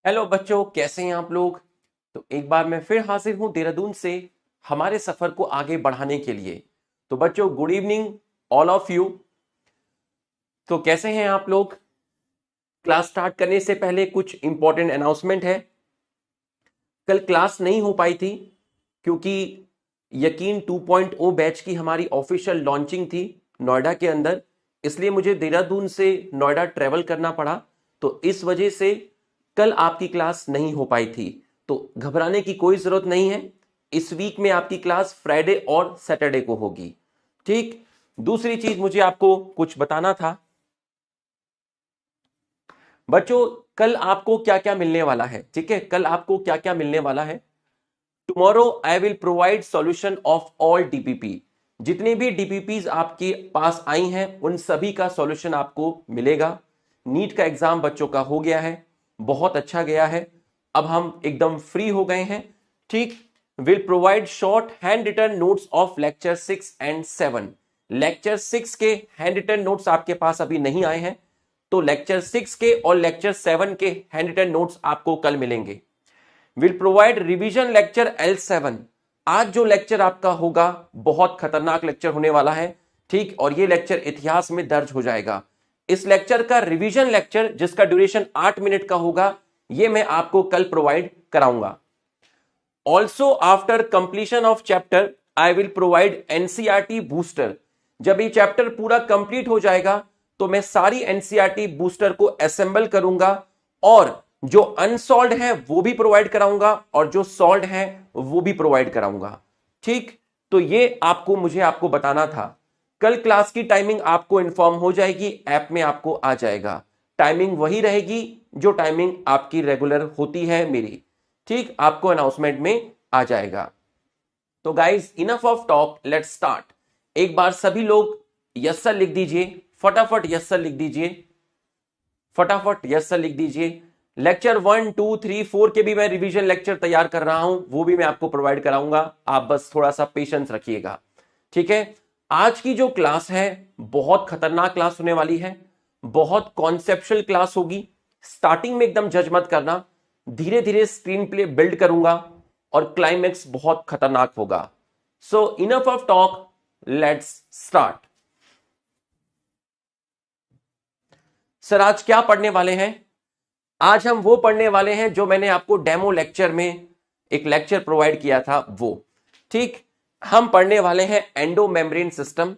Hello बच्चों, कैसे हैं आप लोग। तो एक बार मैं फिर हाजिर हूं देहरादून से हमारे सफर को आगे बढ़ाने के लिए। तो बच्चों, good evening all of you. तो कैसे हैं आप लोग। क्लास स्टार्ट करने से पहले कुछ इंपॉर्टेंट अनाउंसमेंट है। कल क्लास नहीं हो पाई थी क्योंकि यकीन 2.0 बैच की हमारी ऑफिशियल लॉन्चिंग थी नोएडा के अंदर, इसलिए मुझे देहरादून से नोएडा ट्रेवल करना पड़ा। तो इस वजह से कल आपकी क्लास नहीं हो पाई थी। तो घबराने की कोई जरूरत नहीं है। इस वीक में आपकी क्लास फ्राइडे और सैटरडे को होगी। ठीक। दूसरी चीज मुझे आपको कुछ बताना था बच्चों। कल आपको क्या क्या मिलने वाला है। ठीक है, कल आपको क्या क्या मिलने वाला है। Tomorrow I will provide solution of all DPP. जितने भी डीपीपीज आपके पास आई हैं उन सभी का सॉल्यूशन आपको मिलेगा। नीट का एग्जाम बच्चों का हो गया है, बहुत अच्छा गया है। अब हम एकदम फ्री हो गए हैं। ठीक। Will provide short hand written notes of lecture 6 and 7। Lecture 6 के हैंड रिटन नोट्स आपके पास अभी नहीं आए हैं, तो लेक्चर 6 के और लेक्चर 7 के हैंड रिटन नोट्स आपको कल मिलेंगे। Will provide revision lecture L7। आज जो लेक्चर आपका होगा बहुत खतरनाक लेक्चर होने वाला है। ठीक। और ये लेक्चर इतिहास में दर्ज हो जाएगा। इस लेक्चर का रिवीजन लेक्चर जिसका ड्यूरेशन 8 मिनट का होगा, ये मैं आपको कल प्रोवाइड कराऊंगा। Also after completion of chapter I will provide NCERT booster. जब ये चैप्टर पूरा कंप्लीट हो जाएगा तो मैं सारी एनसीईआरटी बूस्टर को असेंबल करूंगा और जो अनसॉल्व है वो भी प्रोवाइड कराऊंगा और जो सॉल्व है वो भी प्रोवाइड कराऊंगा। ठीक। तो ये मुझे आपको बताना था। कल क्लास की टाइमिंग आपको इंफॉर्म हो जाएगी, ऐप में आपको आ जाएगा। टाइमिंग वही रहेगी जो टाइमिंग आपकी रेगुलर होती है मेरी। ठीक, आपको अनाउंसमेंट में आ जाएगा। तो guys, enough of talk, let's start. एक बार सभी लोग यस सर लिख दीजिए, फटाफट यस सर लिख दीजिए, फटाफट यस सर लिख दीजिए। लेक्चर 1, 2, 3, 4 के भी मैं रिवीजन लेक्चर तैयार कर रहा हूं, वो भी मैं आपको प्रोवाइड कराऊंगा। आप बस थोड़ा सा पेशेंस रखिएगा। ठीक है। आज की जो क्लास है बहुत खतरनाक क्लास होने वाली है, बहुत कॉन्सेप्चुअल क्लास होगी। स्टार्टिंग में एकदम जज मत करना, धीरे धीरे स्क्रीन प्ले बिल्ड करूंगा और क्लाइमेक्स बहुत खतरनाक होगा। So enough of talk, let's start. Sir आज क्या पढ़ने वाले हैं। आज हम वो पढ़ने वाले हैं जो मैंने आपको डेमो लेक्चर में एक लेक्चर प्रोवाइड किया था वो। ठीक। हम पढ़ने वाले हैं endo membrane system,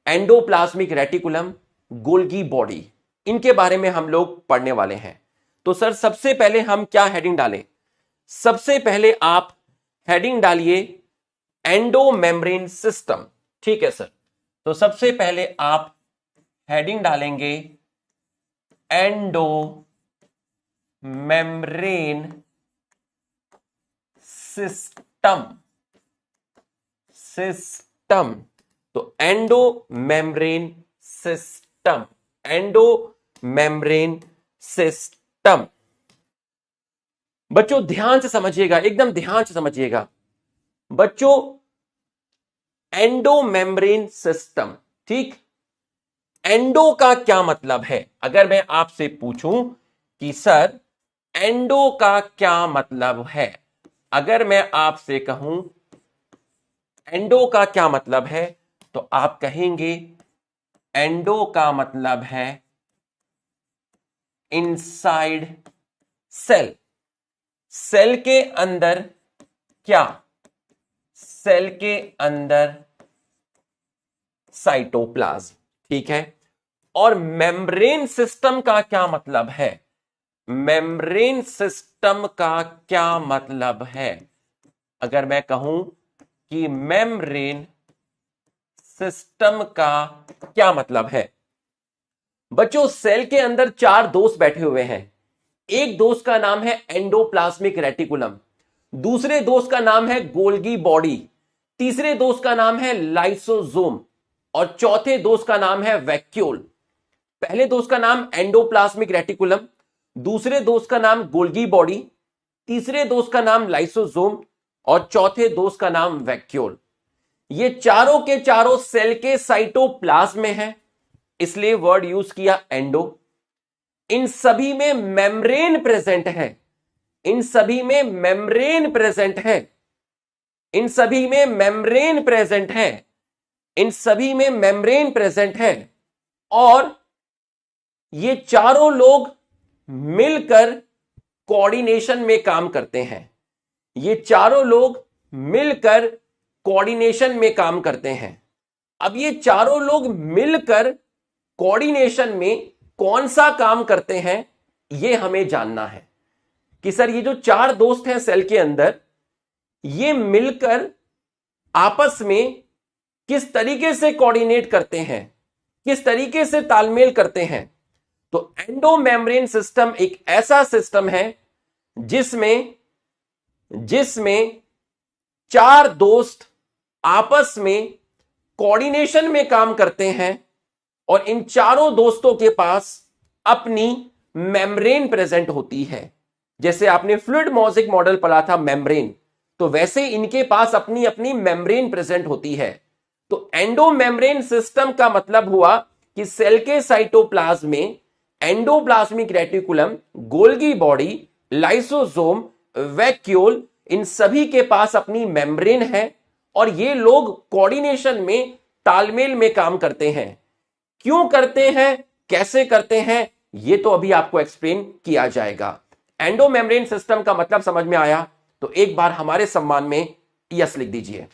endoplasmic reticulum, Golgi body. इनके बारे में हम लोग पढ़ने वाले हैं। तो सर सबसे पहले हम क्या हेडिंग डालें। सबसे पहले आप हेडिंग डालिए एंडो मेम्ब्रेन सिस्टम। ठीक है सर। तो सबसे पहले आप हेडिंग डालेंगे एंडो मेम्ब्रेन सिस्टम। सिस्टम। तो endo membrane system, endo membrane system. बच्चों ध्यान से समझिएगा, एकदम ध्यान से समझिएगा बच्चों। Endo membrane system. ठीक। एंडो का क्या मतलब है। अगर मैं आपसे पूछूं कि सर एंडो का क्या मतलब है, अगर मैं आपसे कहूं एंडो का क्या मतलब है, तो आप कहेंगे एंडो का मतलब है इनसाइड सेल। सेल के अंदर क्या, सेल के अंदर साइटोप्लाज्म। ठीक है। और मेम्ब्रेन सिस्टम का क्या मतलब है, मेम्ब्रेन सिस्टम का क्या मतलब है। अगर मैं कहूं कि मेम्ब्रेन सिस्टम का क्या मतलब है। बच्चों सेल के अंदर 4 दोस्त बैठे हुए हैं। एक दोस्त का नाम है एंडोप्लाज्मिक रेटिकुलम, दूसरे दोस्त का नाम है गोल्गी बॉडी, तीसरे दोस्त का नाम है लाइसोसोम और चौथे दोस्त का नाम है वैक्यूल। पहले दोस्त का नाम एंडोप्लाज्मिक रेटिकुलम, दूसरे दोस्त का नाम गोल्गी बॉडी, तीसरे दोस्त का नाम लाइसोसोम और चौथे दोस्त का नाम वैक्यूल। ये चारों के चारों सेल के साइटोप्लाज्म में है, इसलिए वर्ड यूज किया एंडो। इन सभी में मेम्ब्रेन प्रेजेंट है, इन सभी में मेम्ब्रेन प्रेजेंट है, इन सभी में मेम्ब्रेन प्रेजेंट है, इन सभी में मेम्ब्रेन प्रेजेंट है, और ये चारों लोग मिलकर कोऑर्डिनेशन में काम करते हैं, ये चारों लोग मिलकर कोऑर्डिनेशन में काम करते हैं। अब ये चारों लोग मिलकर कोऑर्डिनेशन में कौन सा काम करते हैं ये हमें जानना है कि सर ये जो चार दोस्त हैं सेल के अंदर, ये मिलकर आपस में किस तरीके से कोऑर्डिनेट करते हैं, किस तरीके से तालमेल करते हैं। तो एंडोमेम्ब्रेन सिस्टम एक ऐसा सिस्टम है जिसमें चार दोस्त आपस में कोऑर्डिनेशन में काम करते हैं, और इन चारों दोस्तों के पास अपनी मेम्ब्रेन प्रेजेंट होती है। जैसे आपने फ्लूइड मॉजिक मॉडल पढ़ा था मेम्ब्रेन, तो वैसे इनके पास अपनी अपनी मेम्ब्रेन प्रेजेंट होती है। तो एंडोमेम्ब्रेन सिस्टम का मतलब हुआ कि सेल के साइटोप्लाज्म में endoplasmic reticulum, Golgi body, lysosome, vacuole, इन सभी के पास अपनी मेम्ब्रेन है, और ये लोग कोऑर्डिनेशन में, तालमेल में काम करते हैं। क्यों करते हैं, कैसे करते हैं, ये तो अभी आपको एक्सप्लेन किया जाएगा। एंडोमेम्ब्रेन सिस्टम का मतलब समझ में आया तो एक बार हमारे सम्मान में यस लिख दीजिए।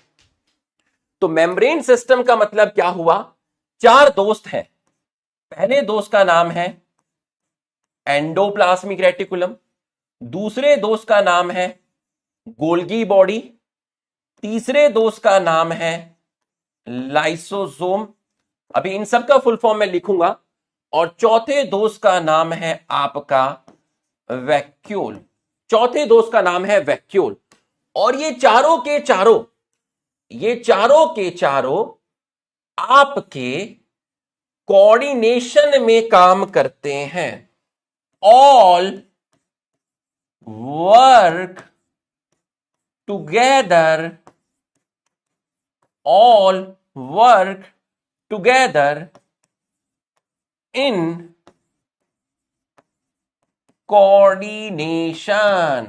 तो मेम्ब्रेन सिस्टम का मतलब क्या हुआ, चार दोस्त हैं, पहले दोस्त का नाम है एंडोप्लाज्मिक रेटिकुलम, दूसरे दोस्त का नाम है गोल्गी बॉडी, तीसरे दोस्त का नाम है लाइसोसोम, अभी इन सब का फुल फॉर्म में लिखूंगा, और चौथे दोस्त का नाम है आपका वैक्यूल, चौथे दोस्त का नाम है वैक्यूल। और ये चारों के चारों आपके कोऑर्डिनेशन में काम करते हैं। All work together, all work together in coordination.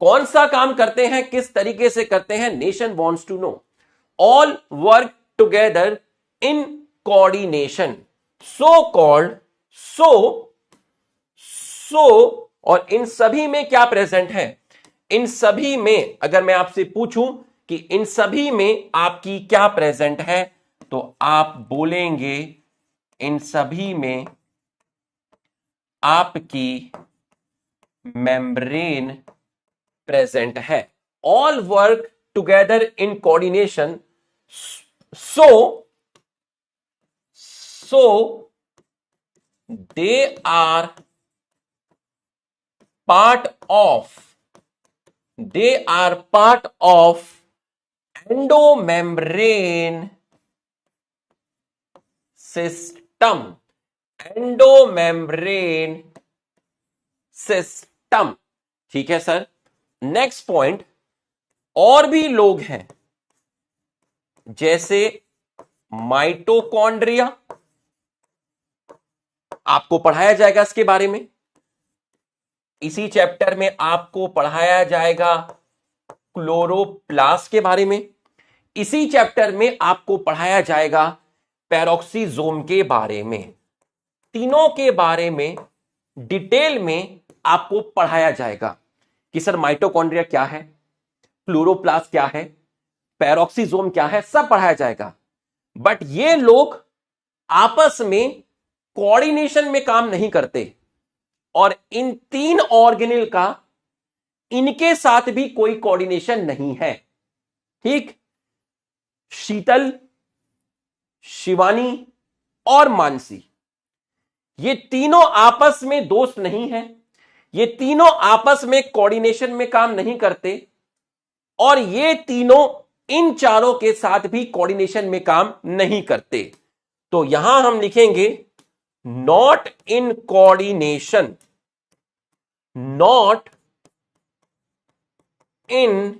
कौन सा काम करते हैं, किस तरीके से करते हैं, nation wants to know. All work together in coordination, so called, so और इन सभी में क्या प्रेजेंट है, इन सभी में अगर मैं आपसे पूछूं कि इन सभी में आपकी क्या प्रेजेंट है, तो आप बोलेंगे इन सभी में आपकी मेम्ब्रेन प्रेजेंट है। All work together in coordination, so they are part of endomembrane system, endomembrane system. ठीक है सर। नेक्स्ट पॉइंट, और भी लोग हैं जैसे माइटोकॉन्ड्रिया, आपको पढ़ाया जाएगा इसके बारे में, इसी चैप्टर में आपको पढ़ाया जाएगा क्लोरोप्लास्ट के बारे में, इसी चैप्टर में आपको पढ़ाया जाएगा पेरोक्सीजोम के बारे में। तीनों के बारे में डिटेल में आपको पढ़ाया जाएगा कि सर माइटोकॉन्ड्रिया क्या है, क्लोरोप्लास्ट क्या है, पेरोक्सीजोम क्या है, सब पढ़ाया जाएगा। बट ये लोग आपस में कोऑर्डिनेशन में काम नहीं करते, और इन तीन ऑर्गेनेल का इनके साथ भी कोई कोऑर्डिनेशन नहीं है। ठीक, शीतल, शिवानी और मानसी, ये तीनों आपस में दोस्त नहीं हैं, ये तीनों आपस में कोऑर्डिनेशन में काम नहीं करते, और ये तीनों इन चारों के साथ भी कोऑर्डिनेशन में काम नहीं करते। तो यहां हम लिखेंगे not in coordination, not in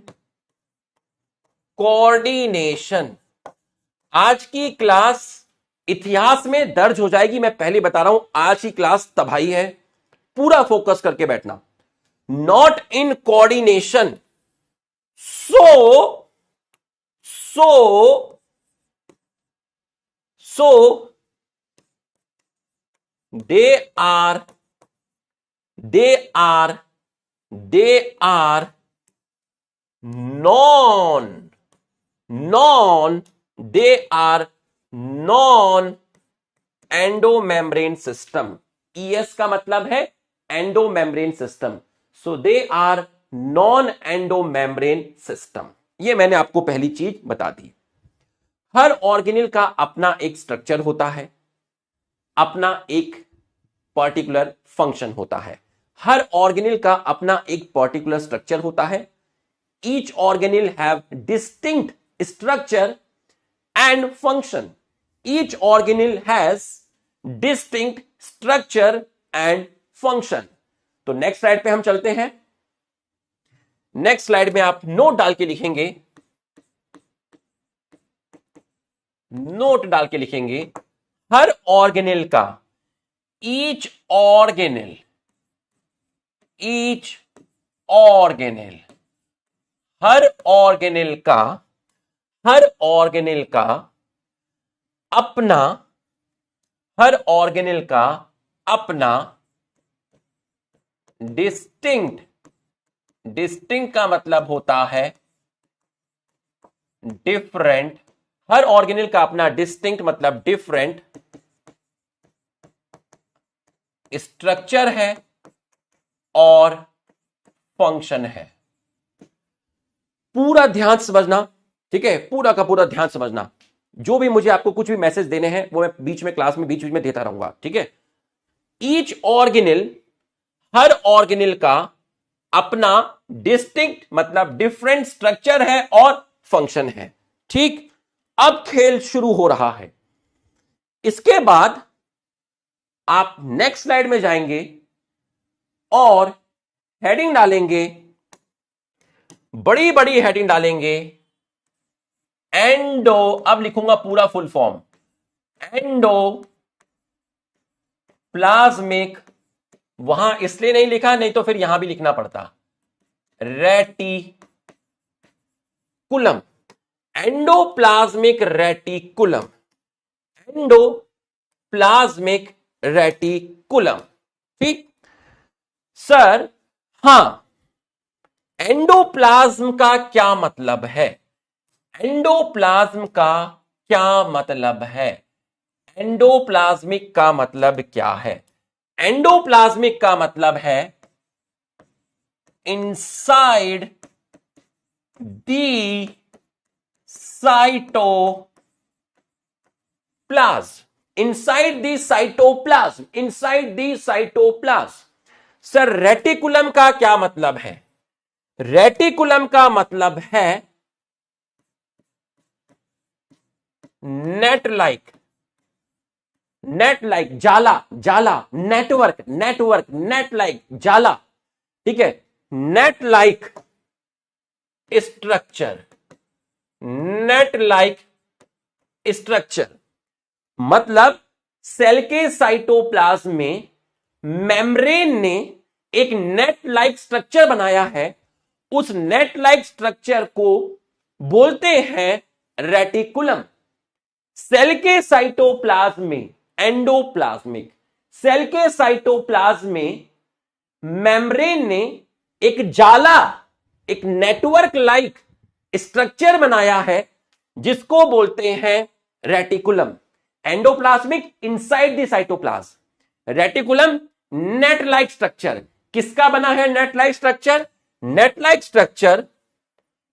coordination. आज की क्लास इतिहास में दर्ज हो जाएगी, मैं पहले बता रहा हूं, आज की क्लास तबाही है, पूरा फोकस करके बैठना। not in coordination. So they are non endomembrane system. ES का मतलब है endomembrane system. So they are non endomembrane system. ये मैंने आपको पहली चीज बता दी. हर ऑर्गेनेल का अपना एक स्ट्रक्चर होता है, अपना एक पर्टिकुलर फंक्शन होता है. हर ऑर्गेनेल का अपना एक पर्टिकुलर स्ट्रक्चर होता है. Each organelle have distinct structure and function. Each organelle has distinct structure and function. तो नेक्स्ट स्लाइड पे हम चलते हैं. नेक्स्ट स्लाइड में आप नोट डाल के लिखेंगे, हर ऑर्गेनेल का ईच ऑर्गेनेल हर ऑर्गेनेल का अपना डिस्टिंक्ट का मतलब होता है डिफरेंट. हर ऑर्गेनेल का अपना डिस्टिंक्ट मतलब डिफरेंट स्ट्रक्चर है और फंक्शन है. पूरा ध्यान समझना, ठीक है, पूरा का पूरा ध्यान समझना. जो भी मुझे आपको कुछ भी मैसेज देने हैं वो मैं बीच में क्लास में बीच में देता रहूंगा, ठीक है. ईच ऑर्गेनेल, हर ऑर्गेनेल का अपना डिस्टिंक्ट मतलब डिफरेंट स्ट्रक्चर है और फंक्शन है. ठीक, अब खेल शुरू हो रहा है. इसके बाद आप नेक्स्ट स्लाइड में जाएंगे और हेडिंग डालेंगे, बड़ी बड़ी हेडिंग डालेंगे, एंडो. अब लिखूंगा पूरा फुल फॉर्म, एंडोप्लाज्मिक. वहां इसलिए नहीं लिखा, नहीं तो फिर यहां भी लिखना पड़ता, reticulum. Endoplasmic reticulum, endoplasmic reticulum. ठीक सर, हां, एंडोप्लाज्म का क्या मतलब है? एंडोप्लाज्म का क्या मतलब है? एंडोप्लाज्मिक का मतलब क्या है? एंडोप्लाज्मिक का मतलब है inside the cytoplasm. Inside the cytoplasm, inside the cytoplasm. Sir reticulum का क्या मतलब है? रेटिकुलम का मतलब है नेट लाइक, जाला, नेटवर्क, नेट लाइक जाला. ठीक है, net like structure, net like structure मतलब सेल के साइटोप्लाज्म में मेम्ब्रेन ने एक नेट लाइक स्ट्रक्चर बनाया है. उस नेट लाइक स्ट्रक्चर को बोलते हैं रेटिकुलम. सेल के साइटोप्लाज्म में, एंडोप्लाज्मिक सेल के साइटोप्लाज्म में मेम्ब्रेन ने एक जाला, एक नेटवर्क लाइक स्ट्रक्चर बनाया है जिसको बोलते हैं reticulum. Endoplasmic inside the cytoplasm, reticulum net like structure. किसका बना है net like structure? Net like structure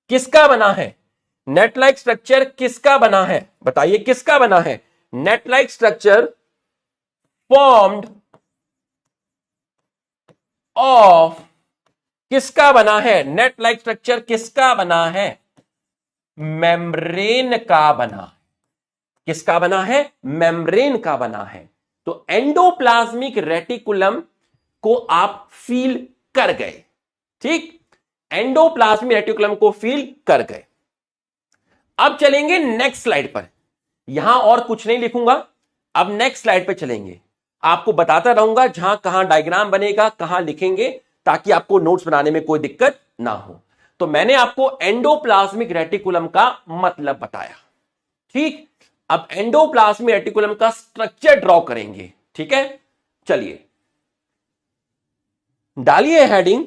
किसका बना है? नेट लाइक स्ट्रक्चर किसका बना है? बताइए किसका बना है? Net like structure formed of, किसका बना है? नेट लाइक स्ट्रक्चर किसका बना है? मेम्ब्रेन का बना है. किसका बना है? मेम्ब्रेन का बना है. तो एंडोप्लाज्मिक रेटिकुलम को आप फील कर गए. ठीक, एंडोप्लाज्मिक रेटिकुलम को फील कर गए. अब चलेंगे नेक्स्ट स्लाइड पर. यहां और कुछ नहीं लिखूंगा, अब नेक्स्ट स्लाइड पर चलेंगे. आपको बताता रहूंगा जहां कहां डायग्राम बनेगा, कहां लिखेंगे, ताकि आपको नोट्स बनाने में कोई दिक्कत ना हो। तो मैंने आपको एंडोप्लाज्मिक रेटिकुलम का मतलब बताया। ठीक, अब एंडोप्लाज्मिक रेटिकुलम का स्ट्रक्चर ड्रॉ करेंगे। ठीक है, चलिए डालिए हेडिंग,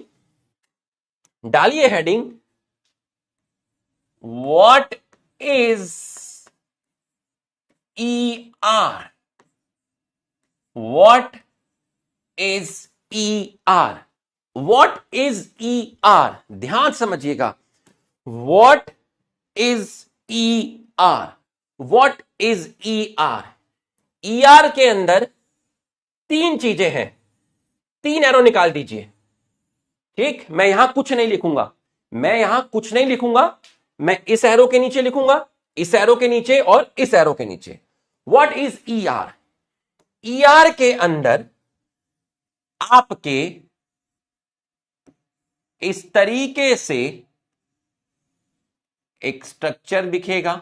डालिए heading, what is ER, what is ER, what is ER, ध्यान समझिएगा, what is ER, what is ER। ER के अंदर तीन चीजें हैं, तीन एरो निकाल दीजिए। ठीक, मैं यहां कुछ नहीं लिखूंगा, मैं यहां कुछ नहीं लिखूंगा, मैं इस एरो के नीचे लिखूंगा, इस एरो के नीचे और इस एरो के नीचे। व्हाट इज ER, ER के अंदर आपके इस तरीके से एक स्ट्रक्चर दिखेगा,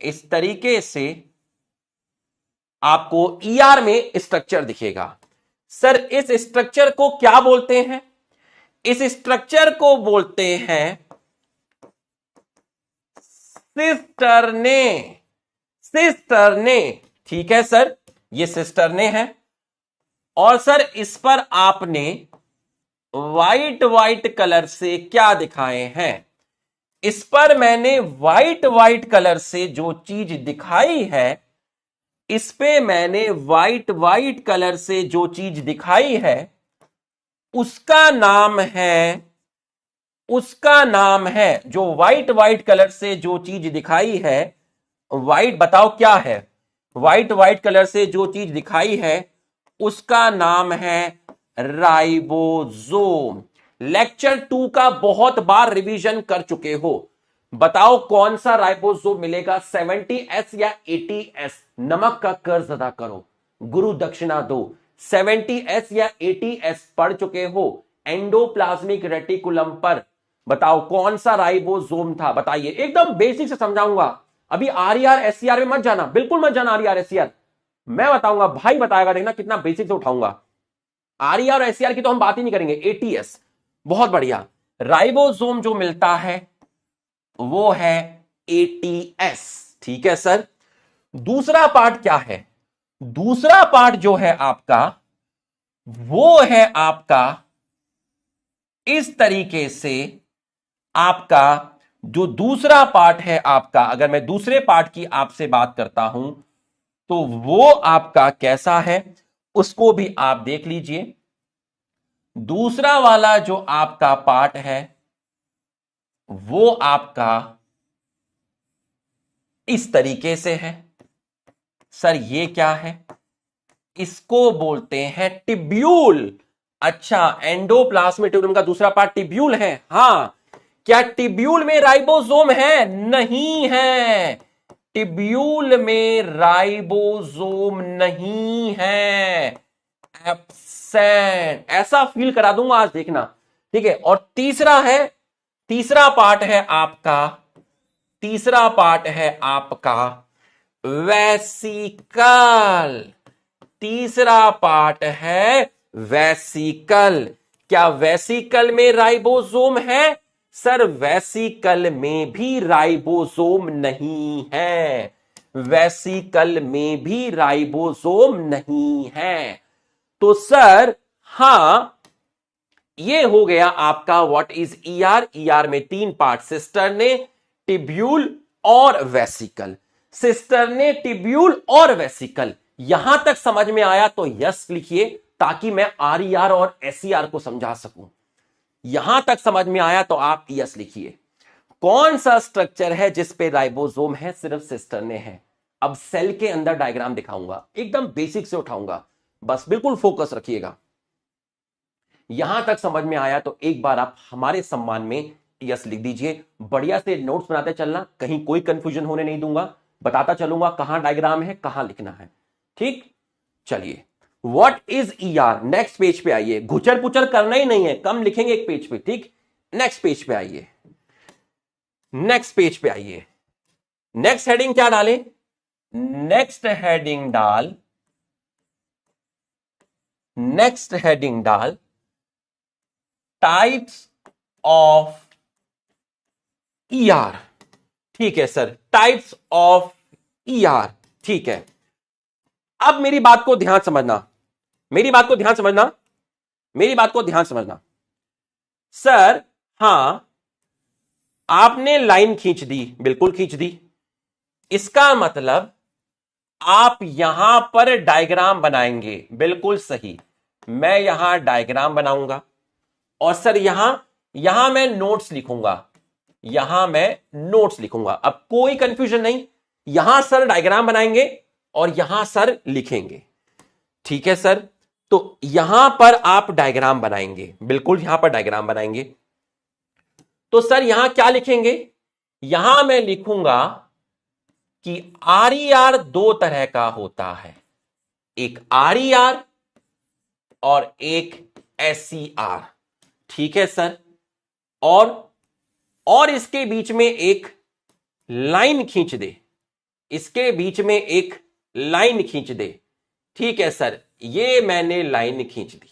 इस तरीके से आपको ER में स्ट्रक्चर दिखेगा। सर इस स्ट्रक्चर को क्या बोलते हैं? इस स्ट्रक्चर को बोलते हैं सिस्टर्ने, सिस्टर्ने। ठीक है सर, ये सिस्टर्ने है। और सर इस पर आपने व्हाइट व्हाइट कलर से क्या दिखाए हैं? इस पर मैंने व्हाइट कलर से जो चीज दिखाई है, इस पे मैंने व्हाइट कलर से जो चीज दिखाई है उसका नाम है, उसका नाम है, जो व्हाइट कलर से जो चीज दिखाई है, व्हाइट बताओ क्या है? व्हाइट कलर से जो चीज दिखाई है उसका नाम है राइबोसोम। लेक्चर 2 का बहुत बार रिवीजन कर चुके हो, बताओ कौन सा राइबोसोम मिलेगा? 70S या 80S? नमक का कर्ज अदा करो, गुरु दक्षिणा दो। 70S या 80S पढ़ चुके हो एंडोप्लाज्मिक रेटिकुलम पर, बताओ कौन सा राइबोसोम था? बताइए, एकदम बेसिक से समझाऊंगा। अभी RER SCR में मत जाना, बिल्कुल मत जाना RER SCR, मैं बताऊंगा, भाई बताएगा, देखना कितना बेसिक से उठाऊंगा। RER और SCR की तो हम बात ही नहीं करेंगे। ATS बहुत बढ़िया। राइबोसोम जो मिलता है वो है ATS। ठीक है सर, दूसरा पार्ट क्या है? दूसरा पार्ट जो है आपका वो है आपका इस तरीके से, आपका जो दूसरा पार्ट है आपका, अगर मैं दूसरे पार्ट की आपसे बात करता हूं तो वो आपका कैसा है उसको भी आप देख लीजिए। दूसरा वाला जो आपका पार्ट है वो आपका इस तरीके से है। सर ये क्या है? इसको बोलते हैं टिब्यूल। अच्छा, एंडोप्लाज्मिक रेटिकुलम का दूसरा पार्ट टिब्यूल है। हां, क्या टिब्यूल में राइबोसोम है? नहीं है, टिब्यूल में राइबोसोम नहीं है, एब्सेंट। ऐसा फील करा दूंगा आज, देखना। ठीक है, और तीसरा है, तीसरा पार्ट है आपका, तीसरा पार्ट है आपका वेसिकल। तीसरा पार्ट है वेसिकल। क्या वेसिकल में राइबोसोम है? सर वेसिकल में भी राइबोसोम नहीं है, वेसिकल में भी राइबोसोम नहीं है। तो सर हां, ये हो गया आपका व्हाट इज ER। ER में तीन पार्ट, सिस्टर्ने, टिब्यूल और वेसिकल। सिस्टर्ने, टिब्यूल और वेसिकल, यहां तक समझ में आया तो यस लिखिए ताकि मैं RER और SCR को समझा सकूं। यहां तक समझ में आया तो आप यस लिखिए। कौन सा स्ट्रक्चर है जिस पे राइबोसोम है? सिर्फ सिस्टर्ने है। अब सेल के अंदर डायग्राम दिखाऊंगा, एकदम बेसिक से उठाऊंगा, बस बिल्कुल फोकस रखिएगा। यहां तक समझ में आया तो एक बार आप हमारे सम्मान में यस लिख दीजिए। बढ़िया से नोट्स बनाते चलना, कहीं कोई कंफ्यूजन होने नहीं दूंगा, बताता चलूंगा कहां डायग्राम है, कहां लिखना है। ठीक, चलिए what is ER। Next page पे आइए, घुचर पुचर करना ही नहीं है, कम लिखेंगे एक पेज पे। ठीक, नेक्स्ट पेज पे आइए, नेक्स्ट पेज पे आइए। नेक्स्ट हेडिंग क्या डालें? नेक्स्ट हेडिंग डाल, नेक्स्ट हेडिंग डाल टाइप्स ऑफ ईआर। ठीक है सर, टाइप्स ऑफ ईआर। ठीक है, अब मेरी बात को ध्यान समझना, मेरी बात को ध्यान समझना, मेरी बात को ध्यान समझना। सर हां, आपने लाइन खींच दी, बिल्कुल खींच दी। इसका मतलब आप यहां पर डायग्राम बनाएंगे, बिल्कुल सही। मैं यहां डायग्राम बनाऊंगा और सर यहां मैं नोट्स लिखूंगा, यहां मैं नोट्स लिखूंगा। अब कोई कंफ्यूजन नहीं, यहां सर डायग्राम बनाएंगे और यहां सर लिखेंगे। ठीक है सर, तो यहां पर आप डायग्राम बनाएंगे, बिल्कुल यहां पर डायग्राम बनाएंगे। तो सर यहां क्या लिखेंगे? यहां मैं लिखूंगा कि आर दो तरह का होता है, एक आर और एक एसईआर। ठीक है सर, और इसके बीच में एक लाइन खींच दे, इसके बीच में एक लाइन खींच दे। ठीक है सर, ये मैंने लाइन खींच दी।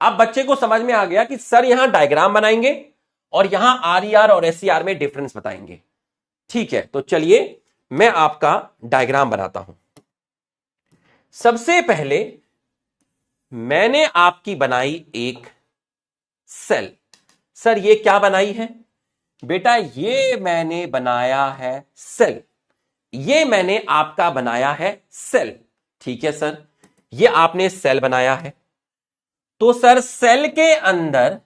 अब बच्चे को समझ में आ गया कि सर यहां डायग्राम बनाएंगे और यहां आर और एसईआर में डिफरेंस बताएंगे। ठीक है, तो चलिए मैं आपका डायग्राम बनाता हूं। सबसे पहले मैंने आपकी बनाई एक सेल। सर ये क्या बनाई है? बेटा ये मैंने बनाया है सेल, ये मैंने आपका बनाया है सेल। ठीक है सर, ये आपने सेल बनाया है। तो सर सेल के अंदर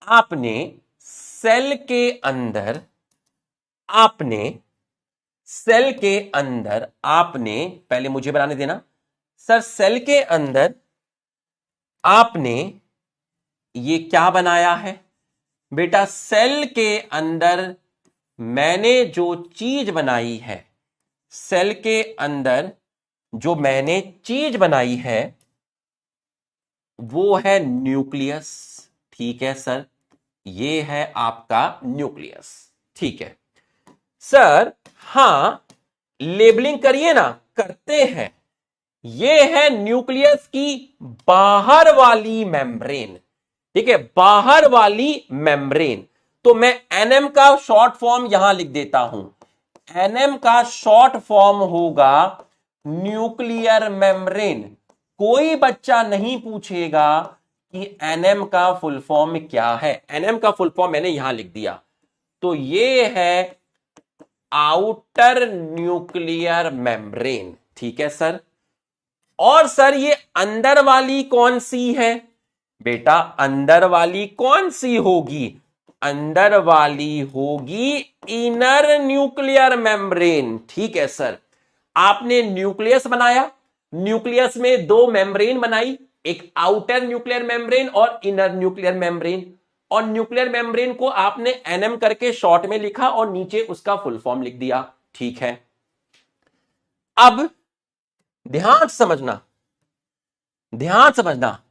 आपने सेल के अंदर आपने पहले मुझे बनाने देना। सर सेल के अंदर आपने ये क्या बनाया है? बेटा सेल के अंदर मैंने जो चीज बनाई है, सेल के अंदर जो मैंने चीज बनाई है वो है न्यूक्लियस। ठीक है सर, ये है आपका न्यूक्लियस। ठीक है सर, हां लेबलिंग करिए ना, करते हैं। ये है न्यूक्लियस की बाहर वाली मेम्ब्रेन। ठीक है, बाहर वाली मेम्ब्रेन। तो मैं एनएम का शॉर्ट फॉर्म यहां लिख देता हूं। एनएम का शॉर्ट फॉर्म होगा न्यूक्लियर मेम्ब्रेन। कोई बच्चा नहीं पूछेगा कि एनएम का फुल फॉर्म क्या है। एनएम का फुल फॉर्म मैंने यहां लिख दिया। तो ये है आउटर न्यूक्लियर मेम्ब्रेन। ठीक है सर, और सर ये अंदर वाली कौन सी है? बेटा अंदर वाली कौन सी होगी? अंदर वाली होगी इनर न्यूक्लियर मेम्ब्रेन। ठीक है सर, आपने न्यूक्लियस बनाया, न्यूक्लियस में दो मेम्ब्रेन बनाई, एक आउटर न्यूक्लियर मेम्ब्रेन और इनर न्यूक्लियर मेम्ब्रेन। और न्यूक्लियर मेम्ब्रेन को आपने एनएम करके शॉर्ट में लिखा और नीचे उसका फुल फॉर्म लिख दिया। ठीक है, अब ध्यान समझना, ध्यान समझना।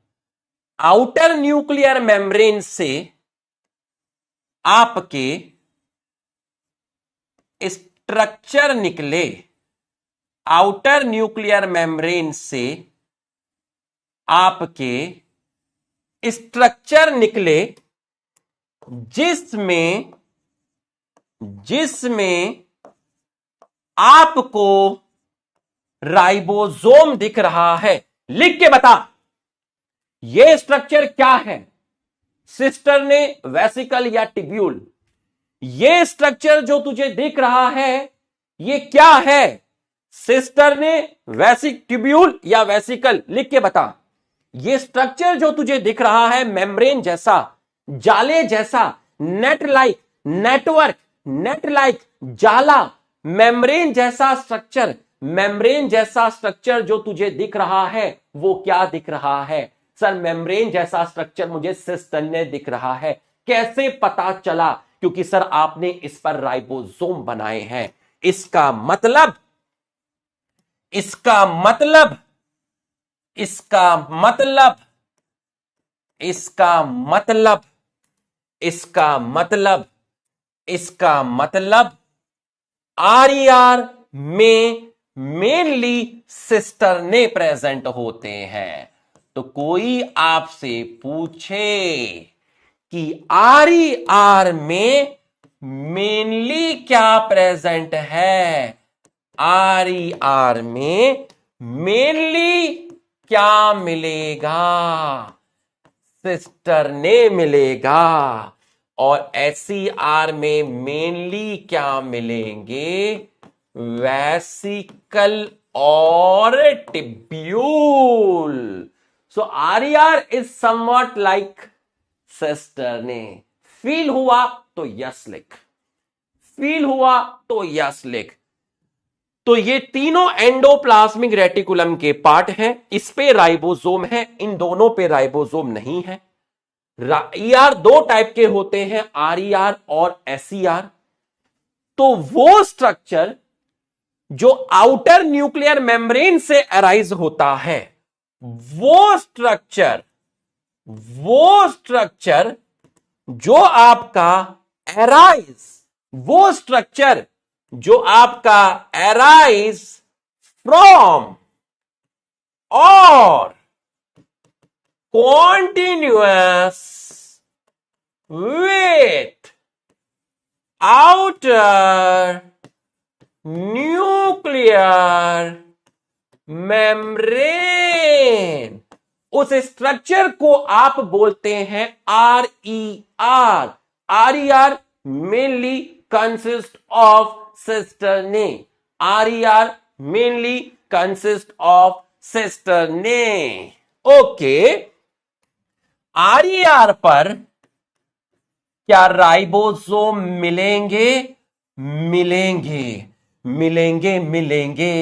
आउटर न्यूक्लियर मेम्ब्रेन से आपके स्ट्रक्चर निकले, आउटर न्यूक्लियर मेम्ब्रेन से आपके स्ट्रक्चर निकले जिसमें आपको राइबोसोम दिख रहा है। लिख के बता, यह स्ट्रक्चर क्या है? सिस्टर ने वेसिकल या टिब्यूल। यह स्ट्रक्चर जो तुझे दिख रहा है यह क्या है? सिस्टर ने टिब्यूल या वेसिकल। लिख के बता। यह स्ट्रक्चर जो तुझे दिख रहा है मेम्ब्रेन जैसा, जाले जैसा, net like, network, net like, जाला, मेम्ब्रेन जैसा स्ट्रक्चर, मेम्ब्रेन जैसा स्ट्रक्चर जो तुझे दिख रहा है वो क्या दिख रहा है? सर मेम्ब्रेन जैसा स्ट्रक्चर मुझे सिस्टर ने दिख रहा है। कैसे पता चला? क्योंकि सर आपने इस पर राइबोसोम बनाए हैं। इसका मतलब आर में मेनली सिस्टर ने प्रेजेंट होते हैं। तो कोई आपसे पूछे कि RER में मेनली क्या प्रेजेंट है, RER में मेनली क्या मिलेगा, सिस्टर ने मिलेगा। और SER में मेनली क्या मिलेंगे, वेसिकल और tubule. So RER is somewhat like sister ने। फील हुआ तो यस लिख, फील हुआ तो यस लिख। तो ये तीनों एंडोप्लाज्मिक रेटिकुलम के पार्ट हैं, इस पे राइबोसोम है, इन दोनों पे राइबोसोम नहीं है। ER दो टाइप के होते हैं, RER और SER। तो वो स्ट्रक्चर जो आउटर न्यूक्लियर मेम्ब्रेन से अराइज होता है, वो स्ट्रक्चर जो आपका अराइज फ्रॉम और continuous with outer nuclear membrane, उस स्ट्रक्चर को आप बोलते हैं RER। RER mainly consist of सिस्टरने, RER mainly consist of सिस्टरने। Okay, RER पर क्या राइबोसोम मिलेंगे, मिलेंगे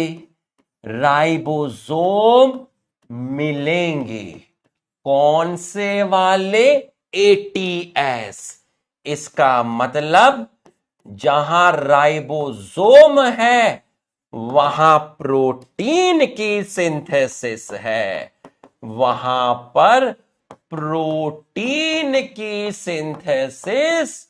राइबोसोम मिलेंगे। कौन से वाले, ATS। इसका मतलब जहां राइबोसोम है वहां प्रोटीन की सिंथेसिस है, वहां पर प्रोटीन की सिंथेसिस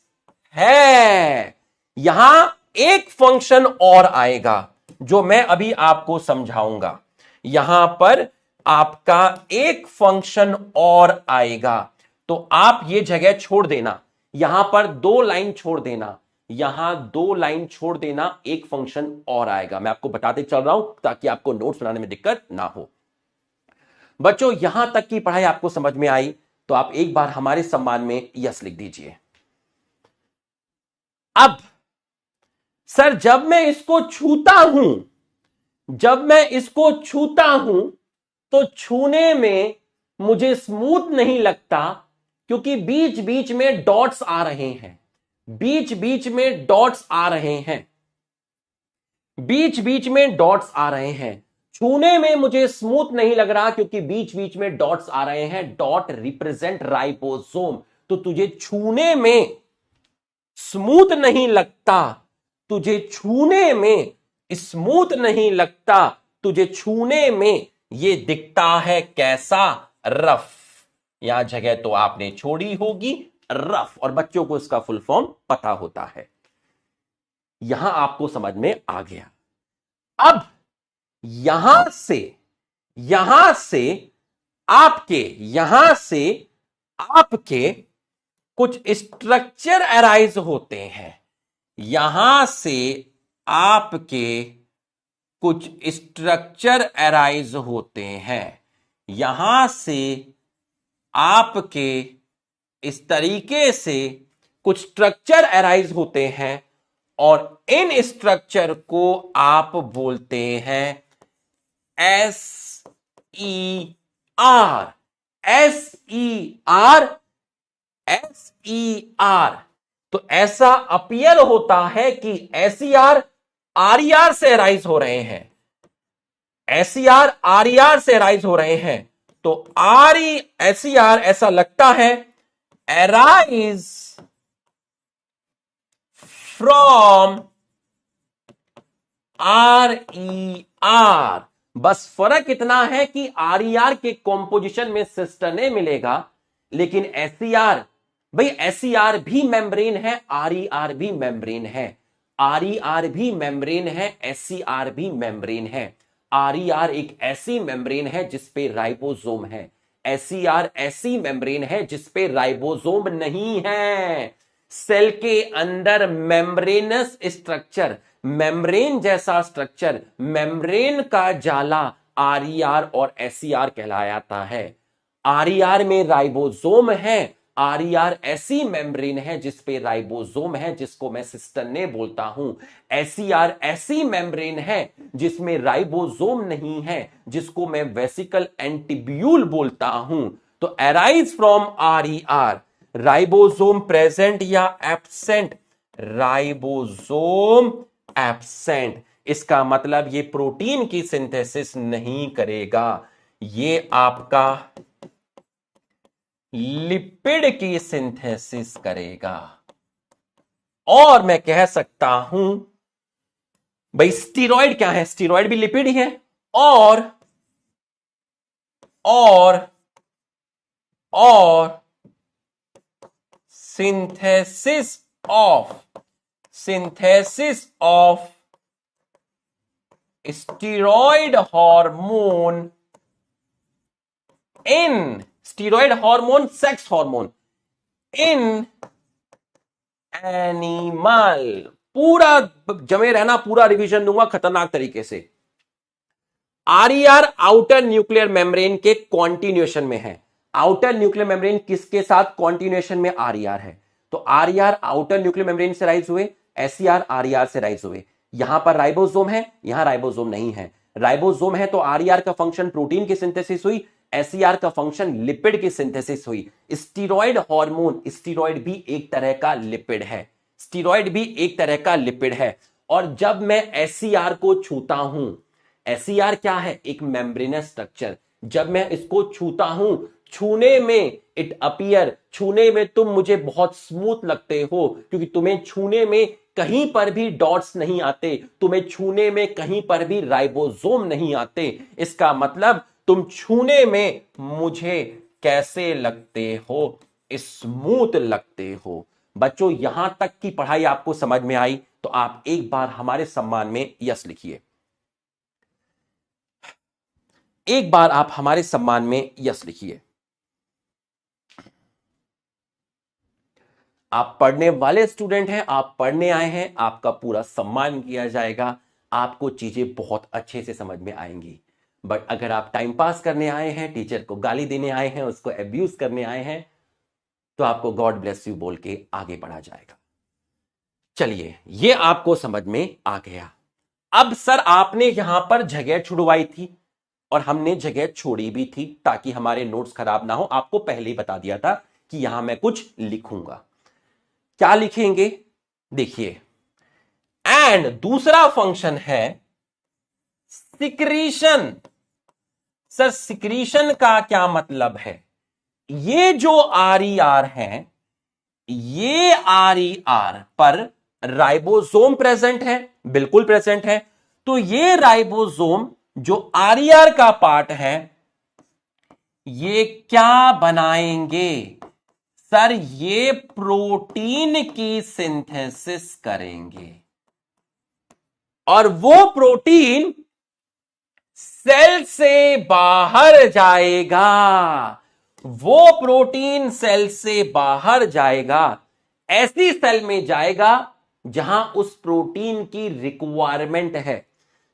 है। यहां एक फंक्शन और आएगा जो मैं अभी आपको समझाऊंगा। यहां पर आपका एक फंक्शन और आएगा, तो आप ये जगह छोड़ देना, यहां पर 2 लाइन छोड़ देना, यहां 2 लाइन छोड़ देना, एक फंक्शन और आएगा। मैं आपको बताते चल रहा हूं ताकि आपको नोट्स बनाने में दिक्कत ना हो। बच्चों, यहां तक की पढ़ाई आपको समझ में आई तो आप एक बार हमारे सम्मान में यस लिख दीजिए। अब सर, जब मैं इसको छूता हूं तो छूने में मुझे स्मूथ नहीं लगता, क्योंकि बीच बीच में डॉट्स आ रहे हैं, बीच बीच में डॉट्स आ रहे हैं। छूने में मुझे स्मूथ नहीं लग रहा क्योंकि बीच बीच में डॉट्स आ रहे हैं। Dot represent ribosome. तो तुझे छूने में स्मूथ नहीं लगता, तुझे छूने में ये दिखता है कैसा, रफ। यहां जगह तो आपने छोड़ी होगी, रफ, और बच्चों को इसका फुल फॉर्म पता होता है। यहां आपको समझ में आ गया। अब यहां से आपके कुछ स्ट्रक्चर अराइज होते हैं, यहां से आपके कुछ स्ट्रक्चर अराइज होते हैं, यहां से आपके इस तरीके से कुछ स्ट्रक्चर अराइज होते हैं, और इन स्ट्रक्चर को आप बोलते हैं SER। SER तो ऐसा अपीयर होता है कि SER RER से राइज हो रहे हैं, SER RER से राइज हो रहे हैं। तो SER ऐसा लगता है अराइज फ्रॉम RER। बस फर्क इतना है कि RER के कॉम्पोजिशन में सिस्टरने मिलेगा, लेकिन SER, भाई SER भी मेम्ब्रेन है, RER भी मेम्ब्रेन है, RER भी मेम्ब्रेन है, SER भी मेम्ब्रेन है। RER एक ऐसी मेम्ब्रेन है जिसपे राइबोसोम है, SCR ऐसी मेम्ब्रेन है जिसपे राइबोसोम नहीं है। सेल के अंदर मेम्ब्रेनस स्ट्रक्चर, मेम्ब्रेन जैसा स्ट्रक्चर, मेम्ब्रेन का जाला RER और SCR कहलाता है। RER में राइबोसोम है, RER ऐसी मेम्ब्रेन है जिसपे राइबोसोम है, जिसको मैं सिस्टर्ने बोलता हूं। SCR ऐसी मेम्ब्रेन है जिसमें राइबोसोम नहीं है, जिसको मैं वेसिकल एंटीब्यूल बोलता हूं। तो arise from RER, ribosome present या एब्सेंट? Ribosome absent. इसका मतलब ये प्रोटीन की सिंथेसिस नहीं करेगा, ये आपका लिपिड की सिंथेसिस करेगा। और मैं कह सकता हूं भाई स्टीरॉयड क्या है? स्टीरॉयड भी लिपिड ही है। और synthesis of steroid hormone in, steroid hormone sex hormone in animal. पूरा जमे रहना, पूरा रिवीजन दूंगा खतरनाक तरीके से। RER आउटर न्यूक्लियर मेम्ब्रेन के कॉन्टिन्यूएशन में है। आउटर न्यूक्लियर मेम्ब्रेन किसके साथ कॉन्टिन्यूएशन में? RER है। तो RER आउटर न्यूक्लियर मेम्ब्रेन से राइज हुए, SCR RER से राइज हुए। यहां पर राइबोसोम है, यहां राइबोसोम नहीं है। राइबोसोम है तो RER का फंक्शन प्रोटीन की सिंथेसिस हुई, SCR का फंक्शन लिपिड की सिंथेसिस हुई। स्टीरॉयड हार्मोन, स्टीरॉयड भी एक तरह का लिपिड है, स्टीरॉयड भी एक तरह का लिपिड है। और जब मैं SCR को छूता हूं, SCR क्या है? एक मेम्ब्रेनस स्ट्रक्चर। जब मैं इसको छूता हूं, छूने में इट अपीयर, छूने में तुम मुझे बहुत स्मूथ लगते हो, क्योंकि तुम्हें छूने में कहीं पर भी डॉट्स नहीं आते, तुम्हें छूने में कहीं पर भी राइबोसोम नहीं आते। इसका मतलब तुम छूने में मुझे कैसे लगते हो? स्मूथ लगते हो। बच्चों यहां तक की पढ़ाई आपको समझ में आई तो आप एक बार हमारे सम्मान में यस लिखिए। एक बार आप हमारे सम्मान में यस लिखिए। आप पढ़ने वाले स्टूडेंट हैं, आप पढ़ने आए हैं, आपका पूरा सम्मान किया जाएगा, आपको चीजें बहुत अच्छे से समझ में आएंगी। बट अगर आप टाइम पास करने आए हैं, टीचर को गाली देने आए हैं, उसको अब्यूज करने आए हैं, तो आपको गॉड ब्लेस यू बोल के आगे बढ़ा जाएगा। चलिए ये आपको समझ में आ गया। अब सर आपने यहां पर जगह छुड़वाई थी और हमने जगह छोड़ी भी थी ताकि हमारे नोट्स खराब ना हो। आपको पहले ही बता दिया था कि यहां मैं कुछ लिखूंगा। क्या लिखेंगे? देखिए, एंड दूसरा फंक्शन है सिक्रीशन। सर सिक्रीशन का क्या मतलब है? ये जो RER है, ये RER पर राइबोसोम प्रेजेंट है, बिल्कुल प्रेजेंट है। तो ये राइबोसोम जो RER का पार्ट है, ये क्या बनाएंगे? सर ये प्रोटीन की सिंथेसिस करेंगे और वो प्रोटीन सेल से बाहर जाएगा, वो प्रोटीन सेल से बाहर जाएगा, ऐसी सेल में जाएगा जहां उस प्रोटीन की रिक्वायरमेंट है।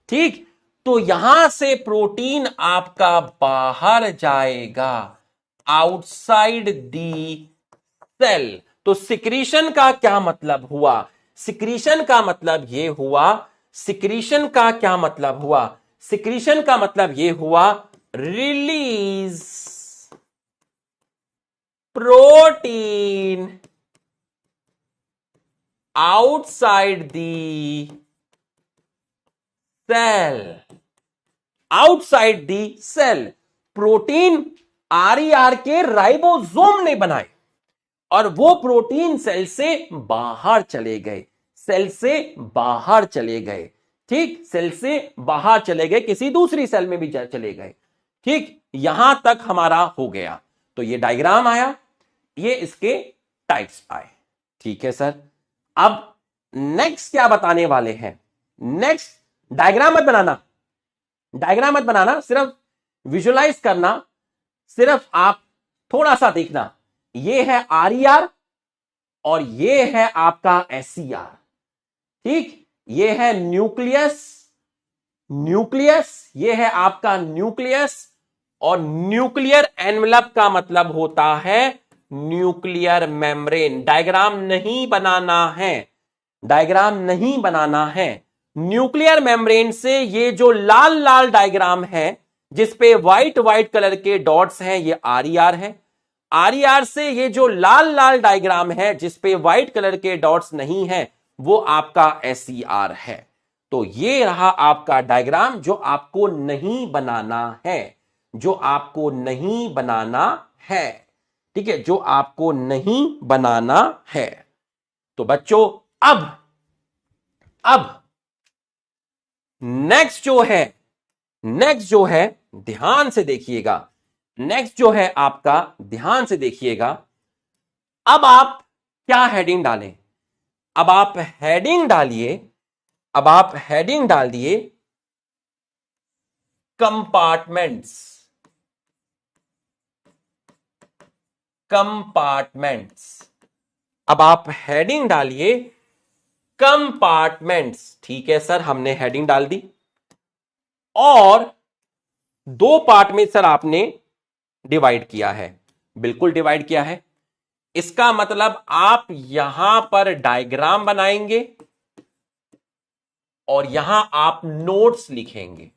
ठीक, तो यहां से प्रोटीन आपका बाहर जाएगा, आउटसाइड दी सेल। तो सिक्रीशन का क्या मतलब हुआ? सिक्रीशन का मतलब यह हुआ, सिक्रीशन का क्या मतलब हुआ? सिक्रीशन का मतलब यह हुआ release protein outside the cell, outside the cell. Protein RER के राइबोसोम ने बनाए और वो प्रोटीन सेल से बाहर चले गए, सेल से बाहर चले गए। ठीक, सेल से बाहर चले गए, किसी दूसरी सेल में भी चले गए। ठीक, यहां तक हमारा हो गया। तो ये डायग्राम आया, ये इसके टाइप्स आए। ठीक है सर, अब नेक्स्ट क्या बताने वाले हैं? नेक्स्ट डायग्राम मत बनाना, डायग्राम मत बनाना, सिर्फ विजुअलाइज करना सिर्फ आप थोड़ा सा देखना, ये है RER और ये है आपका SCR। ठीक, ये है न्यूक्लियस, न्यूक्लियस, ये है आपका न्यूक्लियस, और न्यूक्लियर एनवलप का मतलब होता है न्यूक्लियर मेम्ब्रेन। डायग्राम नहीं बनाना है, डायग्राम नहीं बनाना है। न्यूक्लियर मेम्ब्रेन से ये जो लाल लाल डायग्राम है जिसपे व्हाइट व्हाइट कलर के डॉट्स हैं, ये RER है। RER से ये जो लाल लाल डायग्राम है जिसपे व्हाइट कलर के डॉट्स नहीं है, वो आपका SCR है। तो ये रहा आपका डायग्राम जो आपको नहीं बनाना है, जो आपको नहीं बनाना है। ठीक है, जो आपको नहीं बनाना है। तो बच्चों अब नेक्स्ट जो है ध्यान से देखिएगा, नेक्स्ट जो है आपका ध्यान से देखिएगा। अब आप क्या हेडिंग डालें? अब आप हेडिंग डालिए, अब आप हेडिंग डाल दिए कंपार्टमेंट्स, कंपार्टमेंट्स। अब आप हेडिंग डालिए कंपार्टमेंट्स। ठीक है सर, हमने हेडिंग डाल दी और दो पार्ट में सर आपने डिवाइड किया है, बिल्कुल डिवाइड किया है। इसका मतलब आप यहां पर डायग्राम बनाएंगे और यहां आप नोट्स लिखेंगे,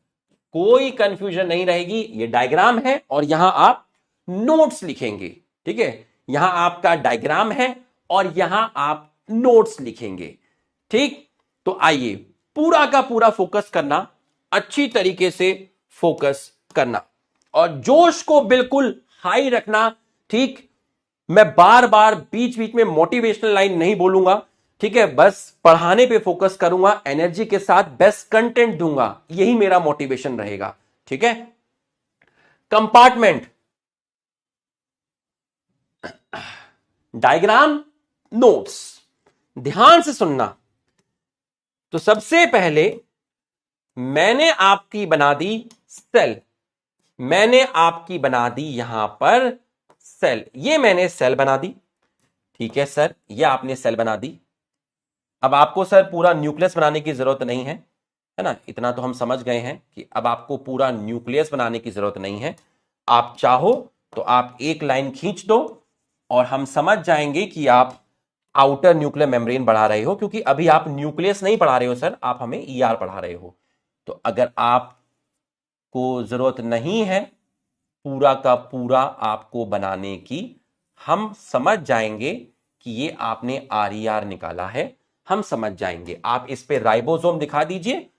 कोई कंफ्यूजन नहीं रहेगी। ये डायग्राम है और यहां आप नोट्स लिखेंगे। ठीक है, यहां आपका डायग्राम है और यहां आप नोट्स लिखेंगे। ठीक, तो आइए पूरा का पूरा फोकस करना, अच्छी तरीके से फोकस करना और जोश को बिल्कुल हाई रखना। ठीक, मैं बार बार बीच बीच में मोटिवेशनल लाइन नहीं बोलूंगा। ठीक है, बस पढ़ाने पे फोकस करूंगा, एनर्जी के साथ बेस्ट कंटेंट दूंगा, यही मेरा मोटिवेशन रहेगा। ठीक है, कंपार्टमेंट, डायग्राम, नोट्स, ध्यान से सुनना। तो सबसे पहले मैंने आपकी बना दी सेल, मैंने आपकी बना दी यहां पर सेल, ये मैंने सेल बना दी। ठीक है सर, ये आपने सेल बना दी। अब आपको सर पूरा न्यूक्लियस बनाने की जरूरत नहीं है ना, इतना तो हम समझ गए हैं कि अब आपको पूरा न्यूक्लियस बनाने की जरूरत नहीं है। आप चाहो तो आप एक लाइन खींच दो और हम समझ जाएंगे कि आप आउटर न्यूक्लियर मेम्ब्रेन बढ़ा रहे हो, क्योंकि अभी आप न्यूक्लियस नहीं पढ़ा रहे हो सर, आप हमें ER पढ़ा रहे हो। तो अगर आपको जरूरत नहीं है पूरा का पूरा आपको बनाने की, हम समझ जाएंगे कि ये आपने RER निकाला है, हम समझ जाएंगे। आप इस पे राइबोसोम दिखा दीजिए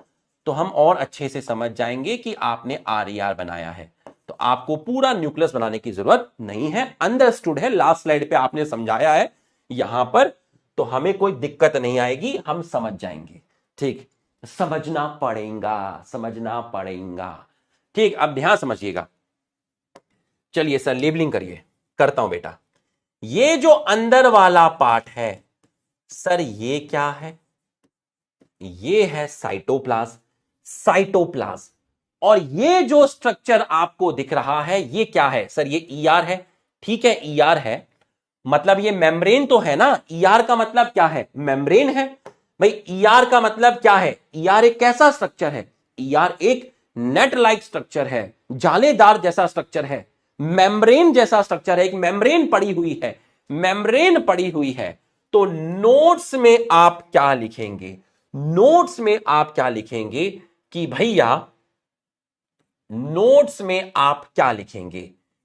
तो हम और अच्छे से समझ जाएंगे कि आपने RER बनाया है। तो आपको पूरा न्यूक्लियस बनाने की जरूरत नहीं है, अंडरस्टूड है, लास्ट स्लाइड पे आपने समझाया है यहां पर, तो हमें कोई दिक्कत नहीं आएगी, हम समझ जाएंगे। ठीक, समझना पड़ेगा, समझना पड़ेगा। ठीक, अब ध्यान समझिएगा। चलिए सर लेबलिंग करिए, करता हूं बेटा। ये जो अंदर वाला पार्ट है सर, ये क्या है? ये है साइटोप्लाज्म, साइटोप्लाज्म। और ये जो स्ट्रक्चर आपको दिख रहा है ये क्या है सर? ये ER है। ठीक है, ER है, मतलब ये मेम्ब्रेन तो है ना। ER का मतलब क्या है? मेम्ब्रेन है भाई। ER का मतलब क्या है? ER एक कैसा स्ट्रक्चर है? ER एक नेट लाइक स्ट्रक्चर है, जालेदार जैसा स्ट्रक्चर है, मेम्ब्रेन जैसा स्ट्रक्चर है, एक मेम्ब्रेन पड़ी हुई है, मेम्ब्रेन पड़ी हुई है। तो नोट्स में आप क्या लिखेंगे? नोट्स में आप क्या लिखेंगे कि भैया, नोट्स में आप क्या लिखेंगे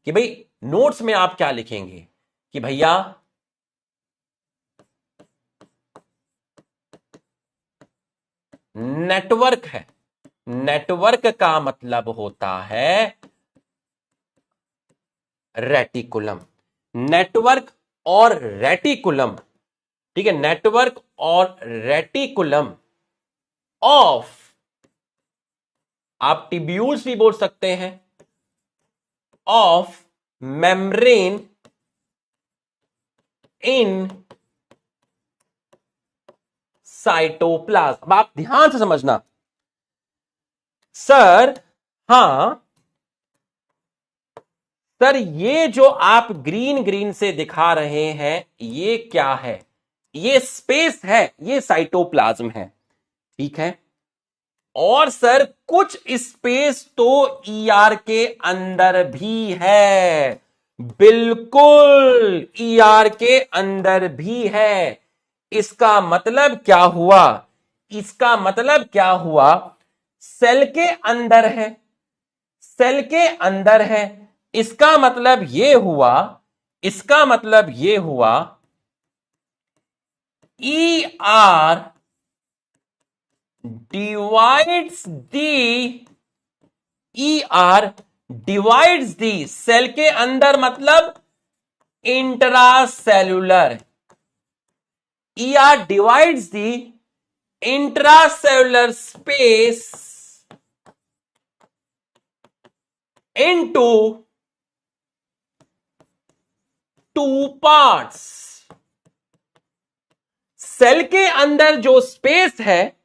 कि भाई, नोट्स में आप क्या लिखेंगे कि भैया नेटवर्क है। नेटवर्क का मतलब होता है रेटिकुलम। नेटवर्क और रेटिकुलम, ठीक है, नेटवर्क और रेटिकुलम ऑफ, आप टिब्यूल्स भी बोल सकते हैं, ऑफ मेम्ब्रेन इन साइटोप्लाज्म। अब आप ध्यान से समझना सर, हां सर ये जो आप ग्रीन ग्रीन से दिखा रहे हैं ये क्या है? ये स्पेस है, ये साइटोप्लाज्म है, ठीक है। और सर कुछ स्पेस तो ईआर के अंदर भी है, बिल्कुल ईआर के अंदर भी है। इसका मतलब क्या हुआ? इसका मतलब क्या हुआ? सेल के अंदर है, सेल के अंदर है। इसका मतलब यह हुआ, इसका मतलब यह हुआ E R divides the, E R divides the cell के अंदर मतलब intracellular, E R divides the intracellular space into two parts. Cell के अंदर जो स्पेस है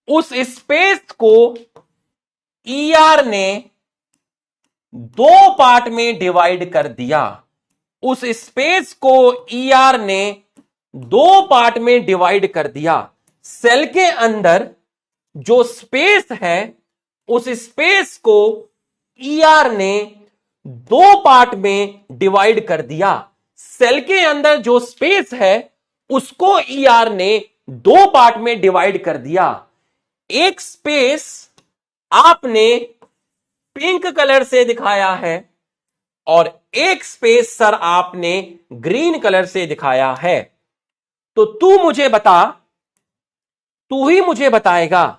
उस स्पेस को ईआर ने दो पार्ट में डिवाइड कर दिया, उस स्पेस को ईआर ने दो पार्ट में डिवाइड कर दिया। सेल के अंदर जो स्पेस है उस स्पेस को ईआर ने दो पार्ट में डिवाइड कर दिया। सेल के अंदर जो स्पेस है उसको ईआर ने दो पार्ट में डिवाइड कर दिया। एक स्पेस आपने पिंक कलर से दिखाया है और एक स्पेस सर आपने ग्रीन कलर से दिखाया है। तो तू मुझे बता, तू ही मुझे बताएगा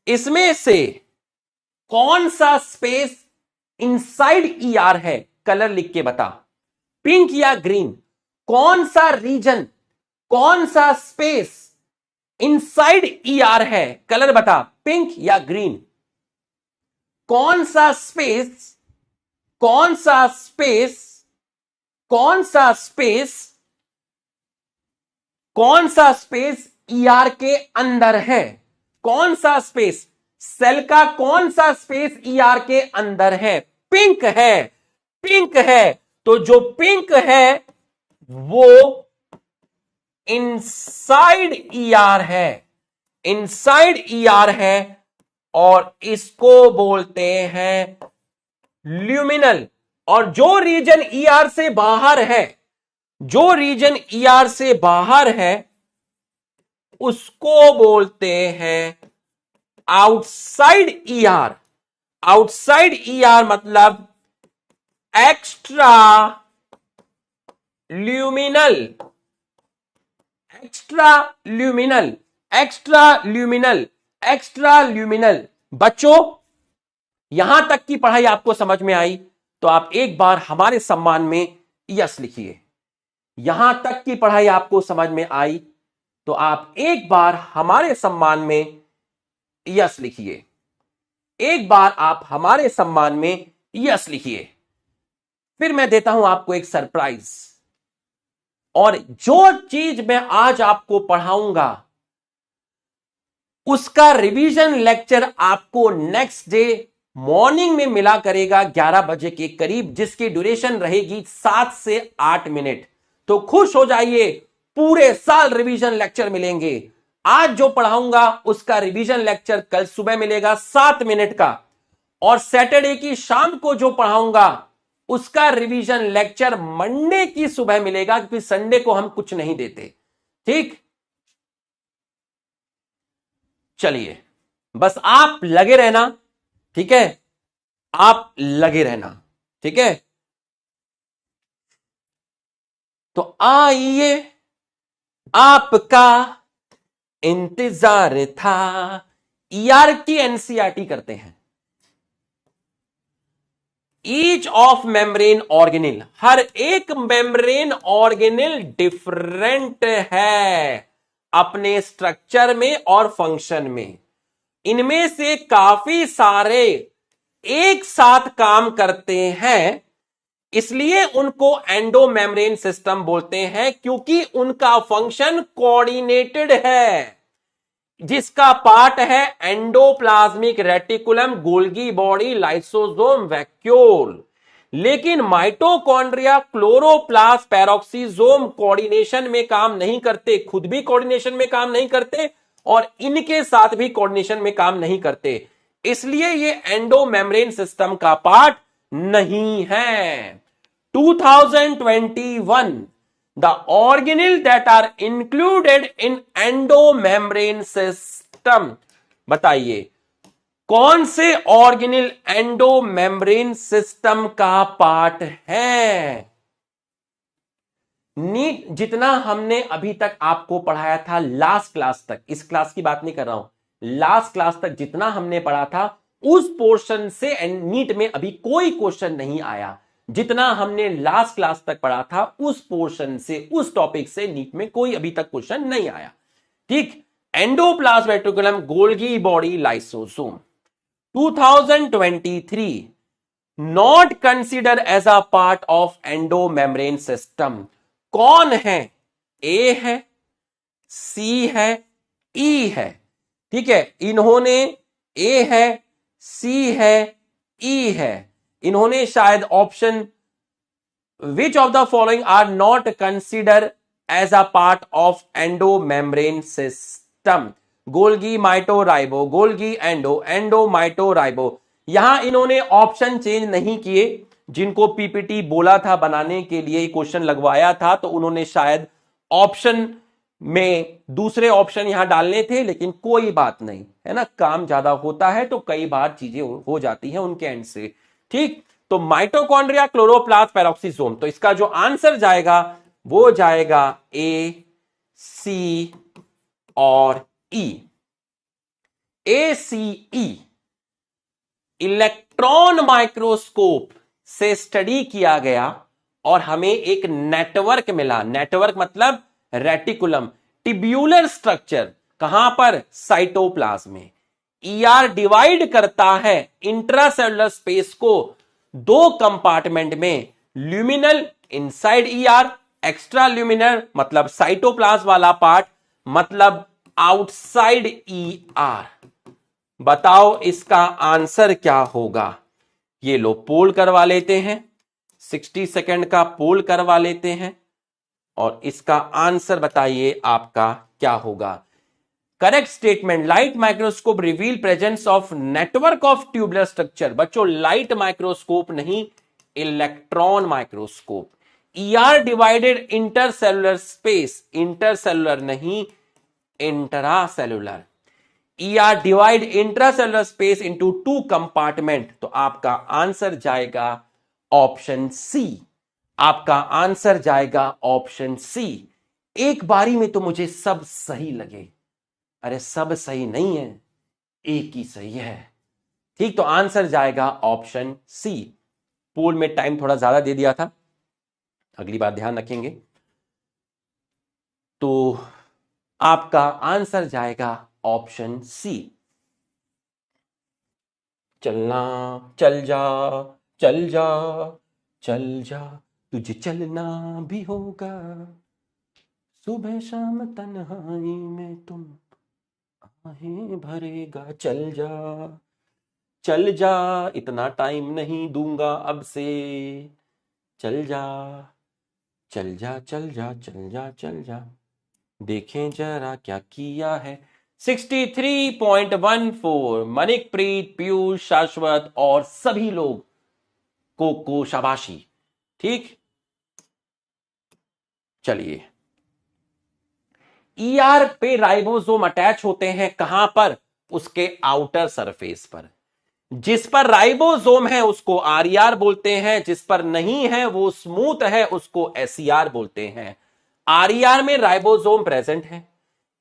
इसमें से कौन सा स्पेस इनसाइड ईआर है। कलर लिख के बता, पिंक या ग्रीन। कौन सा रीजन, कौन सा स्पेस इनसाइड ईआर है? कलर बता, पिंक या ग्रीन। कौन सा स्पेस, कौन सा स्पेस, कौन सा स्पेस, कौन सा स्पेस ईआर के अंदर है? कौन सा स्पेस, सेल का कौन सा स्पेस ईआर के अंदर है? पिंक है, पिंक है। तो जो पिंक है वो इनसाइड ईआर है, इनसाइड ईआर है और इसको बोलते हैं ल्यूमिनल। और जो रीजन ईआर से बाहर है, जो रीजन ईआर से बाहर है उसको बोलते हैं आउटसाइड ईआर। आउटसाइड ईआर मतलब extra luminal, extra luminal, extra luminal, extra luminal. बच्चों यहां तक की पढ़ाई आपको समझ में आई तो आप एक बार हमारे सम्मान में यस लिखिए। यहां तक की पढ़ाई आपको समझ में आई तो आप एक बार हमारे सम्मान में यस लिखिए। एक बार आप हमारे सम्मान में यस लिखिए। फिर मैं देता हूं आपको एक सरप्राइज। और जो चीज मैं आज आपको पढ़ाऊंगा उसका रिवीजन लेक्चर आपको नेक्स्ट डे मॉर्निंग में मिला करेगा 11 बजे के करीब, जिसकी ड्यूरेशन रहेगी 7 से 8 मिनट। तो खुश हो जाइए, पूरे साल रिवीजन लेक्चर मिलेंगे। आज जो पढ़ाऊंगा उसका रिवीजन लेक्चर कल सुबह मिलेगा 7 मिनट का, और सैटरडे की शाम को जो पढ़ाऊंगा उसका रिवीजन लेक्चर मंडे की सुबह मिलेगा, क्योंकि संडे को हम कुछ नहीं देते। ठीक, चलिए बस आप लगे रहना, ठीक है, आप लगे रहना, ठीक है। तो आइए आपका इंतजार था। ईआर की एनसीईआरटी करते हैं। ईच ऑफ मेम्ब्रेन ऑर्गेनिल, हर एक मेम्ब्रेन ऑर्गेनिल डिफरेंट है अपने स्ट्रक्चर में और फंक्शन में। इनमें से काफी सारे एक साथ काम करते हैं, इसलिए उनको एंडो मेम्ब्रेन सिस्टम बोलते हैं, क्योंकि उनका फंक्शन कोऑर्डिनेटेड है। जिसका पार्ट है endoplasmic reticulum, Golgi body, lysosome, vacuole. लेकिन माइटोकॉन्ड्रिया, क्लोरोप्लास्ट, पैरोक्सीसोम कोऑर्डिनेशन में काम नहीं करते, खुद भी कोऑर्डिनेशन में काम नहीं करते और इनके साथ भी कोऑर्डिनेशन में काम नहीं करते, इसलिए ये एंडोमेम्ब्रेन सिस्टम का पार्ट नहीं है। 2021 the organelle that are included in endomembrane system, बताइए कौन से ऑर्गेनिल एंडोमेम्ब्रेन सिस्टम का पार्ट है। नीट जितना हमने अभी तक आपको पढ़ाया था लास्ट क्लास तक, इस क्लास की बात नहीं कर रहा हूं, लास्ट क्लास तक जितना हमने पढ़ा था उस पोर्शन से नीट में अभी कोई क्वेश्चन नहीं आया। जितना हमने लास्ट क्लास तक पढ़ा था उस पोर्शन से, उस टॉपिक से नीट में कोई अभी तक क्वेश्चन नहीं आया। ठीक, endoplasm reticulum, Golgi body, lysosome. 2023 not consider as a part of endomembrane system कौन है? ए है, सी है, ई है। ठीक है, इन्होंने ए है, सी है, ई है, इन्होंने शायद option which of the following are not consider as a part of endomembrane system, Golgi mito ribo, Golgi endo, endo mito ribo. यहां इन्होंने ऑप्शन चेंज नहीं किए, जिनको पीपीटी बोला था बनाने के लिए, क्वेश्चन लगवाया था, तो उन्होंने शायद ऑप्शन में दूसरे ऑप्शन यहां डालने थे, लेकिन कोई बात नहीं है ना, काम ज्यादा होता है तो कई बार चीजें हो जाती हैं उनके एंड से। ठीक, तो माइटोकॉन्ड्रिया, क्लोरोप्लास्ट, पैरोक्सीसोम, तो इसका जो आंसर जाएगा वो जाएगा ए, सी और ई। ए, सी, ई इलेक्ट्रॉन माइक्रोस्कोप से स्टडी किया गया और हमें एक नेटवर्क मिला। नेटवर्क मतलब रेटिकुलम, टिब्यूलर स्ट्रक्चर, कहां पर? साइटोप्लाज्म में। ईआर डिवाइड करता है इंट्रासेलुलर स्पेस को दो कंपार्टमेंट में, ल्यूमिनल इनसाइड ईआर, एक्स्ट्रा ल्यूमिनर मतलब साइटोप्लाज्म वाला पार्ट, मतलब आउटसाइड ईआर। बताओ इसका आंसर क्या होगा? ये लो पोल करवा लेते हैं, 60 सेकंड का पोल करवा लेते हैं और इसका आंसर बताइए आपका क्या होगा। Correct statement, light microscope reveal presence of network of tubular structure. बच्चों लाइट माइक्रोस्कोप नहीं, electron microscope. ER divided intercellular space, intercellular नहीं intracellular. ER divide intracellular space into two compartment, तो आपका आंसर जाएगा ऑप्शन सी। आपका answer जाएगा option C. एक बारी में तो मुझे सब सही लगे, अरे सब सही नहीं है, एक ही सही है। ठीक, तो आंसर जाएगा ऑप्शन सी। पोल में टाइम थोड़ा ज्यादा दे दिया था, अगली बार ध्यान रखेंगे। तो आपका आंसर जाएगा ऑप्शन सी। चलना, चल जा, चल जा, चल जा, तुझे चलना भी होगा, सुबह शाम तन्हाई में तुम आहें भरेगा। चल जा, चल जा, इतना टाइम नहीं दूंगा अब से, चल जा, चल जा, चल जा, चल जा, चल जा, देखें जरा क्या किया है। 63.14 मनिकप्रीत, पीयूष, शाश्वत और सभी लोग को शाबाशी। ठीक, चलिए ईआर पे राइबोसोम अटैच होते हैं कहां पर? उसके आउटर सरफेस पर। जिस पर राइबोसोम है उसको आरईआर बोलते हैं, जिस पर नहीं है वो स्मूथ है उसको एसईआर बोलते हैं। आरईआर में राइबोसोम प्रेजेंट है,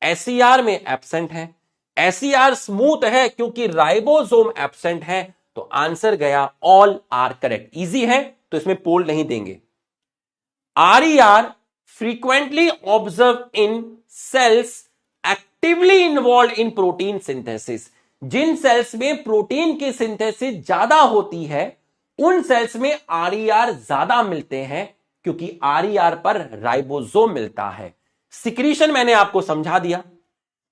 एसईआर में एब्सेंट है। एसईआर स्मूथ है क्योंकि राइबोसोम एब्सेंट है, तो आंसर गया ऑल आर करेक्ट। इजी है तो इसमें पोल नहीं देंगे। RER frequently observe in cells actively involve in protein synthesis. जिन सेल्स में प्रोटीन की सिंथेसिस ज्यादा होती है उन सेल्स में आरईआर ज्यादा मिलते हैं, क्योंकि आरईआर पर राइबोसोम मिलता है। सिक्रीशन मैंने आपको समझा दिया,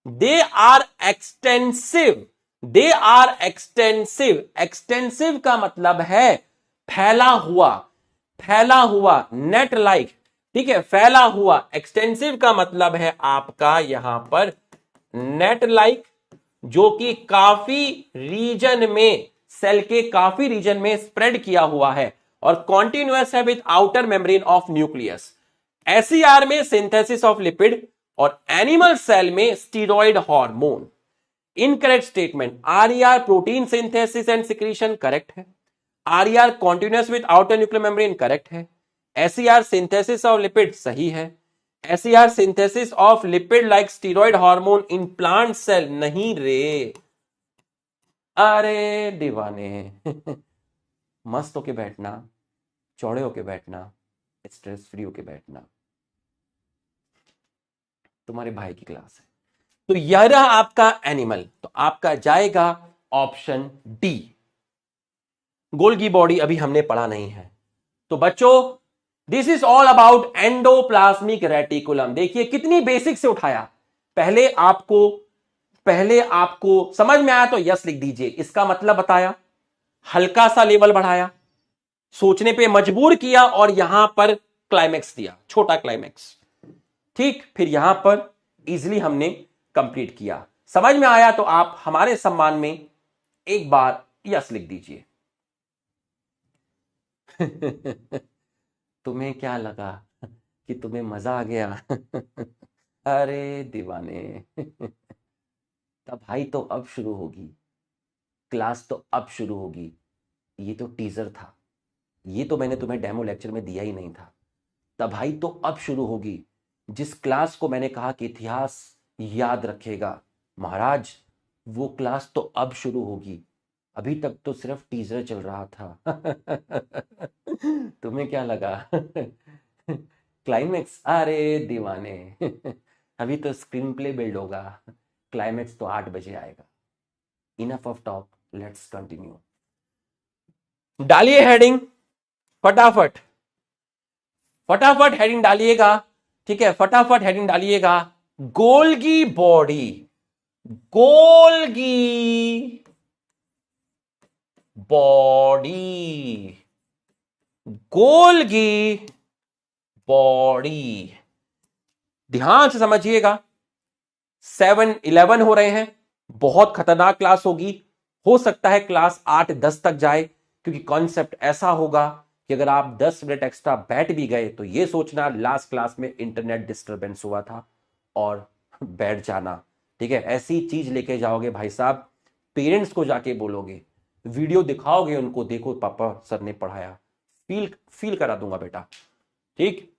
they are extensive, they are extensive. Extensive का मतलब है फैला हुआ, फैला हुआ, नेट लाइक, ठीक है, फैला हुआ। एक्सटेंसिव का मतलब है आपका यहां पर नेट लाइक, जो कि काफी रीजन में, सेल के काफी रीजन में स्प्रेड किया हुआ है, और कॉन्टिन्यूअस है with outer membrane of nucleus. SER में सिंथेसिस ऑफ लिपिड और एनिमल सेल में steroid hormone. Incorrect statement, RER protein synthesis and secretion correct है, RER continuous with outer nuclear membrane correct है, एसईआर सिंथेसिस ऑफ लिपिड सही है, SER synthesis of lipid like steroid hormone in plant cell नहीं रे। अरे दीवाने मस्त होके बैठना, चौड़े होके बैठना, स्ट्रेस फ्री होके बैठना, तुम्हारे भाई की क्लास है। तो यह रहा आपका एनिमल, तो आपका जाएगा ऑप्शन डी। गोल्गी बॉडी अभी हमने पढ़ा नहीं है। तो बच्चों this is all about endoplasmic reticulum. देखिए कितनी बेसिक से उठाया। पहले आपको समझ में आया तो यस लिख दीजिए, इसका मतलब बताया, हल्का सा लेवल बढ़ाया, सोचने पे मजबूर किया, और यहां पर क्लाइमेक्स दिया, छोटा क्लाइमेक्स, ठीक। फिर यहां पर इजिली हमने कंप्लीट किया। समझ में आया तो आप हमारे सम्मान में एक बार यस लिख दीजिए। तुम्हें क्या लगा कि तुम्हें मजा आ गया? अरे दीवाने तब भाई तो अब शुरू होगी क्लास, तो अब शुरू होगी। ये तो टीजर था, ये तो मैंने तुम्हें डेमो लेक्चर में दिया ही नहीं था। तब भाई तो अब शुरू होगी। जिस क्लास को मैंने कहा कि इतिहास याद रखेगा महाराज, वो क्लास तो अब शुरू होगी। अभी तक तो सिर्फ टीजर चल रहा था। तुम्हें क्या लगा? क्लाइमेक्स? अरे दीवाने अभी तो स्क्रीन प्ले बिल्ड होगा, क्लाइमेक्स तो 8 बजे आएगा। Enough of talk, let's continue. डालिए हेडिंग फटाफट, फटाफट हेडिंग डालिएगा, ठीक है, फटाफट हेडिंग डालिएगा। Golgi body, Golgi body, Golgi body. ध्यान से समझिएगा, 7-11 हो रहे हैं, बहुत खतरनाक क्लास होगी। हो सकता है क्लास 8-10 तक जाए, क्योंकि कॉन्सेप्ट ऐसा होगा कि अगर आप 10 मिनट एक्स्ट्रा बैठ भी गए तो ये सोचना लास्ट क्लास में इंटरनेट डिस्टरबेंस हुआ था और बैठ जाना, ठीक है। ऐसी चीज लेके जाओगे भाई साहब, पेरेंट्स को जाके बोलोगे, वीडियो दिखाओगे उनको, देखो पापा सर ने पढ़ाया, फील करा दूंगा बेटा, ठीक।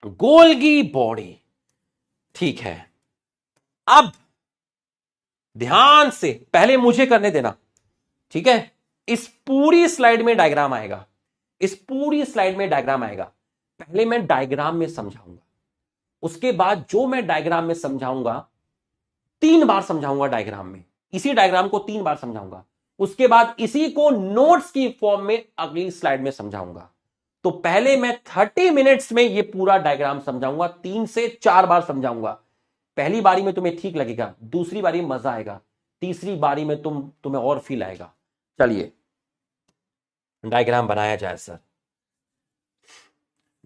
गोल्गी बॉडी, ठीक है। अब ध्यान से पहले मुझे करने देना, ठीक है। इस पूरी स्लाइड में डायग्राम आएगा, इस पूरी स्लाइड में डायग्राम आएगा। पहले मैं डायग्राम में समझाऊंगा, उसके बाद जो मैं डायग्राम में समझाऊंगा 3 बार समझाऊंगा डायग्राम में, इसी डायग्राम को 3 बार समझाऊंगा। उसके बाद इसी को नोट्स की फॉर्म में अगली स्लाइड में समझाऊंगा। तो पहले मैं 30 मिनट्स में ये पूरा डायग्राम समझाऊंगा, 3 से 4 बार समझाऊंगा। पहली बारी में तुम्हें ठीक लगेगा, दूसरी बारी में मजा आएगा, तीसरी बारी में तुम्हें और फील आएगा। चलिए डायग्राम बनाया जाए सर,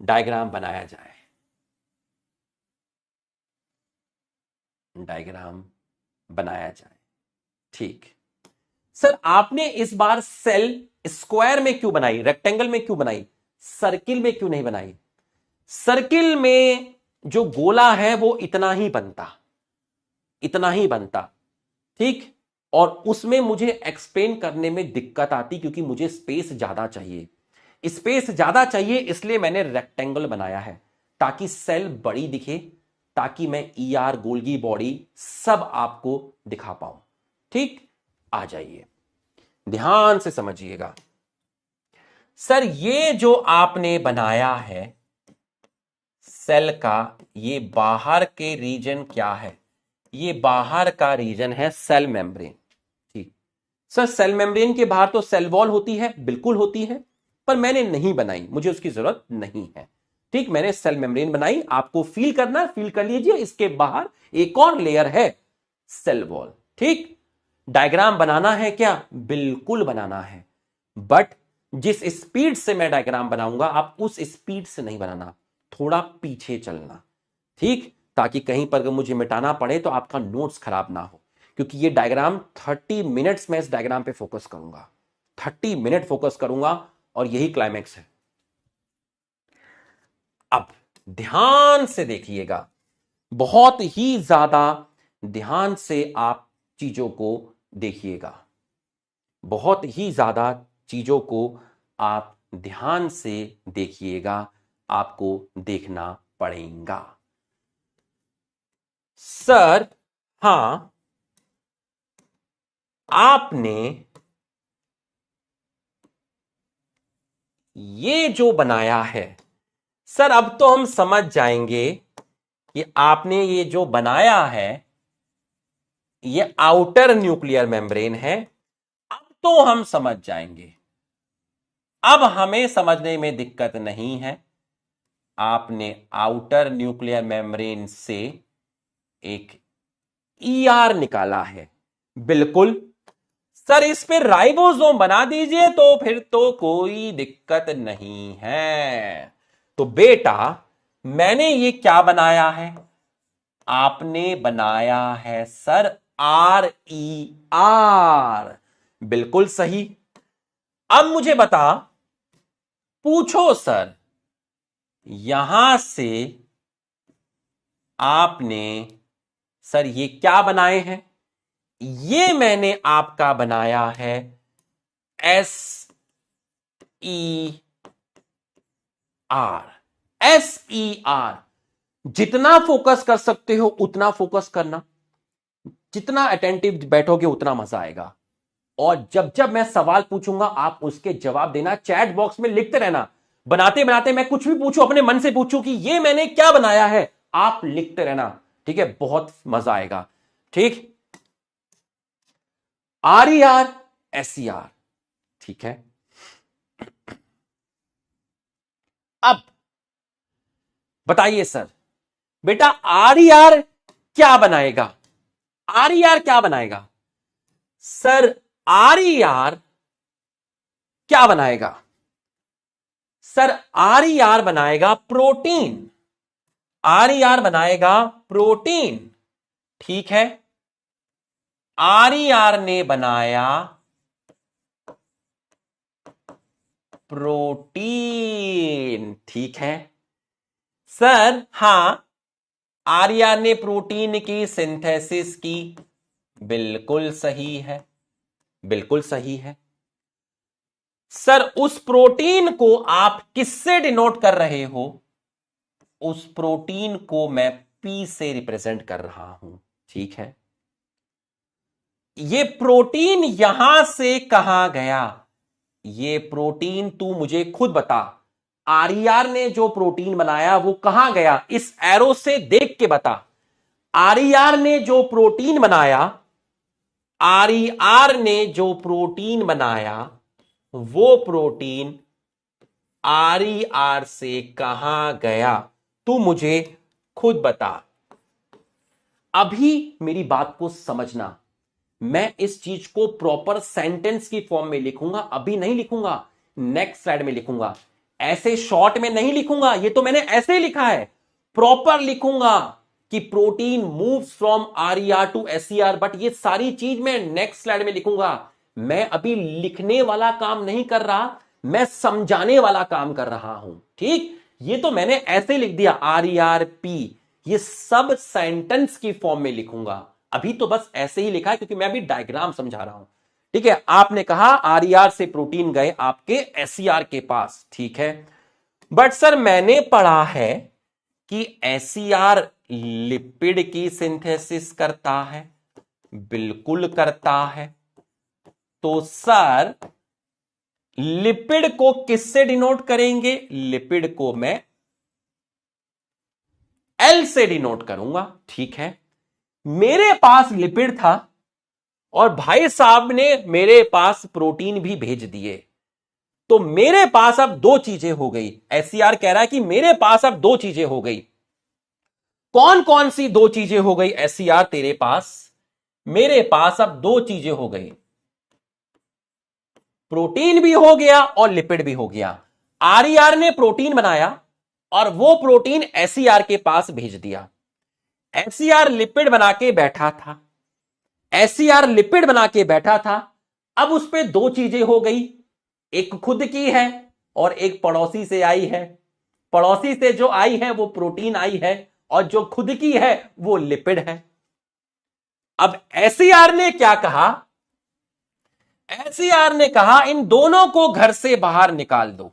डायग्राम बनाया जाए, डायग्राम बनाया जाए, ठीक। सर आपने इस बार सेल स्क्वायर में क्यों बनाई, रेक्टेंगल में क्यों बनाई, सर्किल में क्यों नहीं बनाई? सर्किल में जो गोला है वो इतना ही बनता, इतना ही बनता, ठीक। और उसमें मुझे एक्सप्लेन करने में दिक्कत आती, क्योंकि मुझे स्पेस ज्यादा चाहिए, स्पेस ज्यादा चाहिए, इसलिए मैंने रेक्टेंगल बनाया है, ताकि सेल बड़ी दिखे, ताकि मैं ईआर गोल्गी बॉडी सब आपको दिखा पाऊं, ठीक। आ जाइए ध्यान से समझिएगा। सर ये जो आपने बनाया है सेल का, ये बाहर के रीजन क्या है? ये बाहर का रीजन है सेल मेम्ब्रेन, ठीक। सर सेल मेम्ब्रेन के बाहर तो सेल वॉल होती है, बिल्कुल होती है, पर मैंने नहीं बनाई, मुझे उसकी जरूरत नहीं है, ठीक। मैंने सेल मेम्ब्रेन बनाई, आपको फील करना, फील कर लीजिए। इसके बाहर एक और लेयर है, सेल वॉल। ठीक, डायग्राम बनाना है क्या? बिल्कुल बनाना है, बट जिस स्पीड से मैं डायग्राम बनाऊंगा आप उस स्पीड से नहीं बनाना, थोड़ा पीछे चलना। ठीक, ताकि कहीं पर अगर मुझे मिटाना पड़े तो आपका नोट्स खराब ना हो, क्योंकि ये डायग्राम 30 मिनट्स में इस डायग्राम पे फोकस करूंगा, 30 मिनट फोकस करूंगा और यही क्लाइमैक्स है। अब ध्यान से देखिएगा, बहुत ही ज्यादा ध्यान से आप चीजों को देखिएगा, बहुत ही ज्यादा चीजों को आप ध्यान से देखिएगा, आपको देखना पड़ेगा। सर हां, आपने ये जो बनाया है, सर अब तो हम समझ जाएंगे कि आपने ये जो बनाया है ये आउटर न्यूक्लियर मेम्ब्रेन है। अब तो हम समझ जाएंगे, अब हमें समझने में दिक्कत नहीं है। आपने आउटर न्यूक्लियर मेम्ब्रेन से एक ईआर निकाला है, बिल्कुल सर इस पे राइबोसोम बना दीजिए तो फिर तो कोई दिक्कत नहीं है। तो बेटा मैंने ये क्या बनाया है? आपने बनाया है सर आर ई आर, बिल्कुल सही। अब मुझे बता, पूछो सर यहां से आपने सर ये क्या बनाए हैं? ये मैंने आपका बनाया है S E R, S E R. जितना फोकस कर सकते हो उतना फोकस करना, जितना अटेंटिव बैठोगे उतना मजा आएगा। और जब जब मैं सवाल पूछूंगा आप उसके जवाब देना, चैट बॉक्स में लिखते रहना। बनाते बनाते मैं कुछ भी पूछूं, अपने मन से पूछूं कि ये मैंने क्या बनाया है, आप लिखते रहना, ठीक है? बहुत मजा आएगा। ठीक, R E R, S E R, ठीक है। अब बताइए सर, बेटा आर ई आर क्या बनाएगा? आर ई आर क्या बनाएगा? सर आर ई आर क्या बनाएगा? सर आर ई आर बनाएगा प्रोटीन, आर ई आर बनाएगा प्रोटीन, ठीक है। आर ई आर ने बनाया प्रोटीन, ठीक है सर। हां, आर ई आर ने प्रोटीन की सिंथेसिस की, बिल्कुल सही है, बिल्कुल सही है सर। उस प्रोटीन को आप किससे डिनोट कर रहे हो? उस प्रोटीन को मैं पी से रिप्रेजेंट कर रहा हूं, ठीक है। ये प्रोटीन यहां से कहां गया? ये प्रोटीन तू मुझे खुद बता। आरईआर ने जो प्रोटीन बनाया वो कहां गया? इस एरो से देख के बता। आरईआर ने जो प्रोटीन बनाया, आरईआर ने जो प्रोटीन बनाया वो प्रोटीन आरईआर से कहां गया? तू मुझे खुद बता। अभी मेरी बात को समझना, मैं इस चीज को प्रॉपर सेंटेंस की फॉर्म में लिखूंगा, अभी नहीं लिखूंगा, नेक्स्ट स्लाइड में लिखूंगा। ऐसे शॉर्ट में नहीं लिखूंगा, ये तो मैंने ऐसे ही लिखा है। प्रॉपर लिखूंगा कि protein moves from RER to SER, but ये सारी चीज मैं नेक्स्ट स्लाइड में लिखूंगा। मैं अभी लिखने वाला काम नहीं कर रहा, मैं समझाने वाला काम कर रहा हूं, ठीक। ये तो मैंने ऐसे लिख दिया आरईआर पी, ये सब सेंटेंस की फॉर्म में लिखूंगा। अभी तो बस ऐसे ही लिखा है क्योंकि मैं अभी डायग्राम समझा रहा हूं, ठीक है। आपने कहा आरईआर से प्रोटीन गए आपके एसईआर के पास, ठीक है। बट सर मैंने पढ़ा है कि एसईआर लिपिड की सिंथेसिस करता है, बिल्कुल करता है। तो सर लिपिड को किससे डिनोट करेंगे? लिपिड को मैं एल से डिनोट करूंगा, ठीक है। मेरे पास लिपिड था और भाई साहब ने मेरे पास प्रोटीन भी भेज दिए, तो मेरे पास अब दो चीजें हो गई। एससीआर कह रहा है कि मेरे पास अब दो चीजें हो गई। कौन कौन सी दो चीजें हो गई एससीआर तेरे पास? मेरे पास अब दो चीजें हो गई, प्रोटीन भी हो गया और लिपिड भी हो गया। आरईआर ने प्रोटीन बनाया और वो प्रोटीन एसईआर के पास भेज दिया। एसईआर लिपिड बना के बैठा था, एसईआर लिपिड बना के बैठा था। अब उस पे दो चीजें हो गई, एक खुद की है और एक पड़ोसी से आई है। पड़ोसी से जो आई है वो प्रोटीन आई है और जो खुद की है वो लिपिड है। अब एसईआर ने क्या कहा, एसईआर ने कहा इन दोनों को घर से बाहर निकाल दो,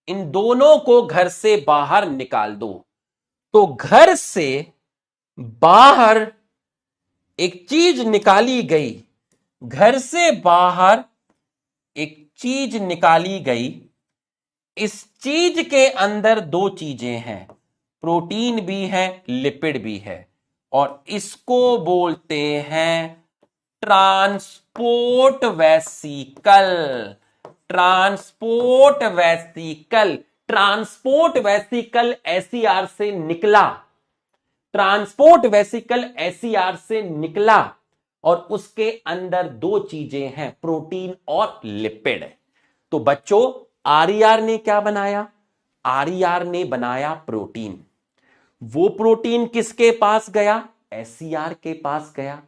इन दोनों को घर से बाहर निकाल दो। तो घर से बाहर एक चीज निकाली गई, घर से बाहर एक चीज निकाली गई। इस चीज के अंदर दो चीजें हैं, प्रोटीन भी है लिपिड भी है, और इसको बोलते हैं transport vesicle. Transport vesicle, transport vesicle SER से निकला, ट्रांसपोर्ट वेसिकल एसईआर से निकला और उसके अंदर दो चीजें हैं, प्रोटीन और लिपिड। तो बच्चों आरईआर ने क्या बनाया, आरईआर ने बनाया प्रोटीन। वो प्रोटीन किसके पास गया, एसईआर के पास गया।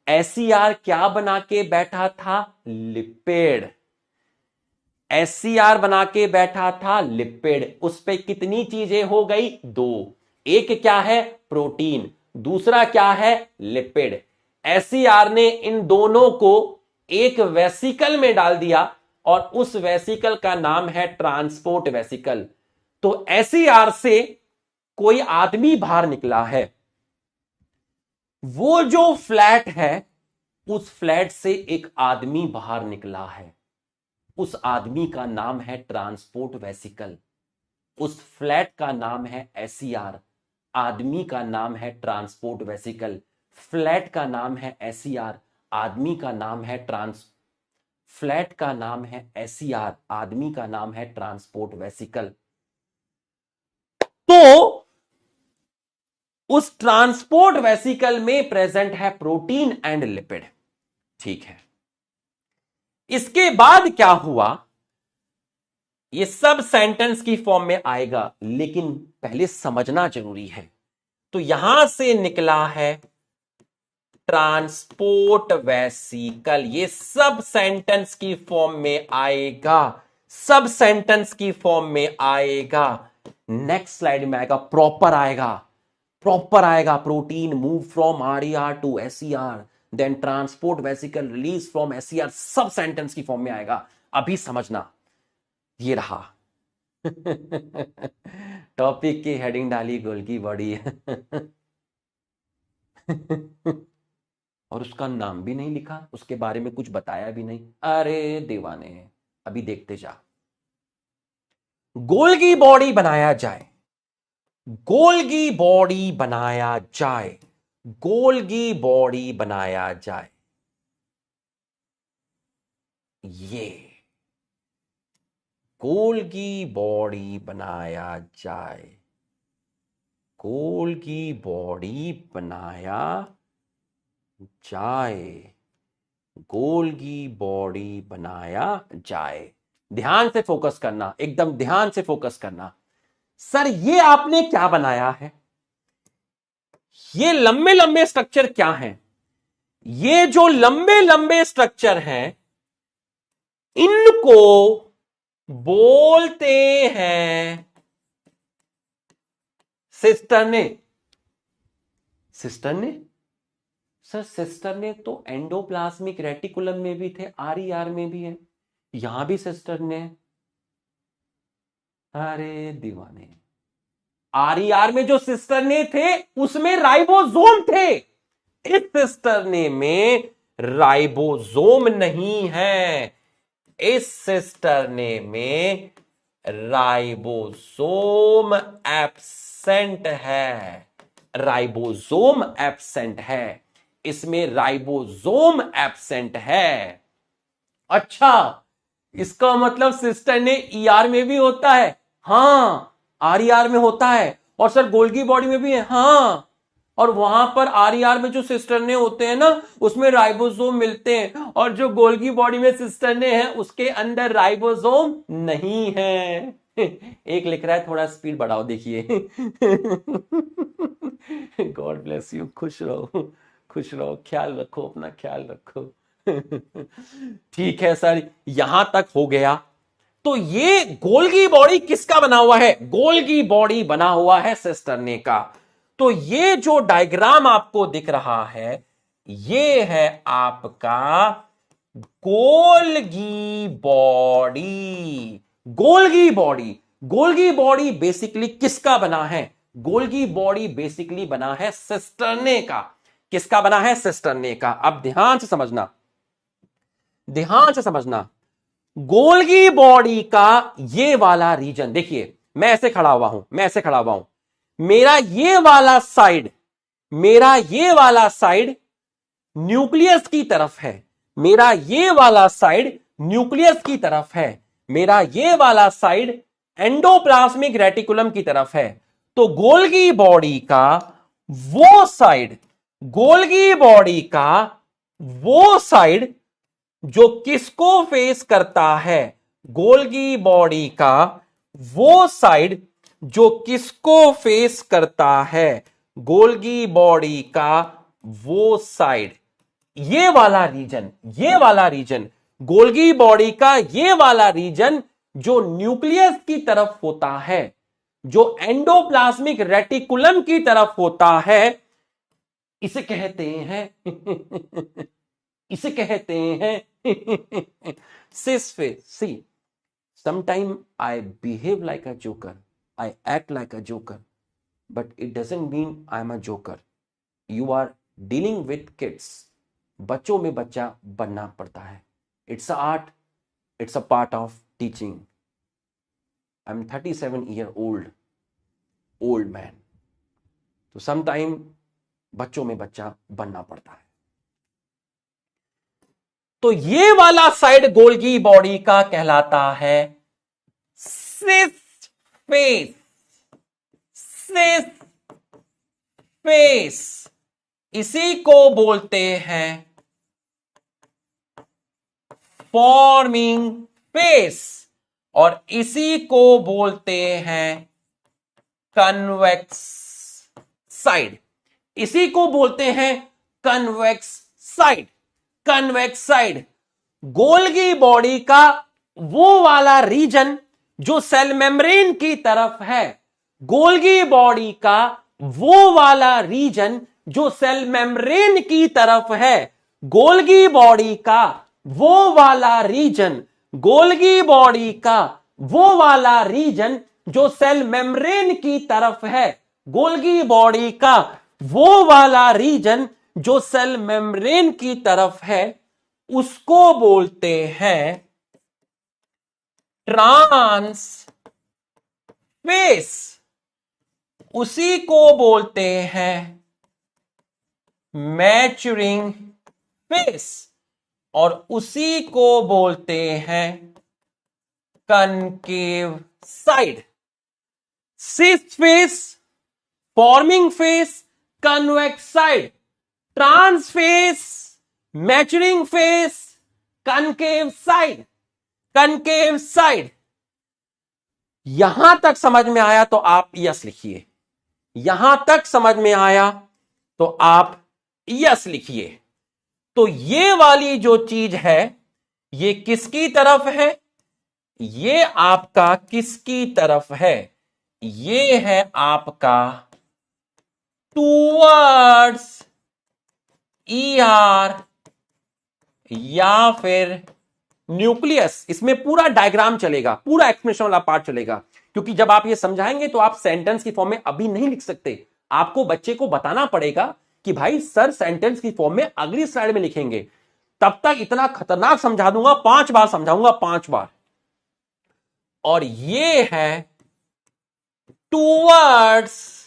एसईआर क्या बना के बैठा था, लिपिड। एससीआर बना के बैठा था लिपिड। उस पे कितनी चीजें हो गई, दो। एक क्या है, प्रोटीन, दूसरा क्या है, लिपिड। एससीआर ने इन दोनों को एक वेसिकल में डाल दिया और उस वेसिकल का नाम है ट्रांसपोर्ट वेसिकल। तो एससीआर से कोई आदमी बाहर निकला है, वो जो फ्लैट है उस फ्लैट से एक आदमी बाहर निकला है, उस आदमी का नाम है ट्रांसपोर्ट वेसिकल। उस फ्लैट का नाम है एसईआर, आदमी का नाम है ट्रांसपोर्ट वेसिकल। फ्लैट का नाम है एसईआर, आदमी का नाम है फ्लैट का नाम है एसईआर, आदमी का नाम है ट्रांसपोर्ट वेसिकल। तो उस ट्रांसपोर्ट वेसिकल में प्रेजेंट है प्रोटीन एंड लिपिड। ठीक है, इसके बाद क्या हुआ, ये सब सेंटेंस की फॉर्म में आएगा, लेकिन पहले समझना जरूरी है। तो यहां से निकला है ट्रांसपोर्ट वेसिकल, ये सब सेंटेंस की फॉर्म में आएगा, सब सेंटेंस की फॉर्म में आएगा। नेक्स्ट स्लाइड में आएगा, प्रॉपर आएगा, प्रॉपर आएगा। Protein move from RER to SER, then transport vesicle release from SER, सब सेंटेंस की फॉर्म में आएगा। अभी समझना, ये रहा टॉपिक की हेडिंग डाली गोल की बॉडी और उसका नाम भी नहीं लिखा, उसके बारे में कुछ बताया भी नहीं। अरे दीवाने, अभी देखते जा। गोल्गी बॉडी बनाया जाए, गोल्गी बॉडी बनाया जाए, गोल्गी बॉडी बनाया जाए। ये गोल्गी बॉडी बनाया जाए, गोल्गी बॉडी बनाया जाए, गोल्गी बॉडी बनाया जाए। ध्यान से फोकस करना, एकदम ध्यान से फोकस करना। सर ये आपने क्या बनाया है, ये लंबे लंबे स्ट्रक्चर क्या हैं, ये जो लंबे लंबे स्ट्रक्चर हैं इनको बोलते हैं सिस्टर्ने। सिस्टर्ने, सर सिस्टर्ने तो एंडोप्लाज्मिक रेटिकुलम में भी थे, आरईआर में भी है, यहां भी सिस्टर्ने। अरे दीवाने, आरईआर में जो सिस्टर्ने थे उसमें राइबोसोम थे, इस सिस्टर्ने में राइबोसोम नहीं है, इस सिस्टर्ने में राइबोसोम एब्सेंट है, राइबोसोम एब्सेंट है, इसमें राइबोसोम एब्सेंट है। अच्छा, इसका मतलब सिस्टर्ने ईआर में भी होता है, हां आरईआर में होता है, और सर गोल्गी बॉडी में भी है, हां और वहां पर आरईआर में जो सिस्टरने होते हैं ना, उसमें राइबोसोम मिलते हैं, और जो गोल्गी बॉडी में सिस्टरने हैं उसके अंदर राइबोसोम नहीं है। एक लिख रहा है थोड़ा स्पीड बढ़ाओ, देखिए। गॉड ब्लेस यू, खुश रहो, खुश रहो, ख्याल रखो, अपना ख्याल रखो। ठीक है सर, यहां तक हो गया। तो ये गोल्गी बॉडी किसका बना हुआ है? गोल्गी बॉडी बना हुआ है सिस्टरने का। तो ये जो डायग्राम आपको दिख रहा है, ये है आपका Golgi body. Golgi body, Golgi body basically किसका बना है? गोल्गी बॉडी बेसिकली बना है सिस्टरने का। किसका बना है? सिस्टरने का। अब ध्यान से समझना, ध्यान से समझना। गोल्गी बॉडी का ये वाला रीजन देखिए, मैं ऐसे खड़ा हुआ हूं, मैं ऐसे खड़ा हुआ हूं, मेरा ये वाला साइड, मेरा ये वाला साइड न्यूक्लियस की तरफ है, मेरा ये वाला साइड न्यूक्लियस की तरफ है, मेरा ये वाला साइड एंडोप्लाज्मिक रेटिकुलम की तरफ है। तो गोल्गी बॉडी का वो साइड, गोल्गी बॉडी का वो साइड जो किसको फेस करता है? गोल्गी बॉडी का वो साइड जो किसको फेस करता है? गोल्गी बॉडी का वो साइड, ये वाला रीजन, ये वाला रीजन, गोल्गी बॉडी का ये वाला रीजन जो न्यूक्लियस की तरफ होता है, जो एंडोप्लाज्मिक रेटिकुलम की तरफ होता है, इसे कहते हैं इसे कहते हैं cis face. See, sometime I behave like a joker, I act like a joker, but it doesn't mean I'm a joker. You are dealing with kids. बच्चों में बच्चा बनना पड़ता है। It's a art, it's a part of teaching. I'm 37-year-old old man. तो sometime बच्चों में बच्चा बनना पड़ता है। तो ये वाला साइड गोल्गी बॉडी का कहलाता है सिस फेस। सिस फेस, इसी को बोलते हैं फॉर्मिंग फेस, और इसी को बोलते हैं कन्वेक्स साइड। इसी को बोलते हैं convex side. Convex side, Golgi body का वो वाला रीजन जो सेल मेम्ब्रेन की तरफ है, गोल्गी बॉडी का वो वाला रीजन जो सेल मेम्ब्रेन की तरफ है, गोल्गी बॉडी का वो वाला रीजन, गोल्गी बॉडी का वो वाला रीजन जो सेल मेम्ब्रेन की तरफ है, गोल्गी बॉडी का वो वाला रीजन जो सेल मेम्ब्रेन की तरफ है, उसको बोलते हैं ट्रांस फेस। उसी को बोलते हैं मैच्योरिंग फेस, और उसी को बोलते हैं concave side. Cis face, forming face, convex side, trans face, maturing face, concave side. Concave side, यहां तक समझ में आया तो आप यस लिखिए। यहां तक समझ में आया तो आप यस लिखिए। तो ये वाली जो चीज है, ये किसकी तरफ है? ये आपका किसकी तरफ है? ये है आपका टूवर्ड्स ईआर या फिर न्यूक्लियस। इसमें पूरा डायग्राम चलेगा, पूरा एक्सप्लेनेशन वाला पार्ट चलेगा, क्योंकि जब आप ये समझाएंगे तो आप सेंटेंस की फॉर्म में अभी नहीं लिख सकते। आपको बच्चे को बताना पड़ेगा कि भाई सर सेंटेंस की फॉर्म में अगली स्लाइड में लिखेंगे। तब तक इतना खतरनाक समझा दूंगा, 5 बार समझाऊंगा, 5 बार। और ये है टूवर्ड्स,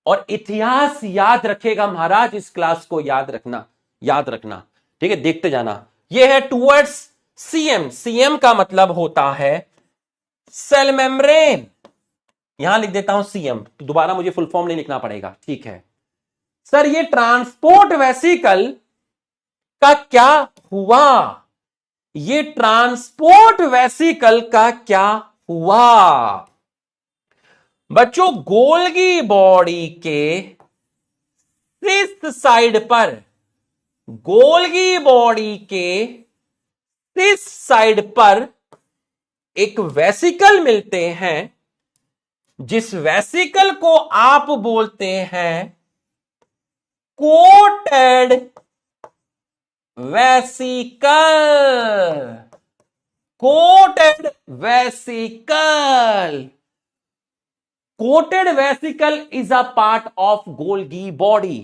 और इतिहास याद रखेगा महाराज, इस क्लास को याद रखना, याद रखना, ठीक है? देखते जाना। ये है टूवर्ड्स सीएम। सीएम का मतलब होता है सेल मेम्ब्रेन, यहां लिख देता हूं सीएम, तो दोबारा मुझे फुल फॉर्म नहीं लिखना पड़ेगा, ठीक है। सर ये ट्रांसपोर्ट वेसिकल का क्या हुआ, ये ट्रांसपोर्ट वेसिकल का क्या हुआ? बच्चों गोल्गी बॉडी के सिस साइड पर, गोल्गी बॉडी के सिस साइड पर एक वेसिकल मिलते हैं, जिस वेसिकल को आप बोलते हैं coated vesicle, coated vesicle. Coated vesicle is a part of Golgi body,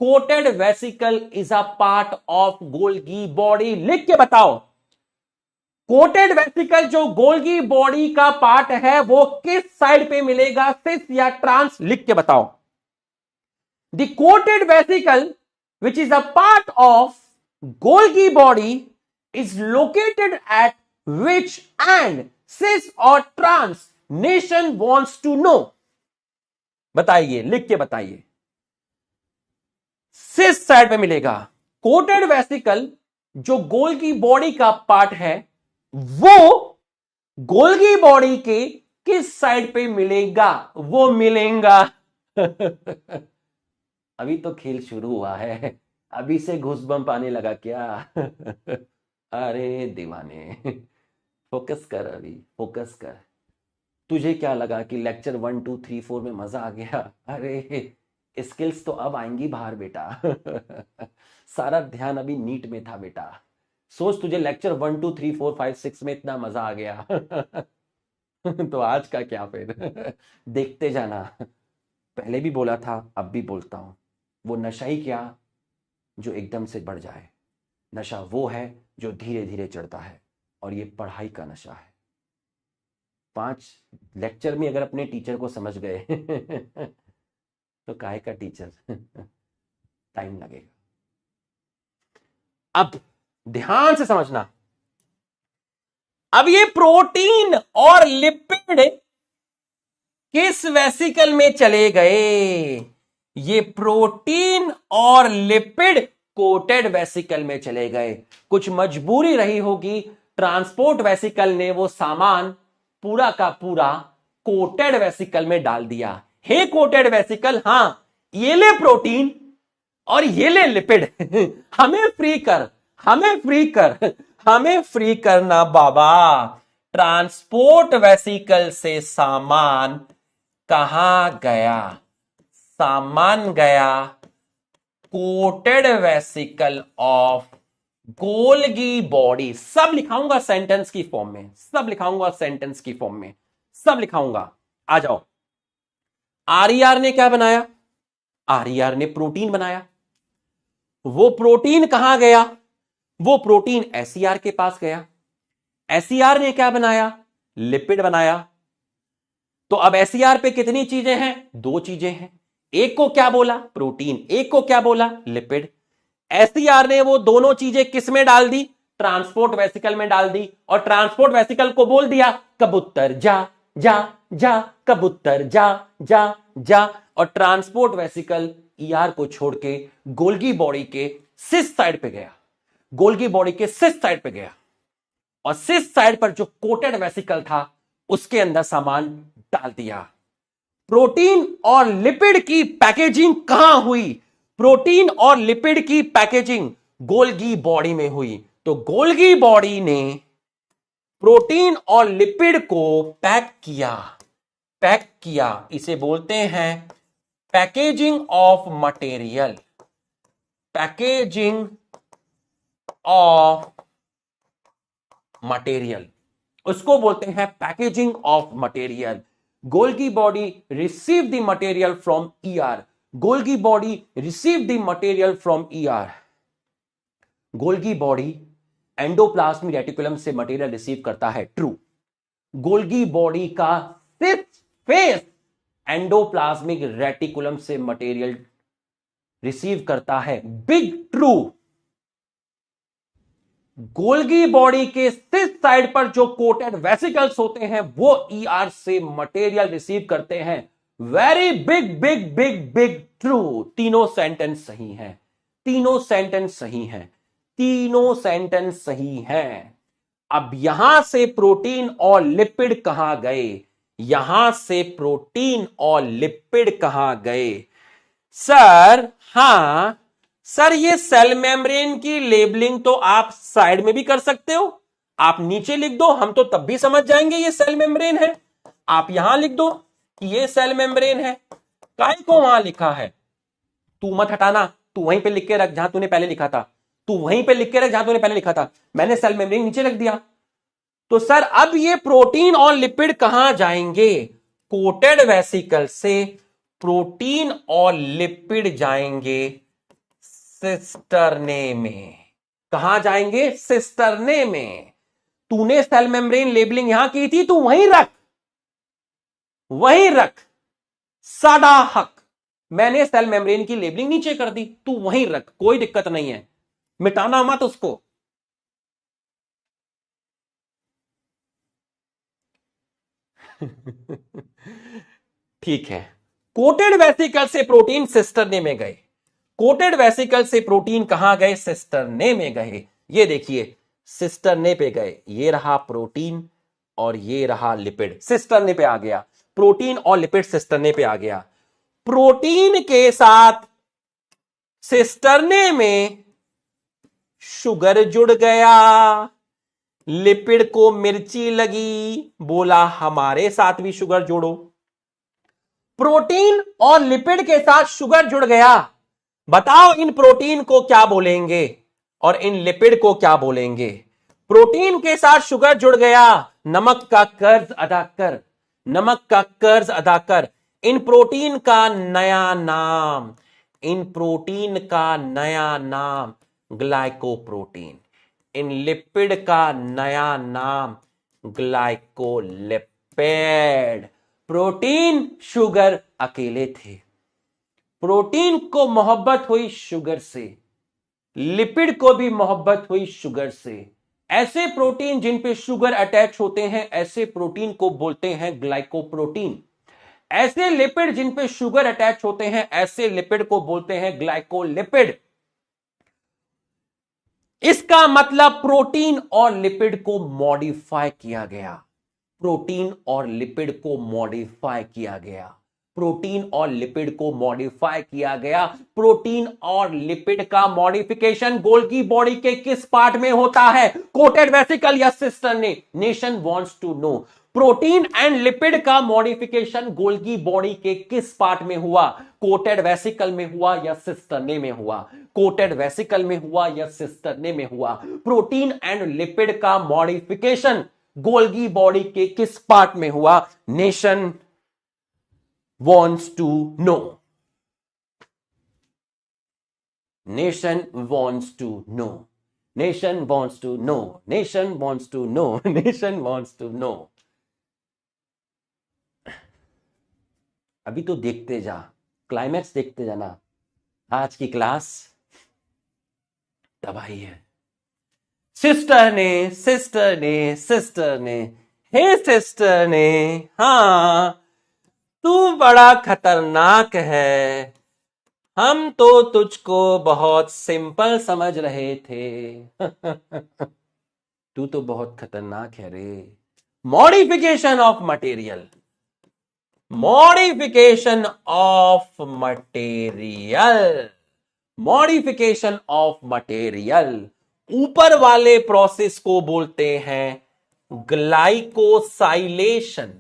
coated vesicle is a part of Golgi body. लिख के बताओ, कोटेड वेसिकल जो गोल्गी बॉडी का पार्ट है वो किस साइड पे मिलेगा, सिस या ट्रांस? लिख के बताओ। The coated vesicle which is a part of Golgi body is located at which and cis or trans nation wants to know? बताइए, लिख के बताइए। सिस साइड पे मिलेगा। कोटेड वेसिकल जो गोल्गी बॉडी का पार्ट है वो गोल्गी बॉडी के किस साइड पे मिलेगा? वो मिलेगा अभी तो खेल शुरू हुआ है, अभी से घुसबम पाने लगा क्या अरे दीवाने फोकस कर, अभी फोकस कर। तुझे क्या लगा कि लेक्चर 1 2 3 4 में मजा आ गया? अरे स्किल्स तो अब आएंगी बाहर बेटा सारा ध्यान अभी नीट में था बेटा। सोच तुझे लेक्चर 1 2 3 4 5 6 में इतना मजा आ गया तो आज का क्या फिर देखते जाना। पहले भी बोला था, अब भी बोलता हूं, वो नशा ही क्या जो एकदम से बढ़ जाए, नशा वो है जो धीरे धीरे चढ़ता है, और ये पढ़ाई का नशा है। 5 लेक्चर में अगर अपने टीचर को समझ गए तो काहे का टीचर टाइम लगेगा। अब ध्यान से समझना, अब ये प्रोटीन और लिपिड किस वेसिकल में चले गए? ये प्रोटीन और लिपिड कोटेड वेसिकल में चले गए। कुछ मजबूरी रही होगी, ट्रांसपोर्ट वेसिकल ने वो सामान पूरा का पूरा कोटेड वेसिकल में डाल दिया। हे कोटेड वेसिकल, हां ये ले प्रोटीन और ये ले लिपिड हमें फ्री कर, हमें फ्री कर, हमें फ्री करना बाबा। ट्रांसपोर्ट वेसिकल से सामान कहां गया? सामान गया coated vesicle of Golgi body. सब लिखाऊंगा सेंटेंस की फॉर्म में, सब लिखाऊंगा सेंटेंस की फॉर्म में, सब लिखाऊंगा। आ जाओ। आरईआर ने क्या बनाया? आरईआर ने प्रोटीन बनाया। वो प्रोटीन कहां गया? वो प्रोटीन एसईआर के पास गया। एसईआर ने क्या बनाया? लिपिड बनाया। तो अब एसईआर पे कितनी चीजें हैं? 2 चीजें हैं। एक को क्या बोला? प्रोटीन। एक को क्या बोला? लिपिड। एसईआर ने वो दोनों चीजें किस में डाल दी? ट्रांसपोर्ट वेसिकल में डाल दी। और ट्रांसपोर्ट वेसिकल को बोल दिया कबूतर जा जा जा, कबूतर जा जा जा। और ट्रांसपोर्ट वेसिकल ईआर को छोड़ के गोल्गी बॉडी के सिस साइड पे गया, गोल्गी बॉडी के सिस साइड पे गया। और सिस साइड पर जो कोटेड वेसिकल था उसके अंदर सामान डाल दिया। प्रोटीन और लिपिड की पैकेजिंग कहां हुई? प्रोटीन और लिपिड की पैकेजिंग गोल्गी बॉडी में हुई। तो गोल्गी बॉडी ने प्रोटीन और लिपिड को पैक किया, पैक किया। इसे बोलते हैं packaging of material, packaging of material, उसको बोलते हैं packaging of material. Golgi body receive the material from ER, Golgi body receive the material from ER. Golgi body endoplasmic reticulum से मटेरियल रिसीव करता है, ट्रू। गोल्गी बॉडी का सिर्फ face endoplasmic reticulum से material receive करता है, big true. Golgi body के सिस side पर जो कोटेड वेसिकल्स होते हैं वो ईआर से मटेरियल रिसीव करते हैं। Very big big big big true. तीनों सेंटेंस सही हैं, तीनों सेंटेंस सही हैं, तीनों सेंटेंस सही हैं। अब यहां से प्रोटीन और लिपिड कहां गए? यहां से प्रोटीन और लिपिड कहां गए? सर हां सर, ये सेल मेम्ब्रेन की लेबलिंग तो आप साइड में भी कर सकते हो। आप नीचे लिख दो, हम तो तब भी समझ जाएंगे ये सेल मेम्ब्रेन है। आप यहां लिख दो कि ये सेल मेम्ब्रेन है। काय को वहां लिखा है? तू मत हटाना, तू वहीं पे लिख के रख जहां तूने पहले लिखा था। तू वहीं पे लिख के रख जहां तूने पहले लिखा था। मैंने सेल मेम्ब्रेन नीचे रख दिया। तो सर अब ये प्रोटीन और लिपिड कहां जाएंगे? कोटेड वेसिकल से प्रोटीन और लिपिड जाएंगे सिस्टरने में। कहां जाएंगे? सिस्टरने में। तूने सेल मेम्ब्रेन लेबलिंग यहां की थी, तू वहीं रख, वहीं रख। साडा हक। मैंने सेल मेम्ब्रेन की लेबलिंग नीचे कर दी, तू वहीं रख, कोई दिक्कत नहीं है, मिटाना मत उसको। ठीक है। कोटेड वेसिकल से प्रोटीन सिस्टरने में गए। कोटेड वेसिकल से प्रोटीन कहां गए? सिस्टरने में गए। ये देखिए, सिस्टरने पे गए। ये रहा प्रोटीन और ये रहा लिपिड, सिस्टरने पे आ गया। प्रोटीन और लिपिड सिस्टरने पे आ गया। प्रोटीन के साथ सिस्टरने में शुगर जुड़ गया। लिपिड को मिर्ची लगी, बोला हमारे साथ भी शुगर जोड़ो। प्रोटीन और लिपिड के साथ शुगर जुड़ गया। बताओ इन प्रोटीन को क्या बोलेंगे और इन लिपिड को क्या बोलेंगे? प्रोटीन के साथ शुगर जुड़ गया, नमक का कर्ज अदा कर, नमक का कर्ज अदा कर। इन प्रोटीन का नया नाम, इन प्रोटीन का नया नाम ग्लाइकोप्रोटीन। इन लिपिड का नया नाम ग्लाइकोलिपिड। प्रोटीन शुगर अकेले थे, प्रोटीन को मोहब्बत हुई शुगर से, लिपिड को भी मोहब्बत हुई शुगर से। ऐसे प्रोटीन जिन पे शुगर अटैच होते हैं, ऐसे प्रोटीन को बोलते हैं ग्लाइकोप्रोटीन। ऐसे लिपिड जिन पे शुगर अटैच होते हैं, ऐसे लिपिड को बोलते हैं ग्लाइकोलिपिड। इसका मतलब प्रोटीन और लिपिड को मॉडिफाई किया गया, प्रोटीन और लिपिड को मॉडिफाई किया गया, प्रोटीन और लिपिड को मॉडिफाई किया गया। प्रोटीन और लिपिड का मॉडिफिकेशन गोल्गी बॉडी के किस पार्ट में होता है? कोटेड वेसिकल या cisternae? Nation wants to know. Protein and lipid का मॉडिफिकेशन गोल्गी बॉडी के किस पार्ट में हुआ? कोटेड वेसिकल में हुआ या सिस्टरने में हुआ? कोटेड वेसिकल में हुआ या सिस्टरने में हुआ? प्रोटीन एंड लिपिड का मॉडिफिकेशन गोल्गी बॉडी के किस पार्ट में हुआ? Nation wants to know. Nation wants to know. Nation wants to know. Nation wants to know. Nation wants to know. अभी तो देखते जा, क्लाइमैक्स देखते जाना। आज की क्लास तबाही है। सिस्टर ने, सिस्टर ने, सिस्टर ने, हे सिस्टर ने, हाँ तू बड़ा खतरनाक है, हम तो तुझको बहुत सिंपल समझ रहे थे। तू तो बहुत खतरनाक है रे। Modification of material, modification of material, modification of material. ऊपर वाले प्रोसेस को बोलते हैं ग्लाइकोसाइलेशन,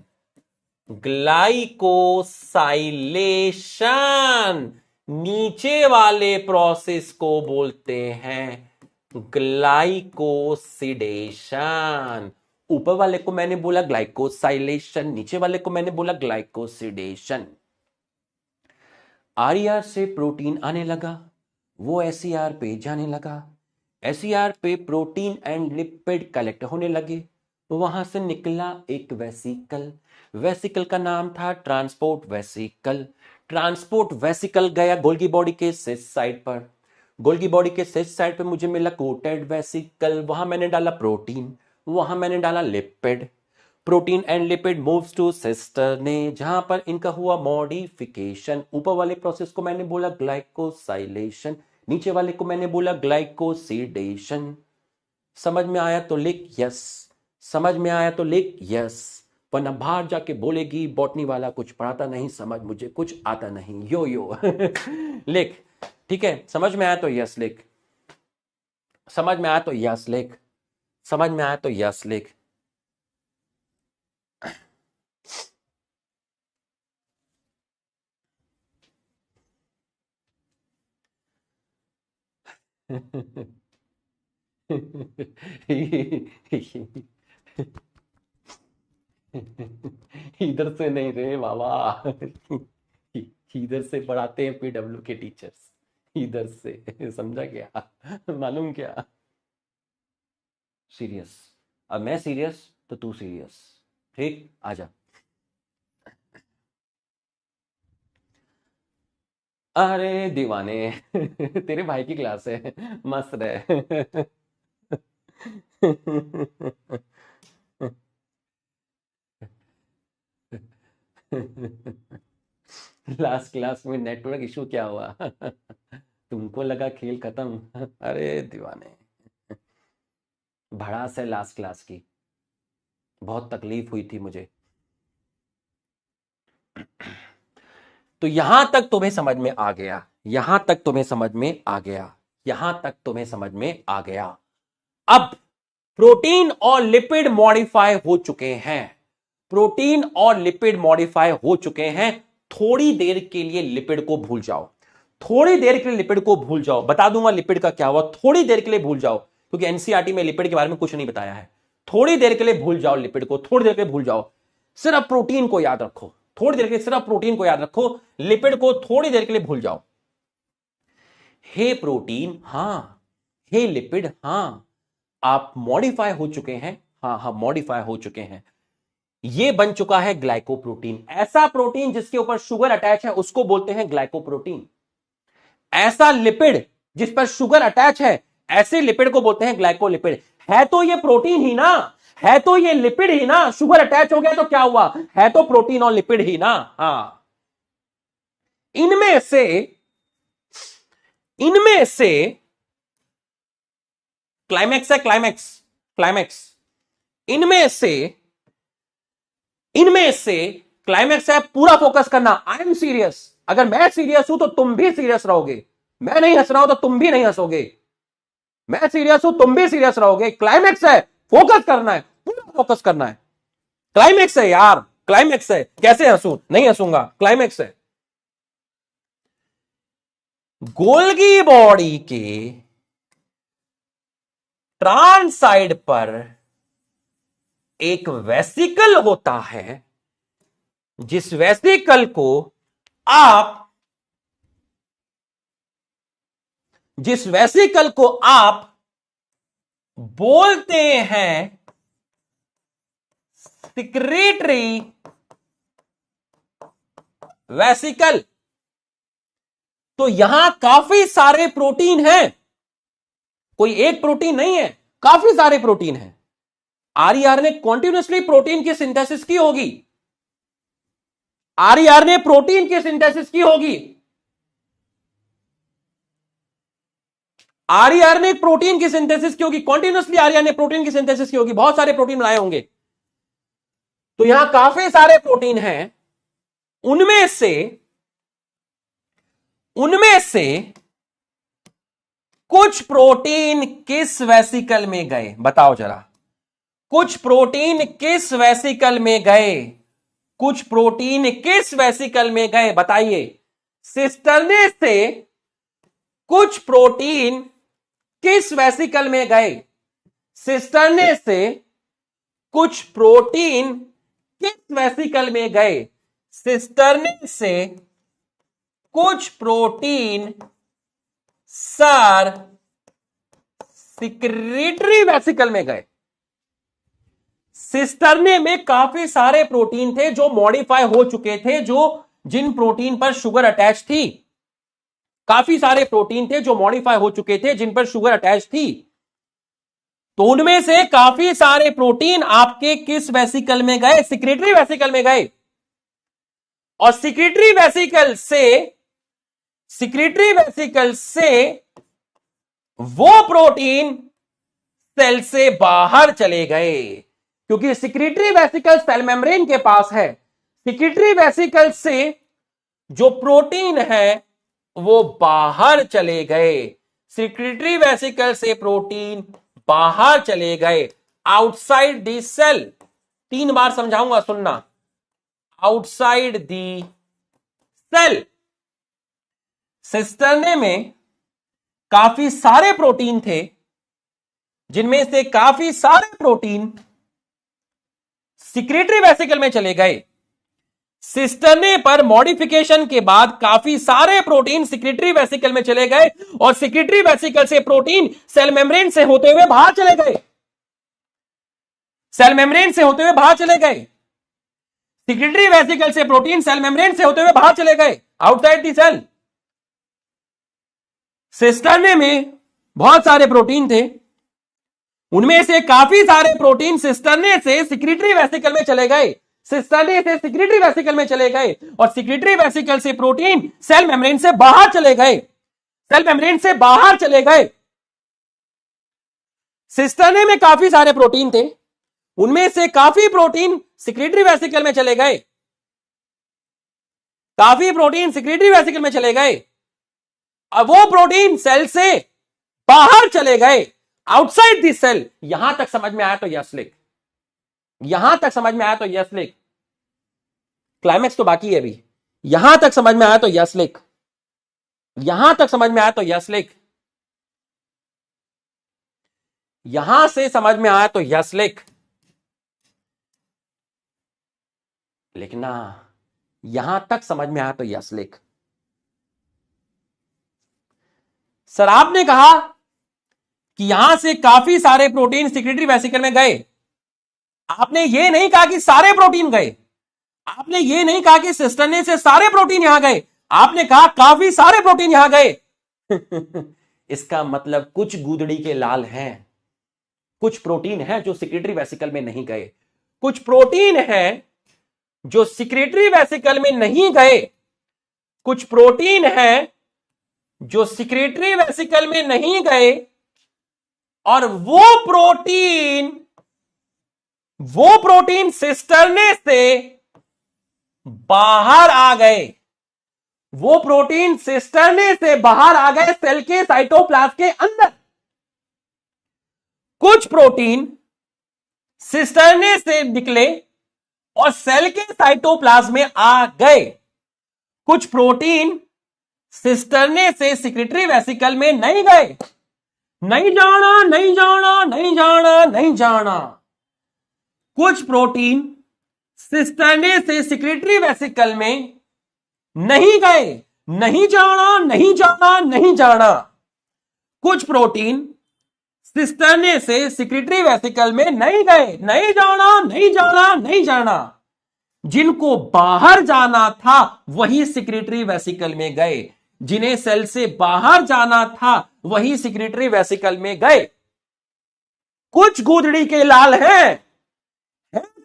ग्लाइकोसाइलेशन। नीचे वाले प्रोसेस को बोलते हैं ग्लाइकोसिडेशन। ऊपर वाले को मैंने बोला ग्लाइकोसाइलेशन, नीचे वाले को मैंने बोला ग्लाइकोसिडेशन। आरईआर से प्रोटीन आने लगा, वो एसईआर पे जाने लगा, एसईआर पे प्रोटीन एंड लिपिड कलेक्ट होने लगे। वहां से निकला एक वेसिकल, वेसिकल का नाम था ट्रांसपोर्ट वेसिकल। ट्रांसपोर्ट वेसिकल गया गोल्गी बॉडी के सिस साइड पर, गोल्गी बॉडी के सेस साइड पे मुझे मिला कोटेड वेसिकल, वहां मैंने डाला प्रोटीन, वहां मैंने डाला lipid. Protein and lipid moves to cisternae, जहां पर इनका हुआ मॉडिफिकेशन। ऊपर वाले प्रोसेस को मैंने बोला ग्लाइकोसाइलेशन, नीचे वाले को मैंने बोला ग्लाइकोसिडेशन। समझ में आया तो लिख यस, समझ में आया तो लिख यस, वरना बाहर जाके बोलेगी बॉटनी वाला कुछ पढ़ाता नहीं, समझ मुझे कुछ आता नहीं, यो यो लिख, ठीक है। समझ में आया तो यस लिख, समझ में आया तो यस लिख, समझ में आया तो यस लिख। इधर से नहीं रे बाबा, इधर से पढ़ाते हैं पीडब्ल्यू के टीचर्स, इधर से, समझा क्या, मालूम क्या। सीरियस, अब मैं सीरियस तो तू सीरियस, ठीक, आजा। अरे दीवाने तेरे भाई की क्लास है, मस्त रहे। लास्ट क्लास में नेटवर्क इशू क्या हुआ? तुमको लगा खेल खत्म? अरे दीवाने, भड़ास है लास्ट क्लास की, बहुत तकलीफ हुई थी मुझे। तो यहां तक तुम्हें समझ में आ गया, यहां तक तुम्हें समझ में आ गया, यहां तक तुम्हें समझ में आ गया। अब प्रोटीन और लिपिड मॉडिफाई हो चुके हैं, प्रोटीन और लिपिड मॉडिफाई हो चुके हैं। थोड़ी देर के लिए लिपिड को भूल जाओ, थोड़ी देर के लिए लिपिड को भूल जाओ, बता दूंगा लिपिड का क्या हुआ, थोड़ी देर के लिए भूल जाओ, क्योंकि एनसीईआरटी में लिपिड के बारे में कुछ नहीं बताया है। थोड़ी देर के लिए भूल जाओ लिपिड को, थोड़ी देर के लिए भूल जाओ, सिर्फ प्रोटीन को याद रखो, थोड़ी देर के लिए सिर्फ प्रोटीन को याद रखो, लिपिड को थोड़ी देर के लिए भूल जाओ। हे प्रोटीन हां, हे लिपिड हां, आप मॉडिफाई हो चुके हैं, हां हां मॉडिफाई हो चुके हैं। ये बन चुका है ग्लाइकोप्रोटीन। ऐसा प्रोटीन जिसके ऊपर शुगर अटैच है उसको बोलते हैं ग्लाइकोप्रोटीन। ऐसा लिपिड जिस पर शुगर अटैच है, ऐसे लिपिड को बोलते हैं ग्लाइकोलिपिड। है तो ये प्रोटीन ही ना, है तो ये लिपिड ही ना, शुगर अटैच हो गया तो क्या हुआ, है तो प्रोटीन और लिपिड ही ना। हां, इनमें से क्लाइमेक्स है, क्लाइमेक्स, क्लाइमेक्स, इनमें से क्लाइमेक्स है, पूरा फोकस करना। आई एम सीरियस, अगर मैं सीरियस हूं तो तुम भी सीरियस रहोगे, मैं नहीं हंस रहा हूं तो तुम भी नहीं हंसोगे, मैं सीरियस हूं तुम भी सीरियस रहोगे। क्लाइमेक्स है, फोकस करना है, पूरा फोकस करना है। क्लाइमेक्स है यार, क्लाइमेक्स है, कैसे हंसू, नहीं हंसूंगा, क्लाइमेक्स है। गोल्गी बॉडी के ट्रांस साइड पर एक वेसिकल होता है, जिस वेसिकल को आप बोलते हैं सिक्रेटरी वेसिकल। तो यहां काफी सारे प्रोटीन हैं, कोई एक प्रोटीन नहीं है, काफी सारे प्रोटीन हैं। आरईआर ने कॉन्टिन्यूसली प्रोटीन की सिंथेसिस की होगी, आरईआर ने प्रोटीन की सिंथेसिस की होगी, आरईआर ने प्रोटीन की सिंथेसिस की होगी, कॉन्टिन्यूसली आरईआर ने प्रोटीन की सिंथेसिस की होगी, बहुत सारे प्रोटीन बनाए होंगे। तो यहां काफी सारे प्रोटीन हैं, उनमें से कुछ प्रोटीन किस वेसिकल में गए, बताओ जरा, कुछ प्रोटीन किस वेसिकल में गए, कुछ प्रोटीन किस वेसिकल में गए, बताइए। सिस्टरने से कुछ प्रोटीन किस वेसिकल में गए, सिस्टरने से कुछ प्रोटीन किस वेसिकल में गए, सिस्टरने से कुछ प्रोटीन सर सिक्रेटरी वेसिकल में गए। सिस्टरने में काफी सारे प्रोटीन थे जो मॉडिफाई हो चुके थे, जो जिन प्रोटीन पर शुगर अटैच थी, काफी सारे प्रोटीन थे जो मॉडिफाई हो चुके थे, जिन पर शुगर अटैच थी। तो उनमें से काफी सारे प्रोटीन आपके किस वेसिकल में गए? सिक्रेटरी वेसिकल में गए। और सिक्रेटरी वेसिकल से वो प्रोटीन सेल से बाहर चले गए, क्योंकि सिक्रेटरी वेसिकल सेल मेम्ब्रेन के पास है। सिक्रेटरी वेसिकल से जो प्रोटीन है वो बाहर चले गए। सिक्रेटरी वेसिकल से प्रोटीन बाहर चले गए, आउटसाइड दी सेल। 3 बार समझाऊंगा, सुनना। Outside the cell. सिस्टर्ने में काफी सारे प्रोटीन थे, जिनमें से काफी सारे प्रोटीन सिक्रेटरी वेसिकल में चले गए। सिस्टर्ने पर मॉडिफिकेशन के बाद काफी सारे प्रोटीन सिक्रेटरी वेसिकल में चले गए, और सिक्रेटरी वेसिकल से प्रोटीन सेल मेम्ब्रेन से होते हुए बाहर चले गए। सेल मेम्ब्रेन से होते हुए बाहर चले गए। सिक्रेटरी वेसिकल से प्रोटीन सेल मेम्ब्रेन से होते हुए बाहर चले गए, आउटसाइड दी सेल। सिस्टर्ने में बहुत सारे प्रोटीन थे, उनमें से काफी सारे प्रोटीन सिस्टर्ने से सिक्रेटरी वेसिकल में चले गए। सिस्टर्ने से सिक्रेटरी वेसिकल में चले गए, और सिक्रेटरी वेसिकल से प्रोटीन सेल मेम्ब्रेन से बाहर चले गए। सेल मेम्ब्रेन से बाहर चले गए। सिस्टर्ने में काफी सारे प्रोटीन थे, उनमें से काफी प्रोटीन सिक्रेटरी वेसिकल में चले गए। काफी प्रोटीन सिक्रेटरी वेसिकल में चले गए। अब वो प्रोटीन सेल से बाहर चले गए, आउटसाइड दी सेल। यहां तक समझ में आया तो यस लिख। यहां तक समझ में आया तो यस लिख। क्लाइमेक्स तो बाकी है अभी। यहां तक समझ में आया तो यस लिख। यहां तक समझ में आया तो यस लिख। यहां से समझ में आया तो यस लिख। लिखना। यहां तक समझ में आया तो यस लिख। सर आपने कहा कि यहां से काफी सारे प्रोटीन सिक्रेटरी वेसिकल में गए। आपने ये नहीं कहा कि सारे प्रोटीन गए। आपने ये नहीं कहा कि सिस्टर्ने से सारे प्रोटीन यहां गए। आपने कहा काफी सारे प्रोटीन यहां गए। इसका मतलब कुछ गूदड़ी के लाल हैं। कुछ प्रोटीन है जो सिक्रेटरी वेसिकल में नहीं गए। कुछ प्रोटीन है जो सिक्रेटरी वेसिकल में नहीं गए। कुछ प्रोटीन है जो सिक्रेटरी वेसिकल में नहीं गए, और वो प्रोटीन सिस्टर्ने से बाहर आ गए। वो प्रोटीन सिस्टर्ने से बाहर आ गए सेल के साइटोप्लाज्म के अंदर। कुछ प्रोटीन सिस्टर्ने से निकले और सेल के साइटोप्लाज्म में आ गए। कुछ प्रोटीन सिस्टर्ने से सिक्रेटरी वेसिकल में नहीं गए। नहीं जाना, नहीं जाना, नहीं जाना, नहीं जाना। कुछ प्रोटीन सिस्टर्ने से सिक्रेटरी वेसिकल में नहीं गए। नहीं जाना, नहीं जाना, नहीं जाना। कुछ प्रोटीन सिस्टर्ने से सिक्रेटरी वेसिकल में नहीं गए। नहीं जाना, नहीं जाना, नहीं जाना। जिनको बाहर जाना था वही सिक्रेटरी वेसिकल में गए। जिन्हें सेल से बाहर जाना था वही सिक्रेटरी वेसिकल में गए। कुछ गूदड़ी के लाल हैं,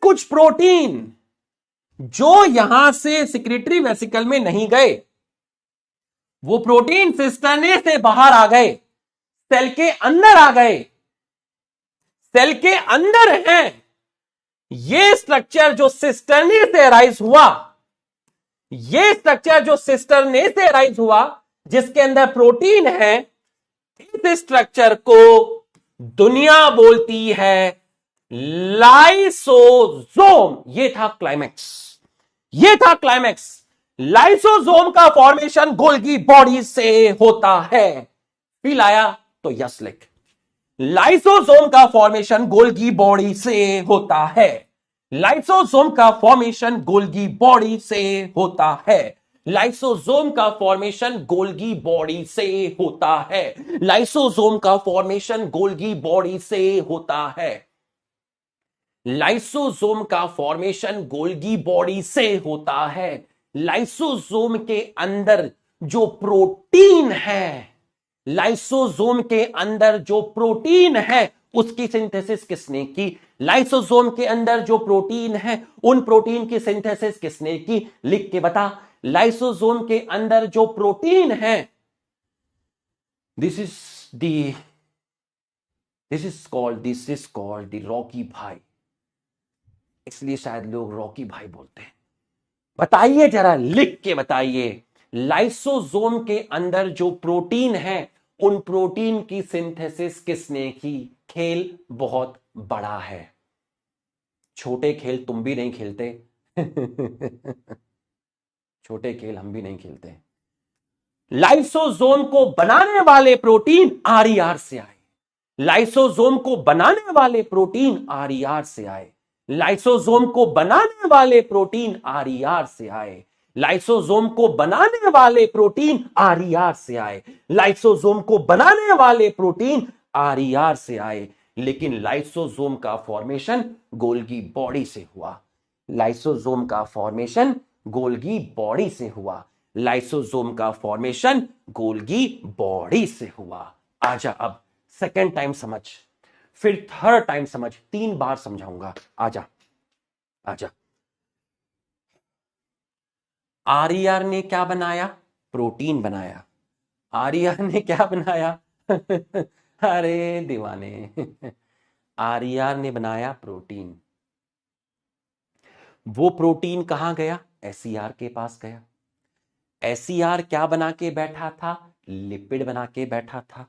कुछ प्रोटीन जो यहां से सिक्रेटरी वेसिकल में नहीं गए। वो प्रोटीन सिस्टर्ने से बाहर आ गए, सेल के अंदर आ गए। सेल के अंदर है ये स्ट्रक्चर जो सिस्टर्ने से अराइज हुआ। ये स्ट्रक्चर जो सिस्टर्ने से अराइज हुआ, जिसके अंदर प्रोटीन है, इस स्ट्रक्चर को दुनिया बोलती है लाइसोसोम। ये था क्लाइमेक्स। ये था क्लाइमेक्स। लाइसोसोम का फॉर्मेशन गोल्गी बॉडी से होता है। फील आया तो यस लिख। लाइसोसोम का फॉर्मेशन गोल्गी बॉडी से होता है। लाइसोसोम का फॉर्मेशन गोल्गी बॉडी से होता है। लाइसोसोम का फॉर्मेशन गोल्गी बॉडी से होता है। लाइसोसोम का फॉर्मेशन गोल्गी बॉडी से होता है। लाइसोसोम का फॉर्मेशन गोल्गी बॉडी से होता है। लाइसोसोम के अंदर जो प्रोटीन है, लाइसोसोम के अंदर जो प्रोटीन है उसकी सिंथेसिस किसने की? लाइसोसोम के अंदर जो प्रोटीन है उन प्रोटीन की सिंथेसिस किसने की? लिख के बता। लाइसोसोम के अंदर जो प्रोटीन है, this is called the Rocky भाई, इसलिए शायद लोग रॉकी भाई बोलते हैं। बताइए जरा, लिख के बताइए, लाइसोसोम के अंदर जो प्रोटीन है उन प्रोटीन की सिंथेसिस किसने की? खेल बहुत बड़ा है, छोटे खेल तुम भी नहीं खेलते छोटे खेल हम भी नहीं खेलते। लाइसोसोम को बनाने वाले प्रोटीन आरईआर से आए, लाइसोसोम को बनाने वाले प्रोटीन आरईआर से आए, लाइसोसोम को बनाने वाले प्रोटीन आरईआर से आए, लाइसोसोम को बनाने वाले प्रोटीन आरईआर से आए, लाइसोसोम को बनाने वाले प्रोटीन आरईआर से आए। लेकिन लाइसोसोम का फॉर्मेशन गोल्गी बॉडी से हुआ, लाइसोसोम का फॉर्मेशन गोल्गी बॉडी से हुआ, लाइसोसोम का फॉर्मेशन गोल्गी बॉडी से हुआ। आजा अब सेकेंड टाइम समझ, फिर थर्ड टाइम समझ, 3 बार समझाऊंगा। आजा आजा। आरईआर ने क्या बनाया? प्रोटीन बनाया। आरईआर ने क्या बनाया? अरे दीवाने, आरईआर ने बनाया प्रोटीन। वो प्रोटीन कहां गया? एसईआर के पास गया। एसईआर क्या बना के बैठा था? लिपिड बना के बैठा था।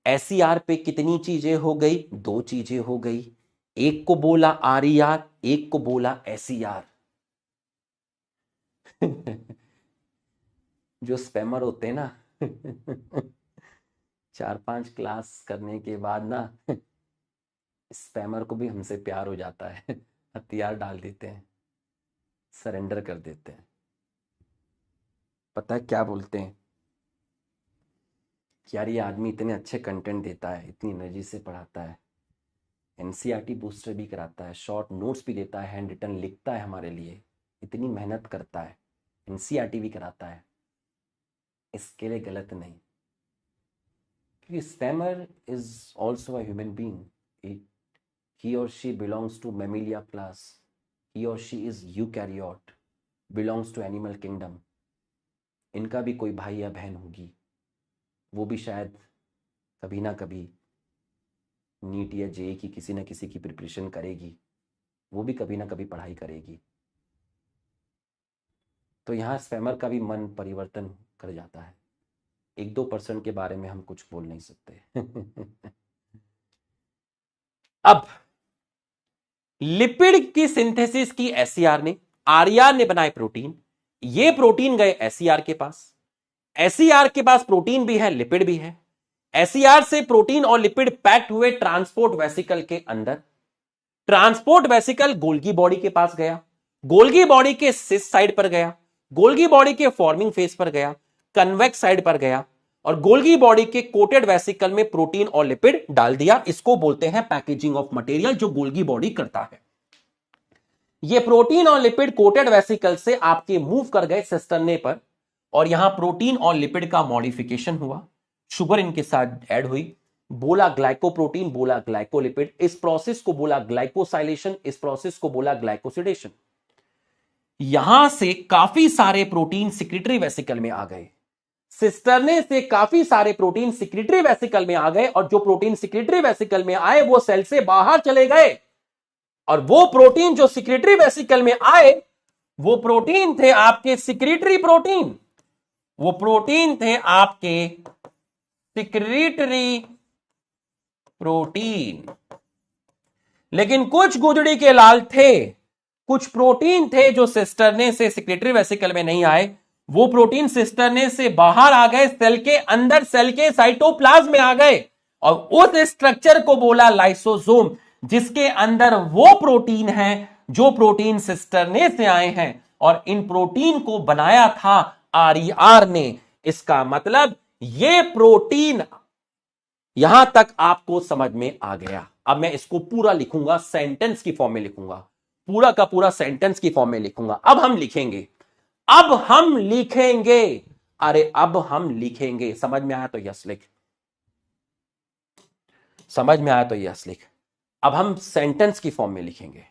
एसईआर पे कितनी चीजें हो गई? 2 चीजें हो गई, एक को बोला आरईआर, एक को बोला एसईआर। जो स्पैमर होते हैं ना 4-5 क्लास करने के बाद ना स्पैमर को भी हमसे प्यार हो जाता है, हथियार डाल देते हैं, सरेंडर कर देते हैं। पता है क्या बोलते हैं? यार ये आदमी इतने अच्छे कंटेंट देता है, इतनी एनर्जी से पढ़ाता है, एनसीईआरटी बूस्टर भी कराता है, शॉर्ट नोट्स भी देता है, हैंड रिटन लिखता है हमारे लिए, इतनी मेहनत करता है, एनसीईआरटी भी कराता है, इसके लिए गलत नहीं। क्योंकि spammer is also a human being, he or she belongs to mammalia class, he or she is eukaryote, belongs to animal kingdom। इनका भी कोई भाई या बहन होगी, वो भी शायद कभी ना कभी नीट या जेई की किसी ना किसी की प्रिपरेशन करेगी, वो भी कभी ना कभी पढ़ाई करेगी। तो यहाँ स्पैमर का भी मन परिवर्तन कर जाता है। 1-2% के बारे में हम कुछ बोल नहीं सकते। अब लिपिड की सिंथेसिस की एसईआर ने, आरईआर ने बनाए प्रोटीन, ये प्रोटीन गए एसईआर के पास, एसईआर के पास प्रोटीन भी है, लिपिड भी है। एसईआर से प्रोटीन और लिपिड पैक्ड हुए ट्रांसपोर्ट वेसिकल के अंदर, ट्रांसपोर्ट वेसिकल गोल्गी बॉडी के पास गया, गोल्गी बॉडी के सिस साइड पर गया, गोल्गी बॉडी के फॉर्मिंग फेज पर गया, कन्वेक्स साइड पर गया, और गोल्गी बॉडी के कोटेड वेसिकल में प्रोटीन और लिपिड डाल दिया। इसको बोलते हैं पैकेजिंग ऑफ मटेरियल, जो गोल्गी बॉडी करता है। ये प्रोटीन और लिपिड कोटेड वेसिकल से आपके मूव कर गए सिस्टर्ने पर, और यहां प्रोटीन और लिपिड का मॉडिफिकेशन हुआ, शुगर इनके साथ ऐड हुई, बोला ग्लाइकोप्रोटीन, बोला ग्लाइकोलिपिड, इस प्रोसेस को बोला ग्लाइकोसाइलेशन, इस प्रोसेस को बोला ग्लाइकोसिडेशन। यहां से काफी सारे प्रोटीन सिक्रेटरी वेसिकल में आ गए, सिस्टर्ने से काफी सारे प्रोटीन सिक्रेटरी वेसिकल में आ गए, और जो प्रोटीन सिक्रेटरी वेसिकल में आए वो सेल से बाहर चले गए, और वो प्रोटीन जो सिक्रेटरी वेसिकल में आए वो प्रोटीन थे आपके सिक्रेटरी प्रोटीन, वो प्रोटीन थे आपके सिक्रेटरी प्रोटीन। लेकिन कुछ गुदड़ी के लाल थे, कुछ प्रोटीन थे जो सिस्टर्ने से सिक्रेटरी वेसिकल में नहीं आए, वो प्रोटीन सिस्टर्ने से बाहर आ गए, सेल के अंदर, सेल के साइटोप्लाज्म में आ गए, और उस स्ट्रक्चर को बोला लाइसोसोम, जिसके अंदर वो प्रोटीन है जो प्रोटीन सिस्टर्ने से आए हैं, और इन प्रोटीन को बनाया था आरईआर ने। इसका मतलब ये प्रोटीन, यहां तक आपको समझ में आ गया। अब मैं इसको पूरा लिखूंगा, सेंटेंस की फॉर्म में लिखूंगा, पूरा का पूरा सेंटेंस की फॉर्म में लिखूंगा। अब हम लिखेंगे अरे अब हम लिखेंगे, समझ में आया तो यस लिख, समझ में आया तो यस लिख। अब हम सेंटेंस की फॉर्म में लिखेंगे।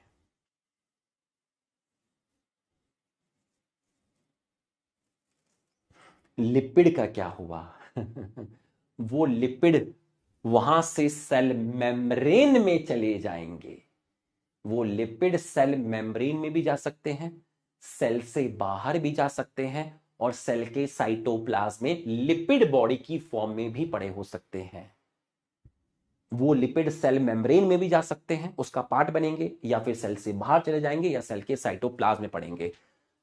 लिपिड का क्या हुआ? वो लिपिड वहां से सेल मेम्ब्रेन में चले जाएंगे। वो लिपिड सेल मेम्ब्रेन में भी जा सकते हैं, सेल से बाहर भी जा सकते हैं, और सेल के साइटोप्लाज्म में लिपिड बॉडी की फॉर्म में भी पड़े हो सकते हैं। वो लिपिड सेल मेम्ब्रेन में भी जा सकते हैं, उसका पार्ट बनेंगे, या फिर सेल से बाहर चले जाएंगे, या सेल के साइटोप्लाज्म में पड़ेंगे।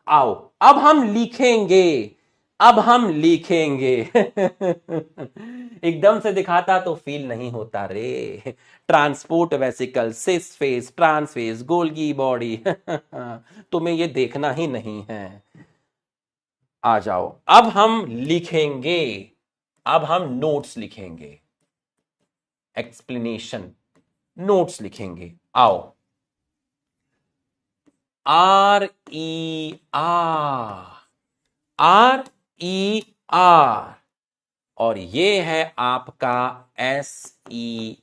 आओ अब हम लिखेंगे, अब हम लिखेंगे। एकदम से दिखाता तो फील नहीं होता रे। Transport vesicle, cis face, trans face, Golgi body. तुम्हें ये देखना ही नहीं है। आ जाओ अब हम लिखेंगे, अब हम नोट्स लिखेंगे, एक्सप्लेनेशन नोट्स लिखेंगे। आओ, RER, और ये है आपका SER।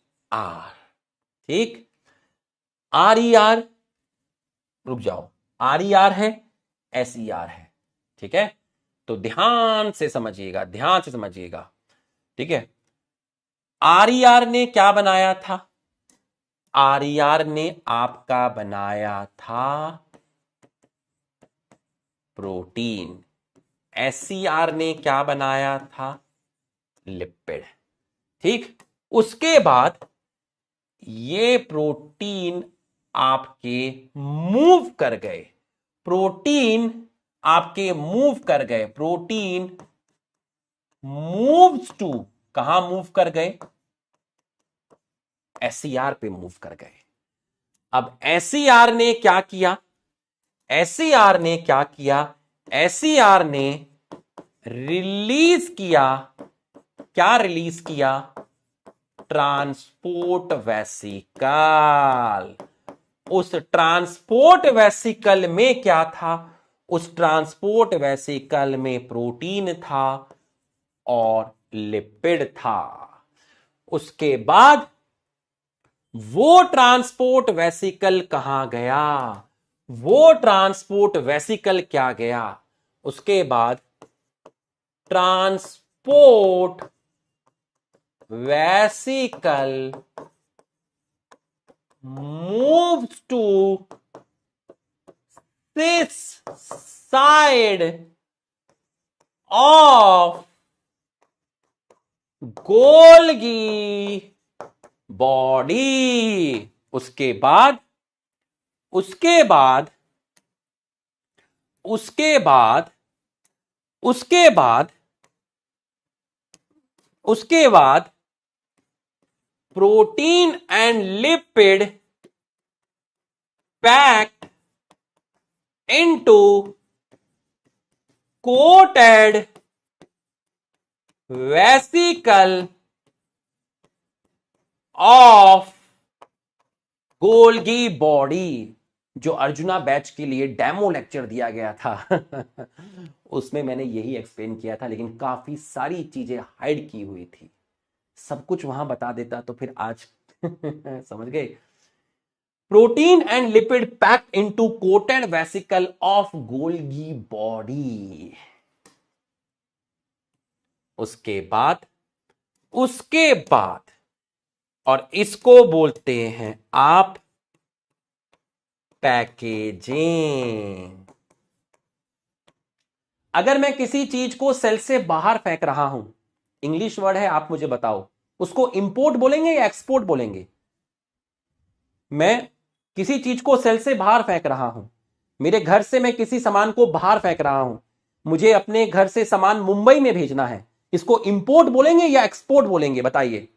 ठीक, RER, रुक जाओ, RER है, SER है। ठीक है, तो ध्यान से समझिएगा, ध्यान से समझिएगा। ठीक है, RER ने क्या बनाया था? RER ने आपका बनाया था प्रोटीन। SER ने क्या बनाया था? लिपिड। ठीक, उसके बाद ये प्रोटीन आपके मूव कर गए, प्रोटीन आपके मूव कर गए, प्रोटीन मूव्स टू, कहां मूव कर गए? SER पे मूव कर गए। अब SER ने क्या किया? SER ने क्या किया? SER ने रिलीज किया, क्या रिलीज किया? Transport vesicle. उस ट्रांसपोर्ट वेसिकल में क्या था? उस ट्रांसपोर्ट वेसिकल में प्रोटीन था और लिपिड था। उसके बाद वो ट्रांसपोर्ट वेसिकल कहां गया? वो ट्रांसपोर्ट वेसिकल क्या गया? उसके बाद transport vesicle moves to this side of Golgi body. उसके बाद उसके बाद उसके बाद उसके बाद उसके बाद protein and lipid packed into coated vesicle of Golgi body. जो अर्जुना बैच के लिए डेमो लेक्चर दिया गया था उसमें मैंने यही एक्सप्लेन किया था, लेकिन काफी सारी चीजें हाइड की हुई थी। सब कुछ वहां बता देता तो फिर आज समझ गए। Protein and lipid packed into coated vesicle of Golgi body. उसके बाद और इसको बोलते हैं आप पैकेजिंग। अगर मैं किसी चीज को सेल से बाहर फेंक रहा हूं, इंग्लिश वर्ड है, आप मुझे बताओ, उसको इंपोर्ट बोलेंगे या एक्सपोर्ट बोलेंगे? मैं किसी चीज को सेल से बाहर फेंक रहा हूं, मेरे घर से मैं किसी सामान को बाहर फेंक रहा हूं, मुझे अपने घर से सामान मुंबई में भेजना है, इसको इंपोर्ट बोलेंगे या एक्सपोर्ट बोलेंगे? बताइए।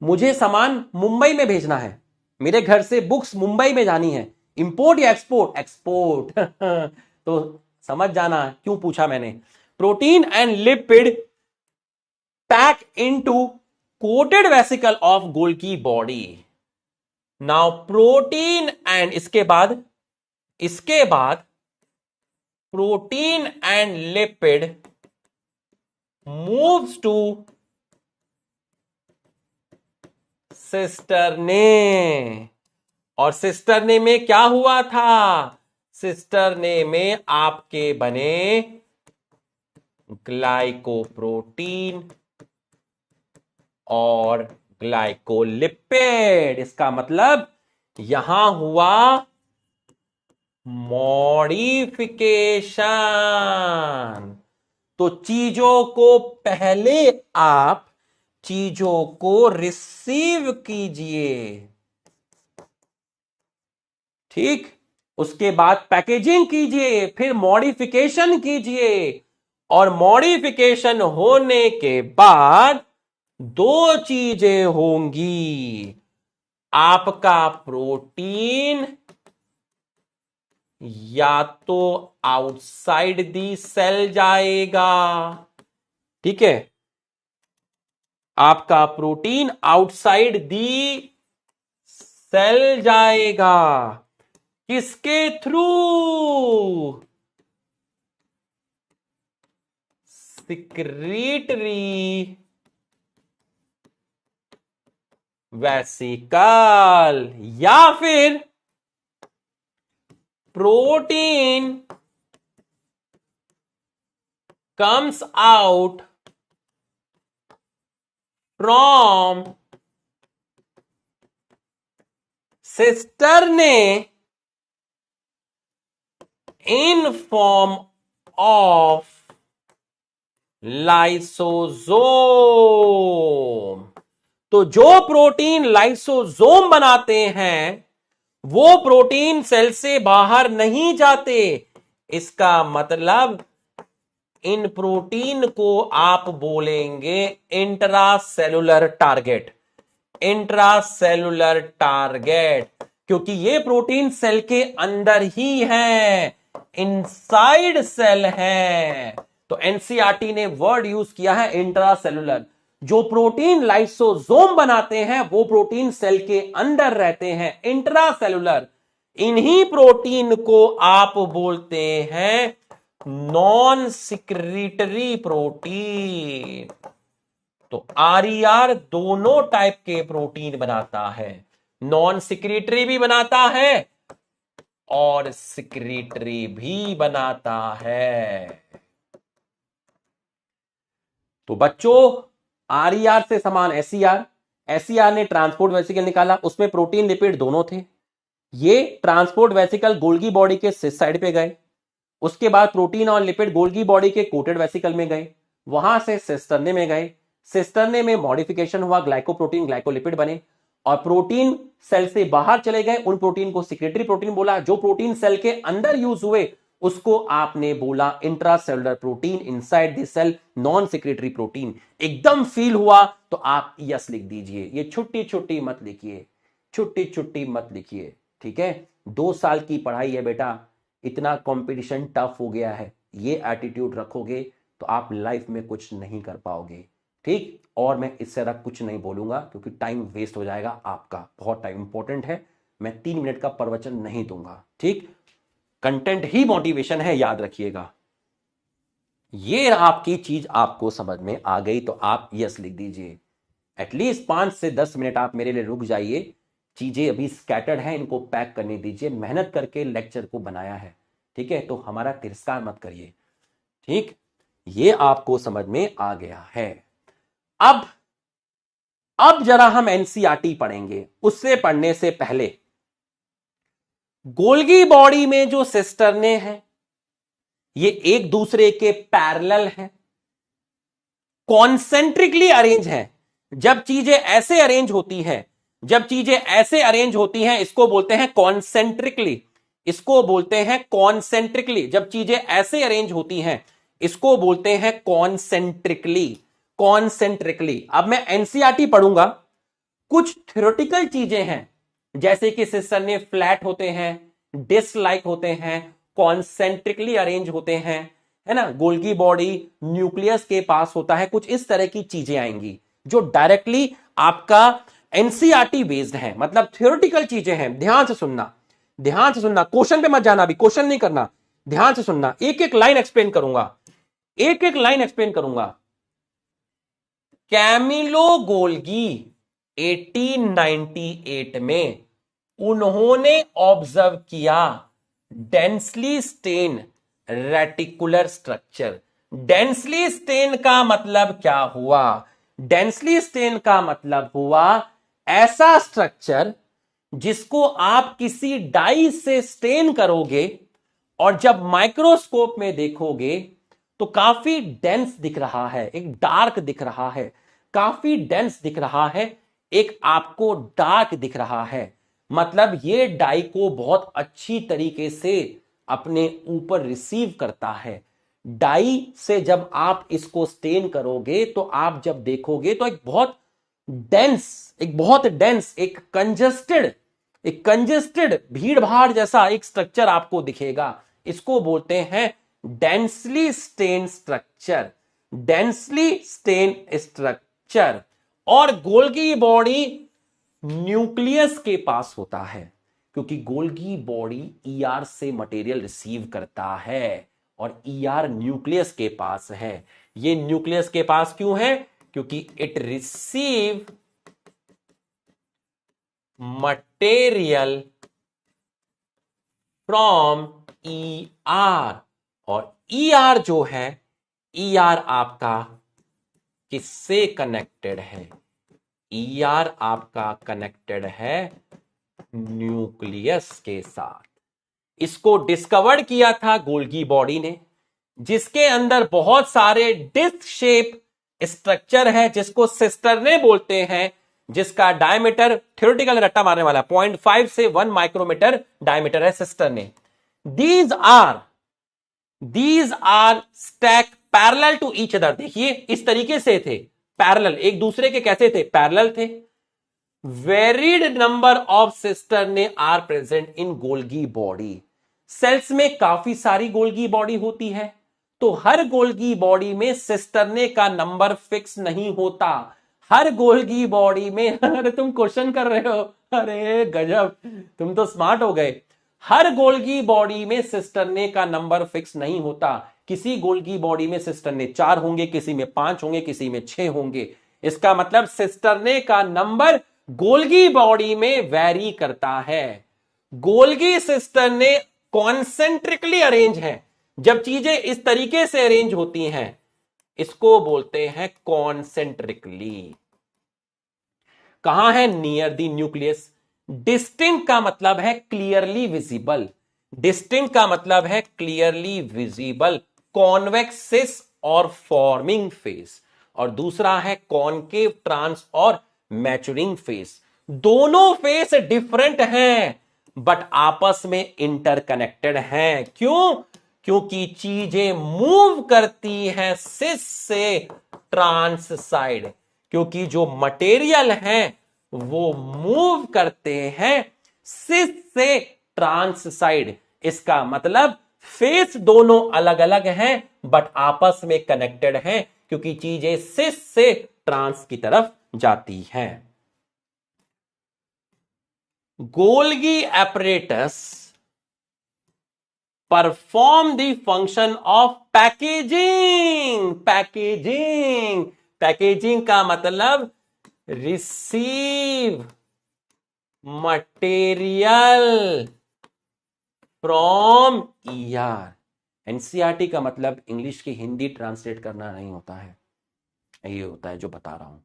मुझे सामान मुंबई में भेजना है, मेरे घर से बुक्स मुंबई में जानी है, इंपोर्ट या एक्सपोर्ट? एक्सपोर्ट। तो समझ जाना क्यों पूछा मैंने। Protein and lipid pack into coated vesicle of Golgi body. Now protein and इसके बाद protein and lipid moves to cisternae. और सिस्टरने में क्या हुआ था? सिस्टरने में आपके बने ग्लाइकोप्रोटीन और ग्लाइकोलिपिड। इसका मतलब यहां हुआ मॉडिफिकेशन। तो चीजों को पहले आप चीजों को रिसीव कीजिए, ठीक, उसके बाद पैकेजिंग कीजिए, फिर मॉडिफिकेशन कीजिए, और मॉडिफिकेशन होने के बाद दो चीजें होंगी। आपका प्रोटीन या तो आउटसाइड दी सेल जाएगा, ठीक है, आपका प्रोटीन आउटसाइड दी सेल जाएगा। किसके थ्रू? Secretory vesicle. या फिर protein comes out from सिस्टरने in form of lysosome. तो जो प्रोटीन लाइसोसोम बनाते हैं वो प्रोटीन सेल से बाहर नहीं जाते। इसका मतलब इन प्रोटीन को आप बोलेंगे इंट्रासेलुलर टारगेट। इंट्रासेलुलर टारगेट, क्योंकि ये प्रोटीन सेल के अंदर ही है, इनसाइड सेल है। तो एनसीईआरटी ने वर्ड यूज किया है इंट्रासेलुलर। जो प्रोटीन लाइसोसोम बनाते हैं वो प्रोटीन सेल के अंदर रहते हैं, इंट्रासेलुलर। इन्हीं प्रोटीन को आप बोलते हैं नॉन सिक्रीटरी प्रोटीन। तो आरईआर दोनों टाइप के प्रोटीन बनाता है, नॉन सिक्रीटरी भी बनाता है और सिक्रीटरी भी बनाता है। तो बच्चों, आरईआर से समान एसईआर। एसईआर ने ट्रांसपोर्ट वेसिकल निकाला, उसमें प्रोटीन लिपिड दोनों थे। ये ट्रांसपोर्ट वेसिकल गोल्गी बॉडी के सिस साइड पे गए, उसके बाद प्रोटीन और लिपिड गोल्गी बॉडी के कोटेड वेसिकल में गए, वहां से सिस्टरने में गए। सिस्टरने में मॉडिफिकेशन हुआ, ग्लाइकोप्रोटीन ग्लाइकोलिपिड बने, और प्रोटीन सेल से बाहर चले गए। उन प्रोटीन को सिक्रेटरी प्रोटीन बोला। जो प्रोटीन सेल के अंदर यूज हुए उसको आपने बोला intracellular protein, inside the cell non secretory protein. एकदम फील हुआ तो आप यस लिख दीजिए। ये छुट्टी छुट्टी मत लिखिए, छुट्टी छुट्टी मत लिखिए, ठीक है। 2 साल की पढ़ाई है बेटा, इतना कंपटीशन टफ हो गया है। ये एटीट्यूड रखोगे तो आप लाइफ में कुछ नहीं कर पाओगे, ठीक। और मैं इससे ज्यादा कुछ नहीं बोलूंगा क्योंकि टाइम वेस्ट हो जाएगा आपका, बहुत टाइम इंपॉर्टेंट है। मैं 3 मिनट का प्रवचन नहीं दूंगा, ठीक। कंटेंट ही मोटिवेशन है, याद रखिएगा। ये आपकी चीज आपको समझ में आ गई तो आप यस लिख दीजिए। एटलीस्ट 5 से 10 मिनट आप मेरे लिए रुक जाइए। चीजें अभी स्कैटर्ड हैं, इनको पैक करने दीजिए। मेहनत करके लेक्चर को बनाया है, ठीक है, तो हमारा तिरस्कार मत करिए, ठीक। ये आपको समझ में आ गया है। अब जरा हम एनसीईआरटी पढ़ेंगे। उससे पढ़ने से पहले गोल्गी बॉडी में जो सिस्टरने हैं ये एक दूसरे के पैरेलल हैं, कॉन्सेंट्रिकली अरेंज हैं। जब चीजें ऐसे अरेंज होती हैं, जब चीजें ऐसे अरेंज होती हैं, इसको बोलते हैं कॉन्सेंट्रिकली, इसको बोलते हैं कॉन्सेंट्रिकली। जब चीजें ऐसे अरेंज होती हैं इसको बोलते हैं कॉन्सेंट्रिकली, कॉन्सेंट्रिकली। अब मैं एनसीईआरटी पढ़ूंगा, कुछ थ्योरेटिकल चीजें हैं जैसे कि सिस्टर ने फ्लैट होते हैं, डिस्क लाइक होते हैं, कॉन्सेंट्रिकली अरेंज होते हैं, है ना, गोल्गी बॉडी न्यूक्लियस के पास होता है। कुछ इस तरह की चीजें आएंगी जो डायरेक्टली आपका एनसीईआरटी बेस्ड है, मतलब थ्योरेटिकल चीजें हैं। ध्यान से सुनना, ध्यान से सुनना, क्वेश्चन पे मत जाना, अभी क्वेश्चन नहीं करना, ध्यान से सुनना, एक एक लाइन एक्सप्लेन करूंगा, एक एक लाइन एक्सप्लेन करूंगा। कैमिलो गोल्गी 1898 में उन्होंने ऑब्जर्व किया densely stain reticular structure. Densely stain का मतलब क्या हुआ? डेंसली स्टेन का मतलब हुआ ऐसा स्ट्रक्चर जिसको आप किसी डाई से स्टेन करोगे और जब माइक्रोस्कोप में देखोगे तो काफी डेंस दिख रहा है, एक डार्क दिख रहा है, काफी डेंस दिख रहा है, एक आपको डार्क दिख रहा है। मतलब ये डाई को बहुत अच्छी तरीके से अपने ऊपर रिसीव करता है। डाई से जब आप इसको स्टेन करोगे तो आप जब देखोगे तो एक बहुत डेंस, एक कंजेस्टेड भीड़ भाड़ जैसा एक स्ट्रक्चर आपको दिखेगा। इसको बोलते हैं densely stain structure, densely stain structure. और गोल्गी बॉडी न्यूक्लियस के पास होता है, क्योंकि गोल्गी बॉडी ईआर से मटेरियल रिसीव करता है और ईआर न्यूक्लियस के पास है। ये न्यूक्लियस के पास क्यों है? क्योंकि it receive material from ER, और ईआर जो है, ईआर आपका किससे कनेक्टेड है? ईआर आपका कनेक्टेड है न्यूक्लियस के साथ। इसको डिस्कवर किया था गोल्गी बॉडी ने, जिसके अंदर बहुत सारे डिस्क शेप स्ट्रक्चर है, जिसको सिस्टरने बोलते हैं, जिसका डायमीटर थ्योरेटिकल रट्टा मारने वाला 0.5 से 1 माइक्रोमीटर डायमीटर है cisternae. These are stack parallel to each other. देखिए इस तरीके से थे, पैरेलल, एक दूसरे के कैसे थे? पैरेलल थे। Varied number of cisternae are present in Golgi body. Cells में काफी सारी गोल्गी बॉडी होती है, तो हर गोल्गी बॉडी में सिस्टरने का नंबर फिक्स नहीं होता। हर गोल्गी बॉडी में अरे तुम क्वेश्चन कर रहे हो, अरे गजब, तुम तो स्मार्ट हो गए। हर गोल्गी बॉडी में सिस्टरने का नंबर फिक्स नहीं होता। किसी गोल्गी बॉडी में सिस्टरने 4 होंगे, किसी में 5 होंगे, किसी में 6 होंगे। इसका मतलब सिस्टरने का नंबर गोल्गी बॉडी में वैरी करता है। गोल्गी सिस्टरने कॉन्सेंट्रिकली अरेंज है। जब चीजें इस तरीके से अरेंज होती हैं, इसको बोलते हैं कॉन्सेंट्रिकली। कहां है? Near the nucleus. डिस्टिंक्ट का मतलब है क्लियरली विजिबल, डिस्टिंक्ट का मतलब है क्लियरली विजिबल, कॉन्वेक्सिस और फॉर्मिंग फेस, और दूसरा है कॉनकेव, ट्रांस और मैच्योरिंग फेस। दोनों फेस डिफरेंट हैं बट आपस में इंटरकनेक्टेड हैं। क्यों? क्योंकि चीजें मूव करती हैं सिस से ट्रांस साइड, क्योंकि जो मटेरियल हैं वो मूव करते हैं सिस से ट्रांस साइड। इसका मतलब फेस दोनों अलग अलग हैं बट आपस में कनेक्टेड हैं, क्योंकि चीजें सिस से ट्रांस की तरफ जाती हैं। Golgi apparatus perform the function of packaging। Packaging का मतलब receive material from ER. NCERT का मतलब इंग्लिश की हिंदी ट्रांसलेट करना नहीं होता है, ये होता है जो बता रहा हूं।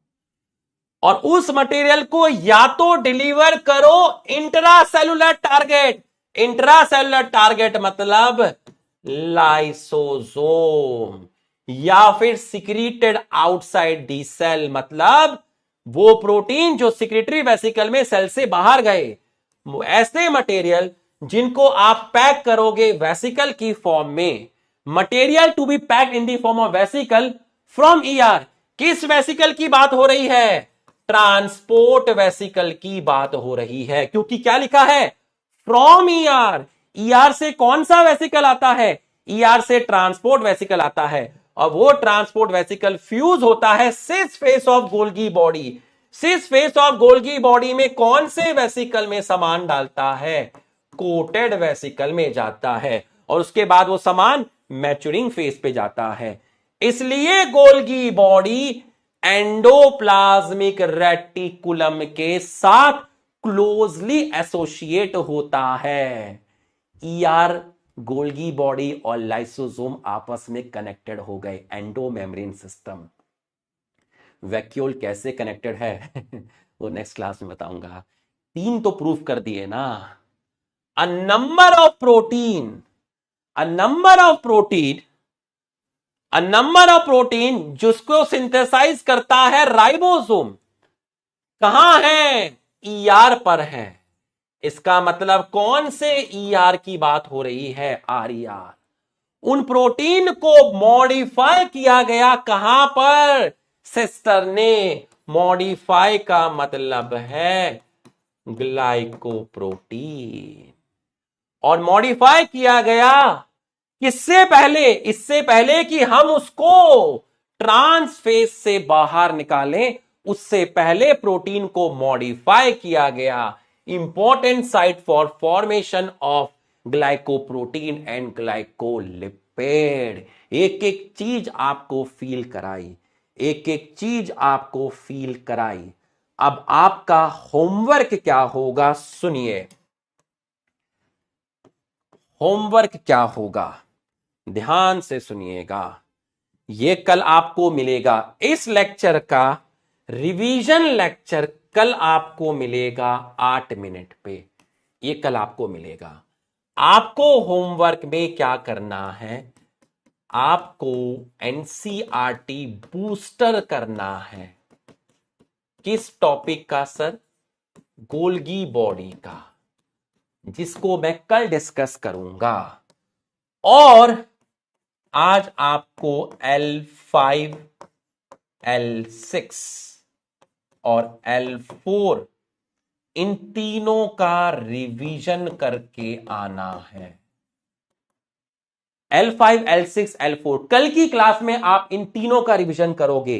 और उस मटेरियल को या तो डिलीवर करो इंट्रासेलुलर टारगेट, इंट्रासेलुलर टारगेट मतलब लाइसोसोम, या फिर सिक्रीटेड आउटसाइड दी सेल, मतलब वो प्रोटीन जो सिक्रेटरी वेसिकल में सेल से बाहर गए। ऐसे मटेरियल जिनको आप पैक करोगे वेसिकल की फॉर्म में, material to be packed in the form of vesicle from ER. किस वेसिकल की बात हो रही है? ट्रांसपोर्ट वेसिकल की बात हो रही है, क्योंकि क्या लिखा है? From ER. ईआर से कौन सा वेसिकल आता है? ईआर से ट्रांसपोर्ट वेसिकल आता है, और वो ट्रांसपोर्ट वेसिकल फ्यूज होता है cis face of Golgi body. Cis face of Golgi body में कौन से वेसिकल में सामान डालता है? कोटेड वेसिकल में जाता है, और उसके बाद वो सामान मैच्योरिंग फेज पे जाता है। इसलिए गोल्गी बॉडी एंडोप्लाज्मिक रेटिकुलम के साथ क्लोजली एसोसिएट होता है। ईआर, गोल्गी बॉडी और लाइसोसोम आपस में कनेक्टेड हो गए, एंडो मेम्ब्रेन सिस्टम। वैक्यूल कैसे कनेक्टेड है वो नेक्स्ट क्लास में बताऊंगा। 3 तो प्रूफ कर दिए ना। A number of protein, a number of protein, a number of protein जिसको सिंथेसाइज करता है राइबोसोम, कहां है? ईआर पर है। इसका मतलब कौन से ईआर की बात हो रही है? आरईआर। उन प्रोटीन को मॉडिफाई किया गया कहां पर? सिस्टर ने। मॉडिफाई का मतलब है ग्लाइकोप्रोटीन। और मॉडिफाई किया गया किससे पहले? इससे पहले कि हम उसको ट्रांसफेज से बाहर निकालें, उससे पहले प्रोटीन को मॉडिफाई किया गया। Important site for formation of glycoprotein and glycolipid. एक एक चीज आपको फील कराई, एक एक चीज आपको फील कराई। अब आपका होमवर्क क्या होगा? सुनिए, होमवर्क क्या होगा, ध्यान से सुनिएगा। ये कल आपको मिलेगा। इस लेक्चर का रिवीजन लेक्चर कल आपको मिलेगा 8 मिनट पे। ये कल आपको मिलेगा। आपको होमवर्क में क्या करना है? आपको एनसीईआरटी बूस्टर करना है। किस टॉपिक का सर? गोल्गी बॉडी का, जिसको मैं कल डिस्कस करूंगा। और आज आपको L5, L6 और L4 इन तीनों का रिवीजन करके आना है। L5, L6, L4 कल की क्लास में आप इन तीनों का रिवीजन करोगे।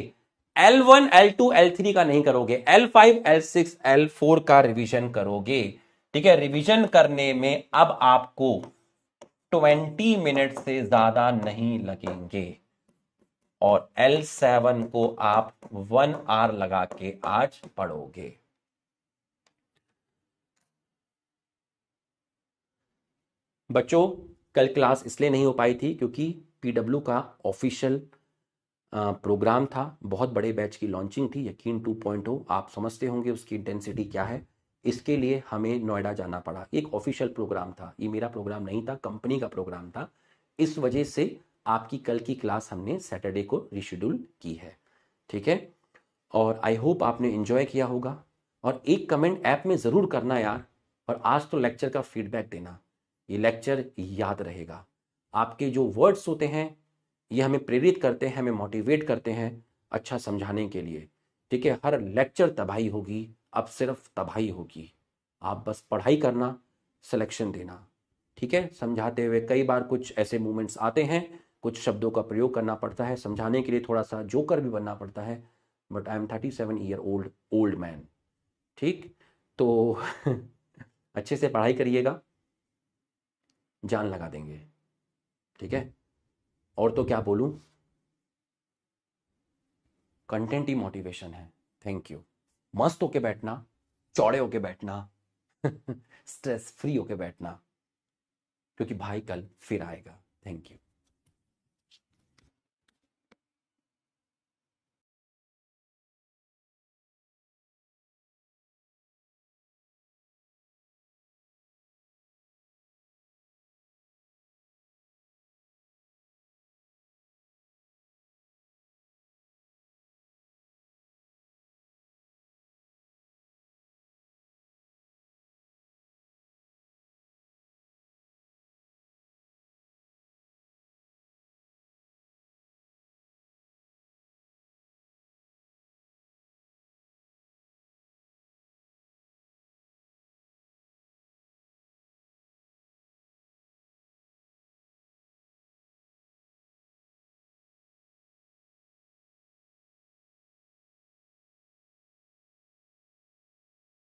L1, L2, L3 का नहीं करोगे, L5, L6, L4 का रिवीजन करोगे। ठीक है, रिवीजन करने में अब आपको 20 मिनट से ज्यादा नहीं लगेंगे। और L7 को आप 1 आवर लगा के आज पढ़ोगे। बच्चों, कल क्लास इसलिए नहीं हो पाई थी क्योंकि पीडब्ल्यू का ऑफिशियल प्रोग्राम था। बहुत बड़े बैच की लॉन्चिंग थी, यकीन 2.0। आप समझते होंगे उसकी इंटेंसिटी क्या है। इसके लिए हमें नोएडा जाना पड़ा। एक ऑफिशियल प्रोग्राम था, ये मेरा प्रोग्राम नहीं था, कंपनी का प्रोग्राम था। इस वजह से आपकी कल की क्लास हमने सैटरडे को रिशेड्यूल की है। ठीक है, और आई होप आपने एंजॉय किया होगा। और एक कमेंट ऐप में ज़रूर करना यार। और आज तो लेक्चर का फीडबैक देना, ये लेक्चर याद रहेगा। आपके जो वर्ड्स होते हैं ये हमें प्रेरित करते हैं, हमें मोटिवेट करते हैं अच्छा समझाने के लिए। ठीक है, हर लेक्चर तबाही होगी, अब सिर्फ तबाही होगी। आप बस पढ़ाई करना, सिलेक्शन देना। ठीक है, समझाते हुए कई बार कुछ ऐसे मोमेंट्स आते हैं, कुछ शब्दों का प्रयोग करना पड़ता है, समझाने के लिए थोड़ा सा जोकर भी बनना पड़ता है। But I am 37 year old man. ठीक, तो अच्छे से पढ़ाई करिएगा, जान लगा देंगे। ठीक है, और तो क्या बोलूं, कंटेंट ही मोटिवेशन है। Thank you. मस्त होके बैठना, चौड़े होके बैठना, स्ट्रेस फ्री होके बैठना, क्योंकि भाई कल फिर आएगा। Thank you.